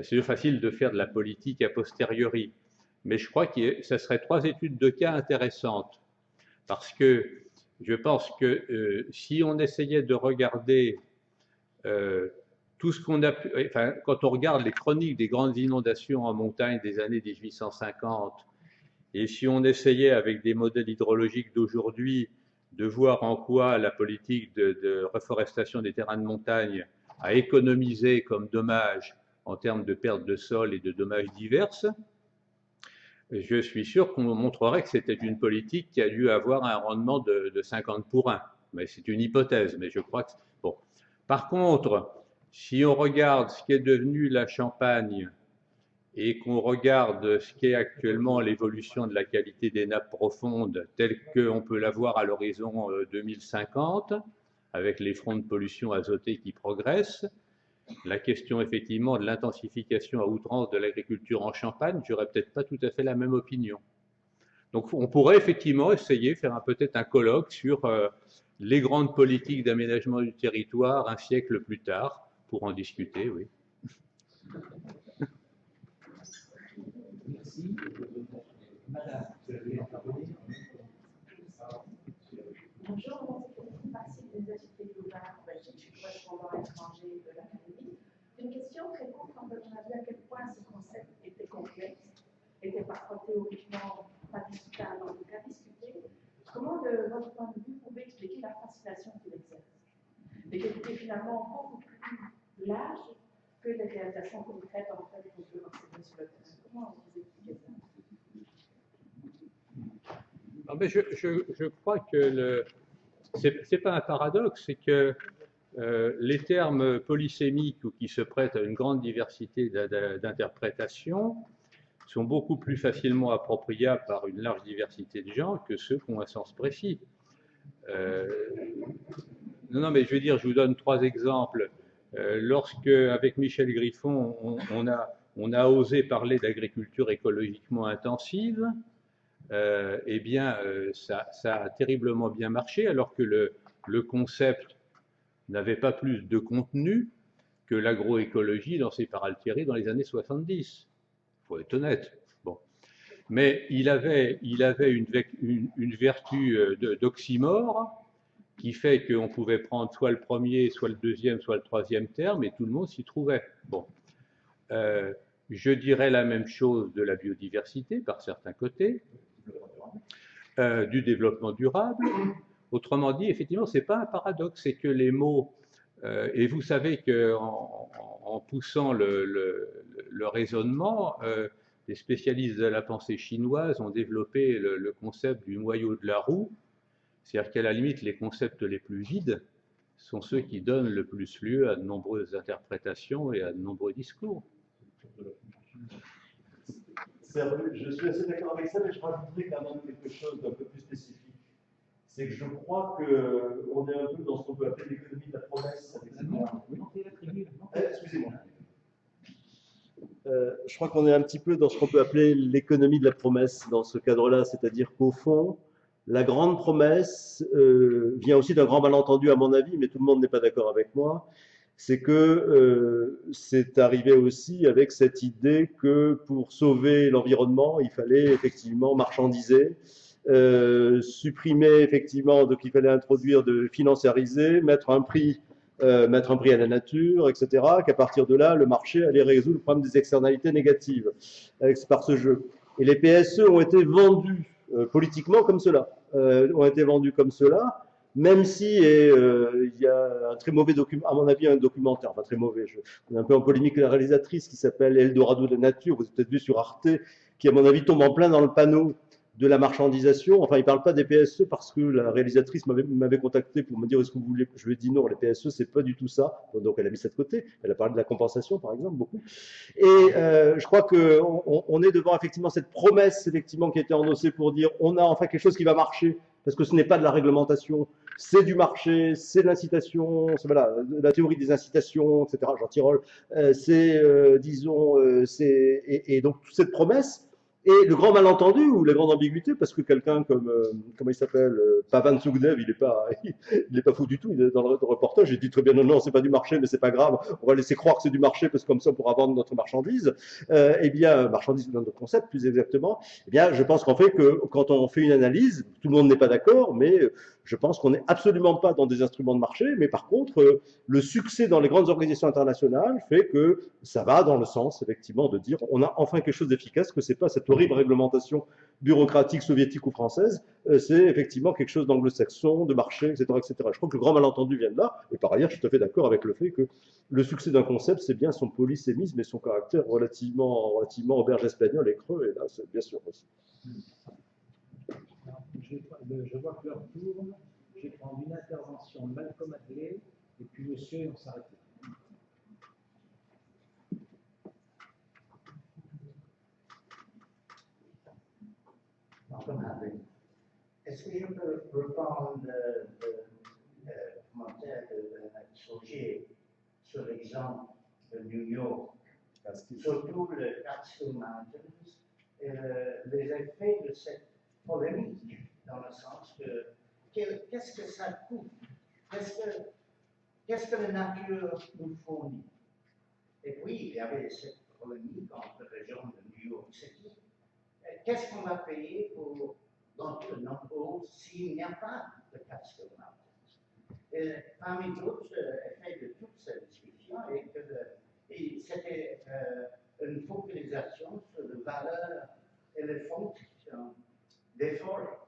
c'est facile de faire de la politique a posteriori, mais je crois que ça serait trois études de cas intéressantes, parce que je pense que si on essayait de regarder tout ce qu'on a pu, enfin, quand on regarde les chroniques des grandes inondations en montagne des années 1850, et si on essayait avec des modèles hydrologiques d'aujourd'hui de voir en quoi la politique de reforestation des terrains de montagne a économisé comme dommage en termes de perte de sol et de dommages diverses, je suis sûr qu'on montrerait que c'était une politique qui a dû avoir un rendement de 50 pour 1. Mais c'est une hypothèse, mais je crois que... Bon. Par contre, si on regarde ce qui est devenu la Champagne et qu'on regarde ce qu'est actuellement l'évolution de la qualité des nappes profondes telle qu'on peut la voir à l'horizon 2050, avec les fronts de pollution azotée qui progressent, la question effectivement de l'intensification à outrance de l'agriculture en Champagne, j'aurais peut-être pas tout à fait la même opinion. Donc on pourrait effectivement essayer de faire peut-être un colloque sur les grandes politiques d'aménagement du territoire un siècle plus tard, pour en discuter, oui. Merci. Madame, vous voulez intervenir? Bonjour, je participe des AGT Global en Belgique, je suis correspondant étranger de l'Académie. Une question très courte, en fait, on a vu à quel point ce concept était complexe, était parfois théoriquement pas discutable, en tout cas discuté. Comment, de votre point de vue, vous pouvez expliquer la fascination qu'il exerce? Et qui était finalement beaucoup plus large que les réalisations concrètes en fait qu'on peut observer sur le terrain. Comment vous expliquez ça? Non, mais je crois que c'est pas un paradoxe, c'est que les termes polysémiques ou qui se prêtent à une grande diversité d'interprétations sont beaucoup plus facilement appropriables par une large diversité de gens que ceux qui ont un sens précis. Non, mais je veux dire, je vous donne trois exemples. Lorsque, avec Michel Griffon, on a osé parler d'agriculture écologiquement intensive, eh bien, ça a terriblement bien marché, alors que le concept n'avait pas plus de contenu que l'agroécologie lancée par Altieri dans les années 70. Il faut être honnête. Bon. Mais il avait une vertu d'oxymore qui fait qu'on pouvait prendre soit le premier, soit le deuxième, soit le troisième terme, et tout le monde s'y trouvait. Bon. Je dirais la même chose de la biodiversité par certains côtés, du développement durable. Autrement dit, effectivement, ce n'est pas un paradoxe, c'est que les mots, et vous savez qu'en poussant le raisonnement, les spécialistes de la pensée chinoise ont développé le concept du noyau de la roue, c'est-à-dire qu'à la limite, les concepts les plus vides sont ceux qui donnent le plus lieu à de nombreuses interprétations et à de nombreux discours. Je suis assez d'accord avec ça, mais je rajouterais quand même quelque chose d'un peu plus spécifique. C'est que je crois qu'on est un peu dans ce qu'on peut appeler l'économie de la promesse. Excusez-moi. Je crois qu'on est un petit peu dans ce qu'on peut appeler l'économie de la promesse dans ce cadre-là, c'est-à-dire qu'au fond, la grande promesse vient aussi d'un grand malentendu à mon avis, mais tout le monde n'est pas d'accord avec moi. C'est que c'est arrivé aussi avec cette idée que pour sauver l'environnement, il fallait effectivement marchandiser, supprimer effectivement, donc il fallait introduire financiariser, mettre un prix à la nature, etc., qu'à partir de là, le marché allait résoudre le problème des externalités négatives par ce jeu. Et les PSE ont été vendus politiquement comme cela, même si il y a un très mauvais document, à mon avis, un documentaire, enfin très mauvais, on est un peu en polémique avec la réalisatrice qui s'appelle Eldorado de la nature, vous avez peut-être vu sur Arte, qui à mon avis tombe en plein dans le panneau de la marchandisation. Enfin, il ne parle pas des PSE parce que la réalisatrice m'avait contacté pour me dire est-ce que vous voulez. Je lui ai dit non, les PSE, c'est pas du tout ça. Donc, elle a mis ça de côté. Elle a parlé de la compensation, par exemple, beaucoup. Et je crois qu'on est devant effectivement cette promesse effectivement qui a été endossée pour dire on a enfin quelque chose qui va marcher parce que ce n'est pas de la réglementation. C'est du marché, c'est de l'incitation, c'est voilà, la théorie des incitations, etc. Jean Tirole, et donc toute cette promesse. Et le grand malentendu ou la grande ambiguïté, parce que quelqu'un comme, comment il s'appelle, Pavan Sougnev, il n'est pas fou du tout, il est dans le reportage, il dit très bien non, c'est pas du marché, mais c'est pas grave, on va laisser croire que c'est du marché, parce que comme ça on pourra vendre notre marchandise. Eh bien, marchandise dans notre concept, plus exactement, eh bien, je pense qu'en fait, que quand on fait une analyse, tout le monde n'est pas d'accord, mais je pense qu'on n'est absolument pas dans des instruments de marché, mais par contre, le succès dans les grandes organisations internationales fait que ça va dans le sens, effectivement, de dire on a enfin quelque chose d'efficace, que c'est pas cette horrible réglementation bureaucratique soviétique ou française, c'est effectivement quelque chose d'anglo-saxon, de marché, etc., etc. Je crois que le grand malentendu vient de là, et par ailleurs, je suis tout à fait d'accord avec le fait que le succès d'un concept, c'est bien son polysémisme et son caractère relativement auberge espagnole et creux, et là, c'est bien sûr aussi. Je vois que l'heure tourne, je vais prendre une intervention de Malcolm Hadley, et puis monsieur, et on s'arrête là. Malcolm Hadley. Est-ce que je peux reprendre le commentaire de Saugier sur l'exemple de New York, surtout le Catskill Mountains, et les effets de cette polémique, dans le sens que qu'est-ce que ça coûte? Qu'est-ce que la nature nous fournit? Et puis, il y avait cette polémique entre la région de New York City. Qu'est-ce qu'on va payer pour l'entrepôt s'il n'y a pas de Catskill Mountains? Et parmi d'autres effets de toute cette discussion, c'était une focalisation sur la valeur et les fonctions des forêts.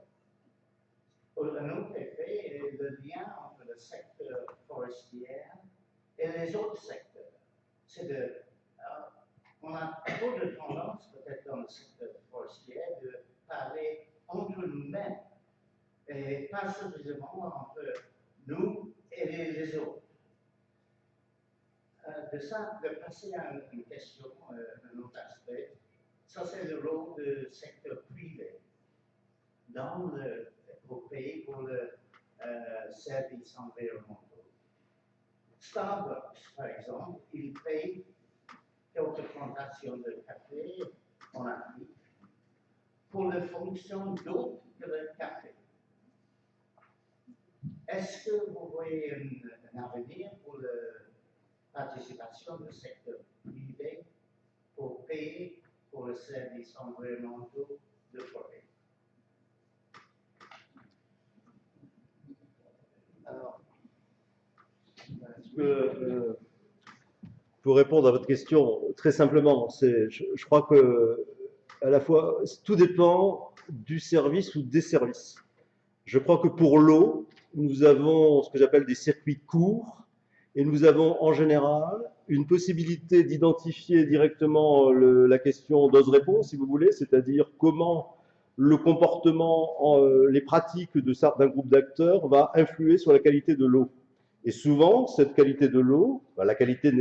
Un autre effet est le lien entre le secteur forestier et les autres secteurs. On a trop de tendance, peut-être dans le secteur forestier, de parler entre nous-mêmes et pas suffisamment entre nous et les autres. De passer à une question, un autre aspect, ça c'est le rôle du secteur privé pour payer pour le service environnemental. Starbucks, par exemple, il paye quelques plantations de café en Afrique pour la fonction d'autres que le café. Est-ce que vous voyez un avenir pour la participation du secteur privé pour payer pour le service environnemental de forêt? Alors, est-ce que pour répondre à votre question, très simplement, je crois que à la fois, tout dépend du service ou des services. Je crois que pour l'eau, nous avons ce que j'appelle des circuits courts et nous avons en général une possibilité d'identifier directement la question dose-réponse, si vous voulez, c'est-à-dire comment le comportement, les pratiques d'un groupe d'acteurs va influer sur la qualité de l'eau. Et souvent, cette qualité de l'eau, la qualité,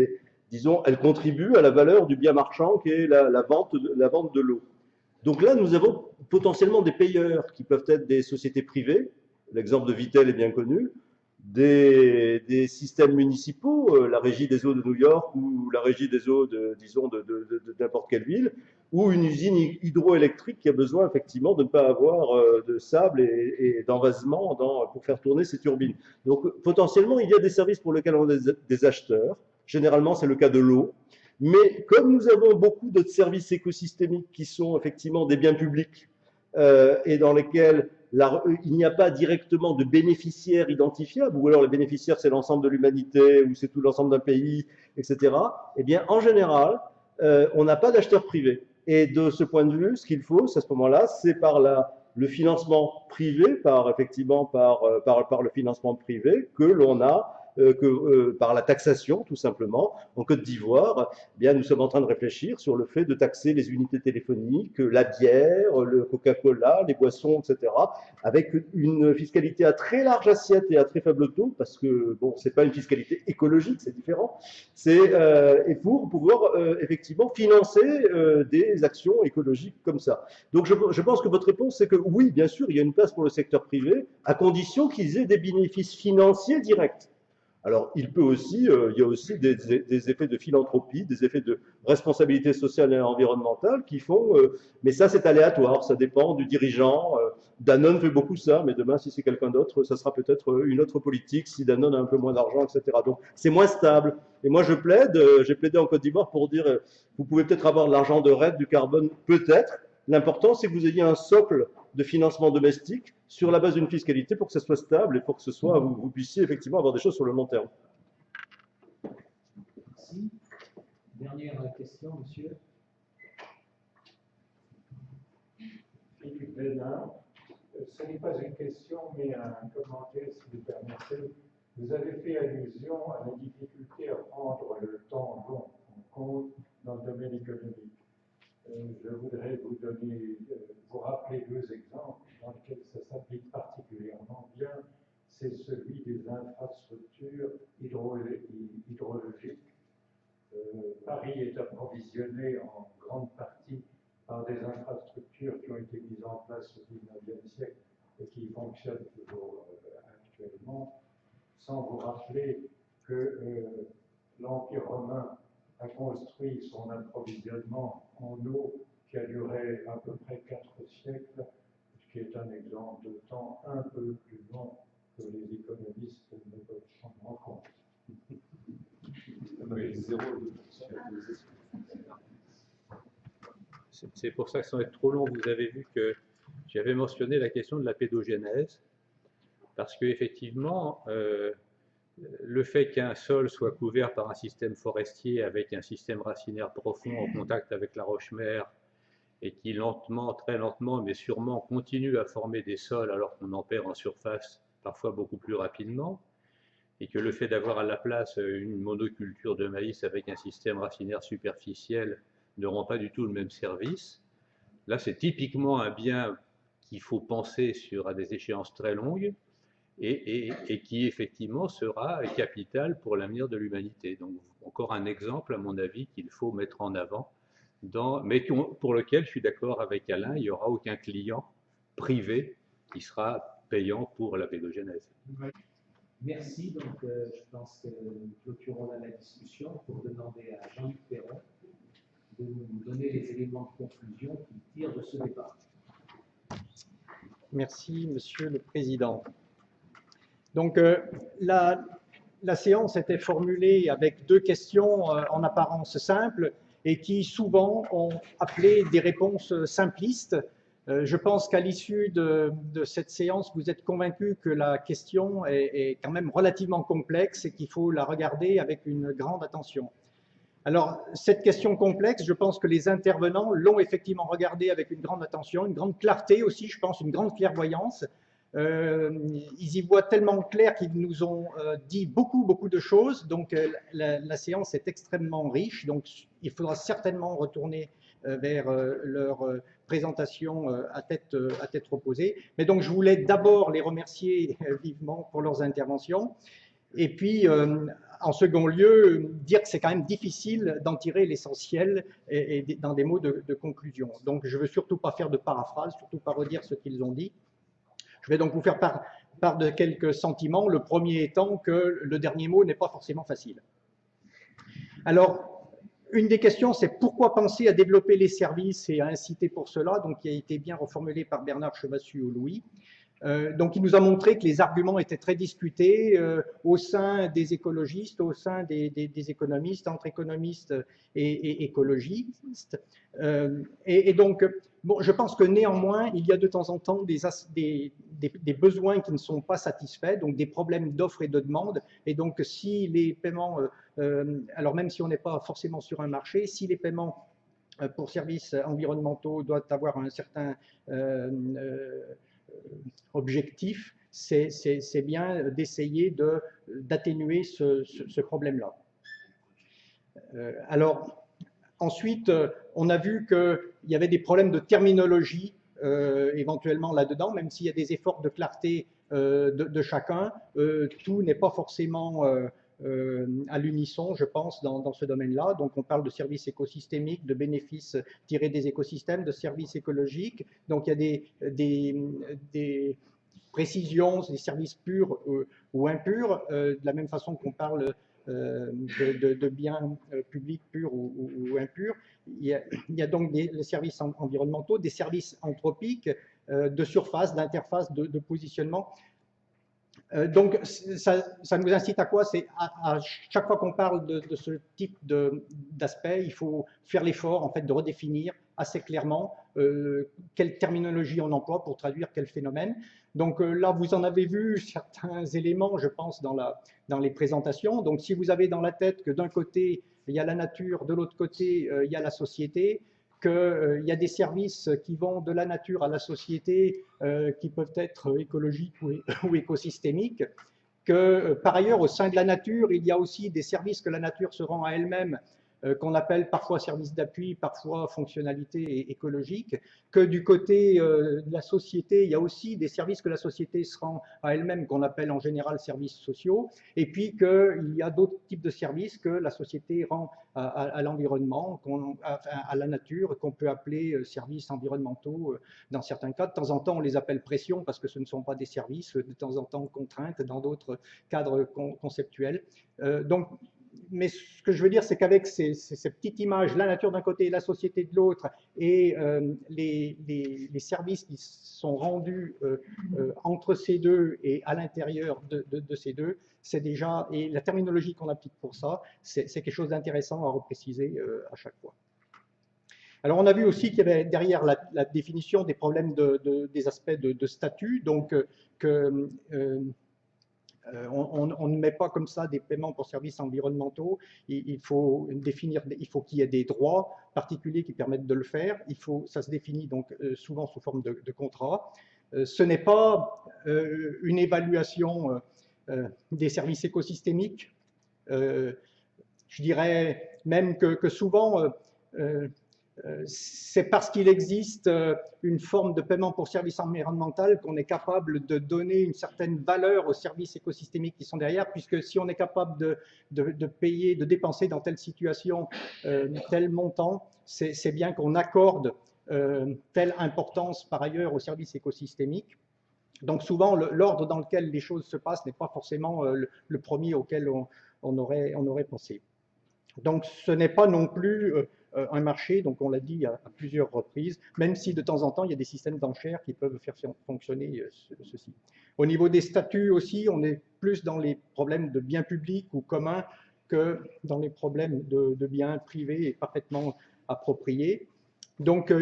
disons, elle contribue à la valeur du bien marchand qui est la vente de l'eau. Donc là, nous avons potentiellement des payeurs qui peuvent être des sociétés privées, l'exemple de Vittel est bien connu, des systèmes municipaux, la régie des eaux de New York ou la régie des eaux de n'importe quelle ville, ou une usine hydroélectrique qui a besoin effectivement de ne pas avoir de sable et d'envasement pour faire tourner ses turbines. Donc potentiellement, il y a des services pour lesquels on a des acheteurs, généralement c'est le cas de l'eau, mais comme nous avons beaucoup d'autres services écosystémiques qui sont effectivement des biens publics et dans lesquels il n'y a pas directement de bénéficiaires identifiables, ou alors les bénéficiaires c'est l'ensemble de l'humanité, ou c'est tout l'ensemble d'un pays, etc. Eh bien, en général, on n'a pas d'acheteurs privés. Et de ce point de vue, ce qu'il faut, à ce moment-là, c'est par le financement privé, par le financement privé que l'on a, par la taxation, tout simplement. En Côte d'Ivoire, eh bien, nous sommes en train de réfléchir sur le fait de taxer les unités téléphoniques, la bière, le Coca-Cola, les boissons, etc., avec une fiscalité à très large assiette et à très faible taux, parce que, bon, c'est pas une fiscalité écologique, c'est différent, et pour pouvoir, effectivement, financer des actions écologiques comme ça. Donc, je pense que votre réponse, c'est que oui, bien sûr, il y a une place pour le secteur privé, à condition qu'ils aient des bénéfices financiers directs. Alors, il y a aussi des effets de philanthropie, des effets de responsabilité sociale et environnementale qui font, mais ça c'est aléatoire, ça dépend du dirigeant. Danone fait beaucoup ça, mais demain si c'est quelqu'un d'autre, ça sera peut-être une autre politique, si Danone a un peu moins d'argent, etc. Donc c'est moins stable. Et moi j'ai plaidé en Côte d'Ivoire pour dire, vous pouvez peut-être avoir de l'argent de RED, du carbone, peut-être. L'important c'est que vous ayez un socle de financement domestique sur la base d'une fiscalité pour que ça soit stable et pour que vous puissiez effectivement avoir des choses sur le long terme. Merci. Dernière question, monsieur. Philippe Bénin, ce n'est pas une question, mais un commentaire, si vous permettez. Vous avez fait allusion à la difficulté à prendre le temps long en compte dans le domaine économique. Je voudrais vous rappeler deux exemples dans lesquels ça s'applique particulièrement bien. C'est celui des infrastructures hydrologiques. Paris est approvisionné en grande partie par des infrastructures qui ont été mises en place au XIXe siècle et qui fonctionnent toujours actuellement, sans vous rappeler que l'Empire romain a construit son approvisionnement en eau qui a duré à peu près 4 siècles, ce qui est un exemple de temps un peu plus long que les économistes ne peuvent s'en rendre compte. C'est pour ça que sans être trop long, vous avez vu que j'avais mentionné la question de la pédogénèse, parce qu'effectivement, le fait qu'un sol soit couvert par un système forestier avec un système racinaire profond en contact avec la roche-mère et qui lentement, très lentement, mais sûrement continue à former des sols alors qu'on en perd en surface parfois beaucoup plus rapidement, et que le fait d'avoir à la place une monoculture de maïs avec un système racinaire superficiel ne rend pas du tout le même service. Là, c'est typiquement un bien qu'il faut penser à des échéances très longues, et qui effectivement sera capital pour l'avenir de l'humanité. Donc encore un exemple, à mon avis, qu'il faut mettre en avant, mais pour lequel je suis d'accord avec Alain, il n'y aura aucun client privé qui sera payant pour la pédogénèse. Merci. Donc je pense que nous clôturons là la discussion pour demander à Jean-Luc Perron de nous donner les éléments de conclusion qu'il tire de ce débat. Merci, Monsieur le Président. Donc, la séance était formulée avec deux questions en apparence simples et qui souvent ont appelé des réponses simplistes. Je pense qu'à l'issue de cette séance, vous êtes convaincus que la question est quand même relativement complexe et qu'il faut la regarder avec une grande attention. Alors, cette question complexe, je pense que les intervenants l'ont effectivement regardée avec une grande attention, une grande clarté aussi, je pense, une grande clairvoyance. Ils y voient tellement clair qu'ils nous ont dit beaucoup de choses, donc la séance est extrêmement riche, donc il faudra certainement retourner vers leur présentation à tête reposée. Mais donc je voulais d'abord les remercier vivement pour leurs interventions, et puis en second lieu, dire que c'est quand même difficile d'en tirer l'essentiel et dans des mots de conclusion. Donc je ne veux surtout pas faire de paraphrase, surtout pas redire ce qu'ils ont dit. Je vais donc vous faire part de quelques sentiments, le premier étant que le dernier mot n'est pas forcément facile. Alors, une des questions, c'est pourquoi penser à développer les services et à inciter pour cela, donc qui a été bien reformulé par Bernard Chevassus-Louis. Donc, il nous a montré que les arguments étaient très discutés au sein des écologistes, au sein des économistes, entre économistes et écologistes. Et donc, bon, je pense que néanmoins, il y a de temps en temps des besoins qui ne sont pas satisfaits, donc des problèmes d'offres et de demande. Et donc, si les paiements, alors même si on n'est pas forcément sur un marché, si les paiements pour services environnementaux doivent avoir un certain objectif, c'est bien d'essayer d'atténuer ce problème-là. Alors, ensuite, on a vu qu'il y avait des problèmes de terminologie éventuellement là-dedans, même s'il y a des efforts de clarté de chacun, tout n'est pas forcément à l'unisson, je pense, dans ce domaine-là. Donc, on parle de services écosystémiques, de bénéfices tirés des écosystèmes, de services écologiques. Donc, il y a des précisions, des services purs ou impurs, de la même façon qu'on parle de biens publics purs ou impurs. Il y a donc les services environnementaux, des services anthropiques, de surface, d'interface, de positionnement. Donc, ça nous incite à quoi? C'est à chaque fois qu'on parle de ce type d'aspect, il faut faire l'effort en fait, de redéfinir assez clairement quelle terminologie on emploie pour traduire quel phénomène. Donc là, vous en avez vu certains éléments, je pense, dans les présentations. Donc, si vous avez dans la tête que d'un côté, il y a la nature, de l'autre côté, il y a la société, qu'il y a des services qui vont de la nature à la société qui peuvent être écologiques ou écosystémiques, que par ailleurs, au sein de la nature, il y a aussi des services que la nature se rend à elle-même, qu'on appelle parfois services d'appui, parfois fonctionnalités écologiques, que du côté de la société, il y a aussi des services que la société se rend à elle-même, qu'on appelle en général services sociaux, et puis qu'il y a d'autres types de services que la société rend à l'environnement, à la nature, qu'on peut appeler services environnementaux dans certains cas. De temps en temps, on les appelle pression parce que ce ne sont pas des services, de temps en temps contraintes dans d'autres cadres conceptuels. Mais ce que je veux dire, c'est qu'avec ces petites images, la nature d'un côté, la société de l'autre, et les services qui sont rendus entre ces deux et à l'intérieur de ces deux, c'est déjà, et la terminologie qu'on applique pour ça, c'est quelque chose d'intéressant à repréciser à chaque fois. Alors, on a vu aussi qu'il y avait derrière la définition des problèmes des aspects de statut, donc on ne met pas comme ça des paiements pour services environnementaux. Il faut définir, il faut qu'il y ait des droits particuliers qui permettent de le faire. Ça se définit donc souvent sous forme de contrat. Ce n'est pas une évaluation des services écosystémiques. Je dirais même que souvent, c'est parce qu'il existe une forme de paiement pour service environnemental qu'on est capable de donner une certaine valeur aux services écosystémiques qui sont derrière, puisque si on est capable de payer, de dépenser dans telle situation tel montant, c'est bien qu'on accorde telle importance par ailleurs aux services écosystémiques. Donc souvent, l'ordre dans lequel les choses se passent n'est pas forcément le premier auquel on aurait pensé. Donc ce n'est pas non plus un marché, donc on l'a dit à plusieurs reprises, même si de temps en temps il y a des systèmes d'enchères qui peuvent faire fonctionner ceci. Au niveau des statuts aussi, on est plus dans les problèmes de biens publics ou communs que dans les problèmes de biens privés et parfaitement appropriés. Donc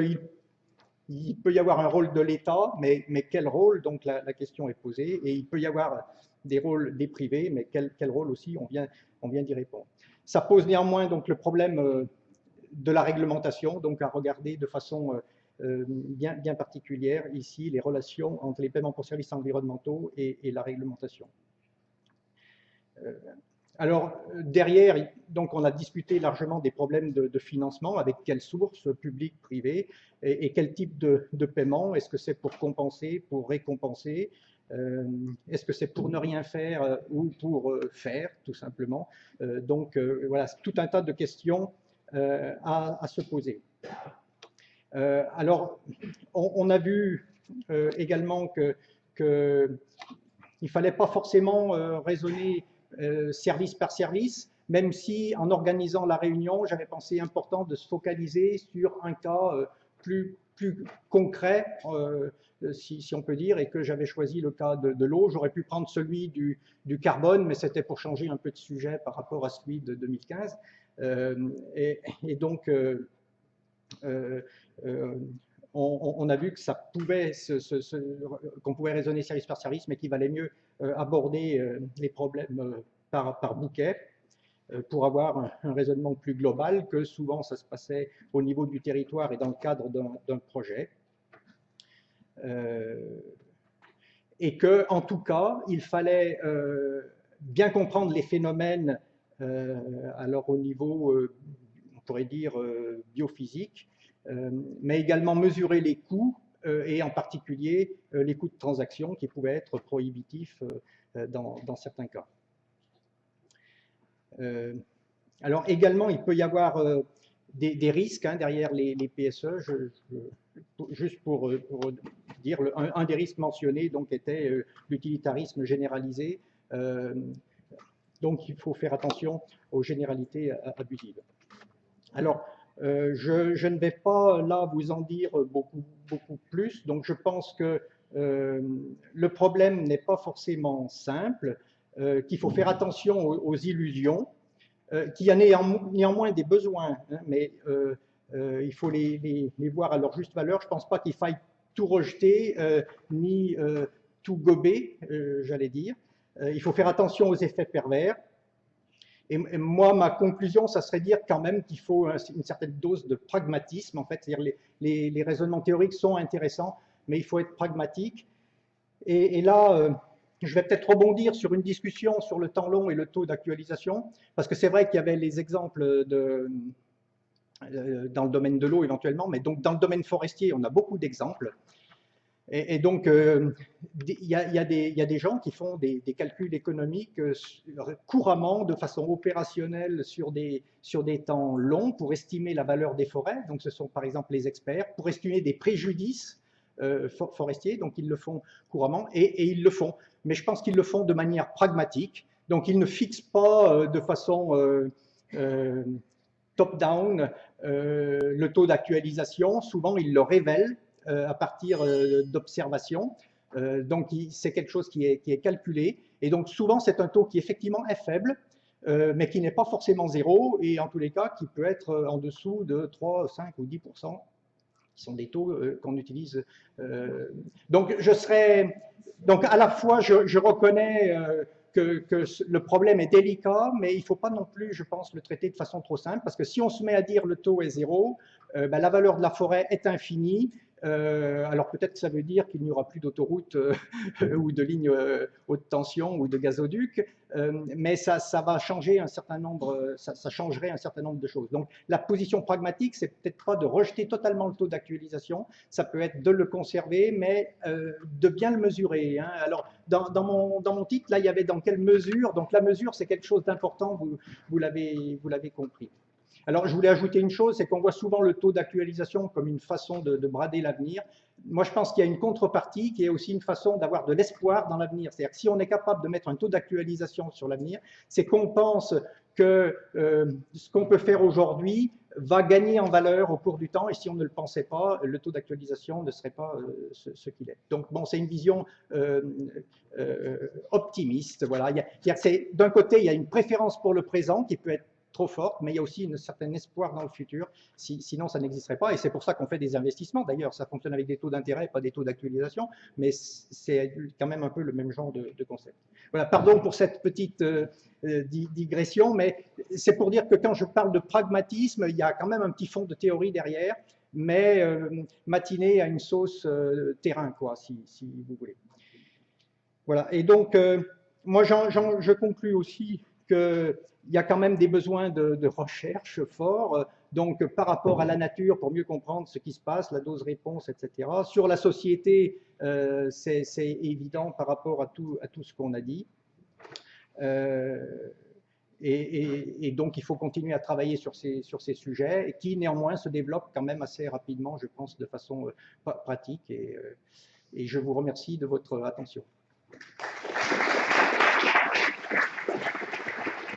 il peut y avoir un rôle de l'État, mais quel rôle? Donc la question est posée, et il peut y avoir des rôles des privés, mais quel rôle aussi? On vient d'y répondre. Ça pose néanmoins donc le problème de la réglementation, donc à regarder de façon bien particulière ici les relations entre les paiements pour services environnementaux et la réglementation. Alors derrière, donc on a discuté largement des problèmes de financement, avec quelles sources, publiques, privées, et quel type de paiement. Est-ce que c'est pour compenser, pour récompenser? Est-ce que c'est pour ne rien faire ou pour faire, tout simplement? Donc voilà, tout un tas de questions à se poser. Alors, on a vu également qu'il ne fallait pas forcément raisonner service par service, même si en organisant la réunion, j'avais pensé important de se focaliser sur un cas plus concret, si on peut dire, et que j'avais choisi le cas de l'eau. J'aurais pu prendre celui du carbone, mais c'était pour changer un peu de sujet par rapport à celui de 2015. Et donc, on a vu que ça pouvait qu'on pouvait raisonner service par service, mais qu'il valait mieux aborder les problèmes par bouquet pour avoir un raisonnement plus global, que souvent ça se passait au niveau du territoire et dans le cadre d'un projet. Et que, en tout cas, il fallait bien comprendre les phénomènes, alors au niveau, on pourrait dire, biophysique, mais également mesurer les coûts, et en particulier les coûts de transaction qui pouvaient être prohibitifs dans certains cas. Alors également, il peut y avoir des risques derrière les PSE. Juste pour dire, un des risques mentionnés donc, était l'utilitarisme généralisé. Donc il faut faire attention aux généralités abusives. Alors, je ne vais pas là vous en dire beaucoup plus. Donc je pense que le problème n'est pas forcément simple, qu'il faut faire attention aux illusions, qu'il y a néanmoins des besoins, mais il faut les voir à leur juste valeur. Je ne pense pas qu'il faille tout rejeter, ni tout gober, j'allais dire. Il faut faire attention aux effets pervers. Et moi, ma conclusion, ça serait dire quand même qu'il faut une certaine dose de pragmatisme, en fait. C'est-à-dire les raisonnements théoriques sont intéressants, mais il faut être pragmatique. Et là, je vais peut-être rebondir sur une discussion sur le temps long et le taux d'actualisation, parce que c'est vrai qu'il y avait les exemples dans le domaine de l'eau éventuellement, mais donc dans le domaine forestier, on a beaucoup d'exemples. Et donc, il y a des gens qui font des calculs économiques couramment, de façon opérationnelle, sur des temps longs, pour estimer la valeur des forêts. Donc, ce sont par exemple les experts, pour estimer des préjudices forestiers. Donc, ils le font couramment, et ils le font. Mais je pense qu'ils le font de manière pragmatique. Donc, ils ne fixent pas de façon top-down le taux d'actualisation. Souvent, ils le révèlent à partir d'observations. Donc, c'est quelque chose qui est calculé. Et donc, souvent, c'est un taux qui, effectivement, est faible, mais qui n'est pas forcément zéro, et en tous les cas, qui peut être en dessous de 3, 5 ou 10%, qui sont des taux qu'on utilise. Donc, donc, à la fois, je reconnais que le problème est délicat, mais il ne faut pas non plus, je pense, le traiter de façon trop simple, parce que si on se met à dire le taux est zéro, la valeur de la forêt est infinie. Alors peut-être que ça veut dire qu'il n'y aura plus d'autoroutes ou de lignes haute tension ou de gazoducs, mais ça va changer un certain nombre, ça changerait un certain nombre de choses. Donc la position pragmatique, c'est peut-être pas de rejeter totalement le taux d'actualisation, ça peut être de le conserver, mais de bien le mesurer. Alors dans mon titre, là, il y avait dans quelle mesure. Donc la mesure, c'est quelque chose d'important, vous l'avez compris. Alors, je voulais ajouter une chose, c'est qu'on voit souvent le taux d'actualisation comme une façon de brader l'avenir. Moi, je pense qu'il y a une contrepartie qui est aussi une façon d'avoir de l'espoir dans l'avenir. C'est-à-dire que si on est capable de mettre un taux d'actualisation sur l'avenir, c'est qu'on pense que ce qu'on peut faire aujourd'hui va gagner en valeur au cours du temps, et si on ne le pensait pas, le taux d'actualisation ne serait pas ce qu'il est. Donc, bon, c'est une vision optimiste. Voilà. D'un côté, il y a une préférence pour le présent qui peut être trop forte, mais il y a aussi un certain espoir dans le futur, sinon ça n'existerait pas, et c'est pour ça qu'on fait des investissements. D'ailleurs, ça fonctionne avec des taux d'intérêt, pas des taux d'actualisation, mais c'est quand même un peu le même genre de concept. Voilà, pardon pour cette petite digression, mais c'est pour dire que quand je parle de pragmatisme, il y a quand même un petit fond de théorie derrière, mais matiné à une sauce terrain, quoi, si vous voulez. Voilà, et donc, moi, je conclus aussi qu'il y a quand même des besoins de recherche forts, donc par rapport à la nature, pour mieux comprendre ce qui se passe, la dose-réponse, etc. Sur la société, c'est évident par rapport à tout ce qu'on a dit. Et donc, il faut continuer à travailler sur ces sujets, qui néanmoins se développent quand même assez rapidement, je pense, de façon pratique. Et je vous remercie de votre attention.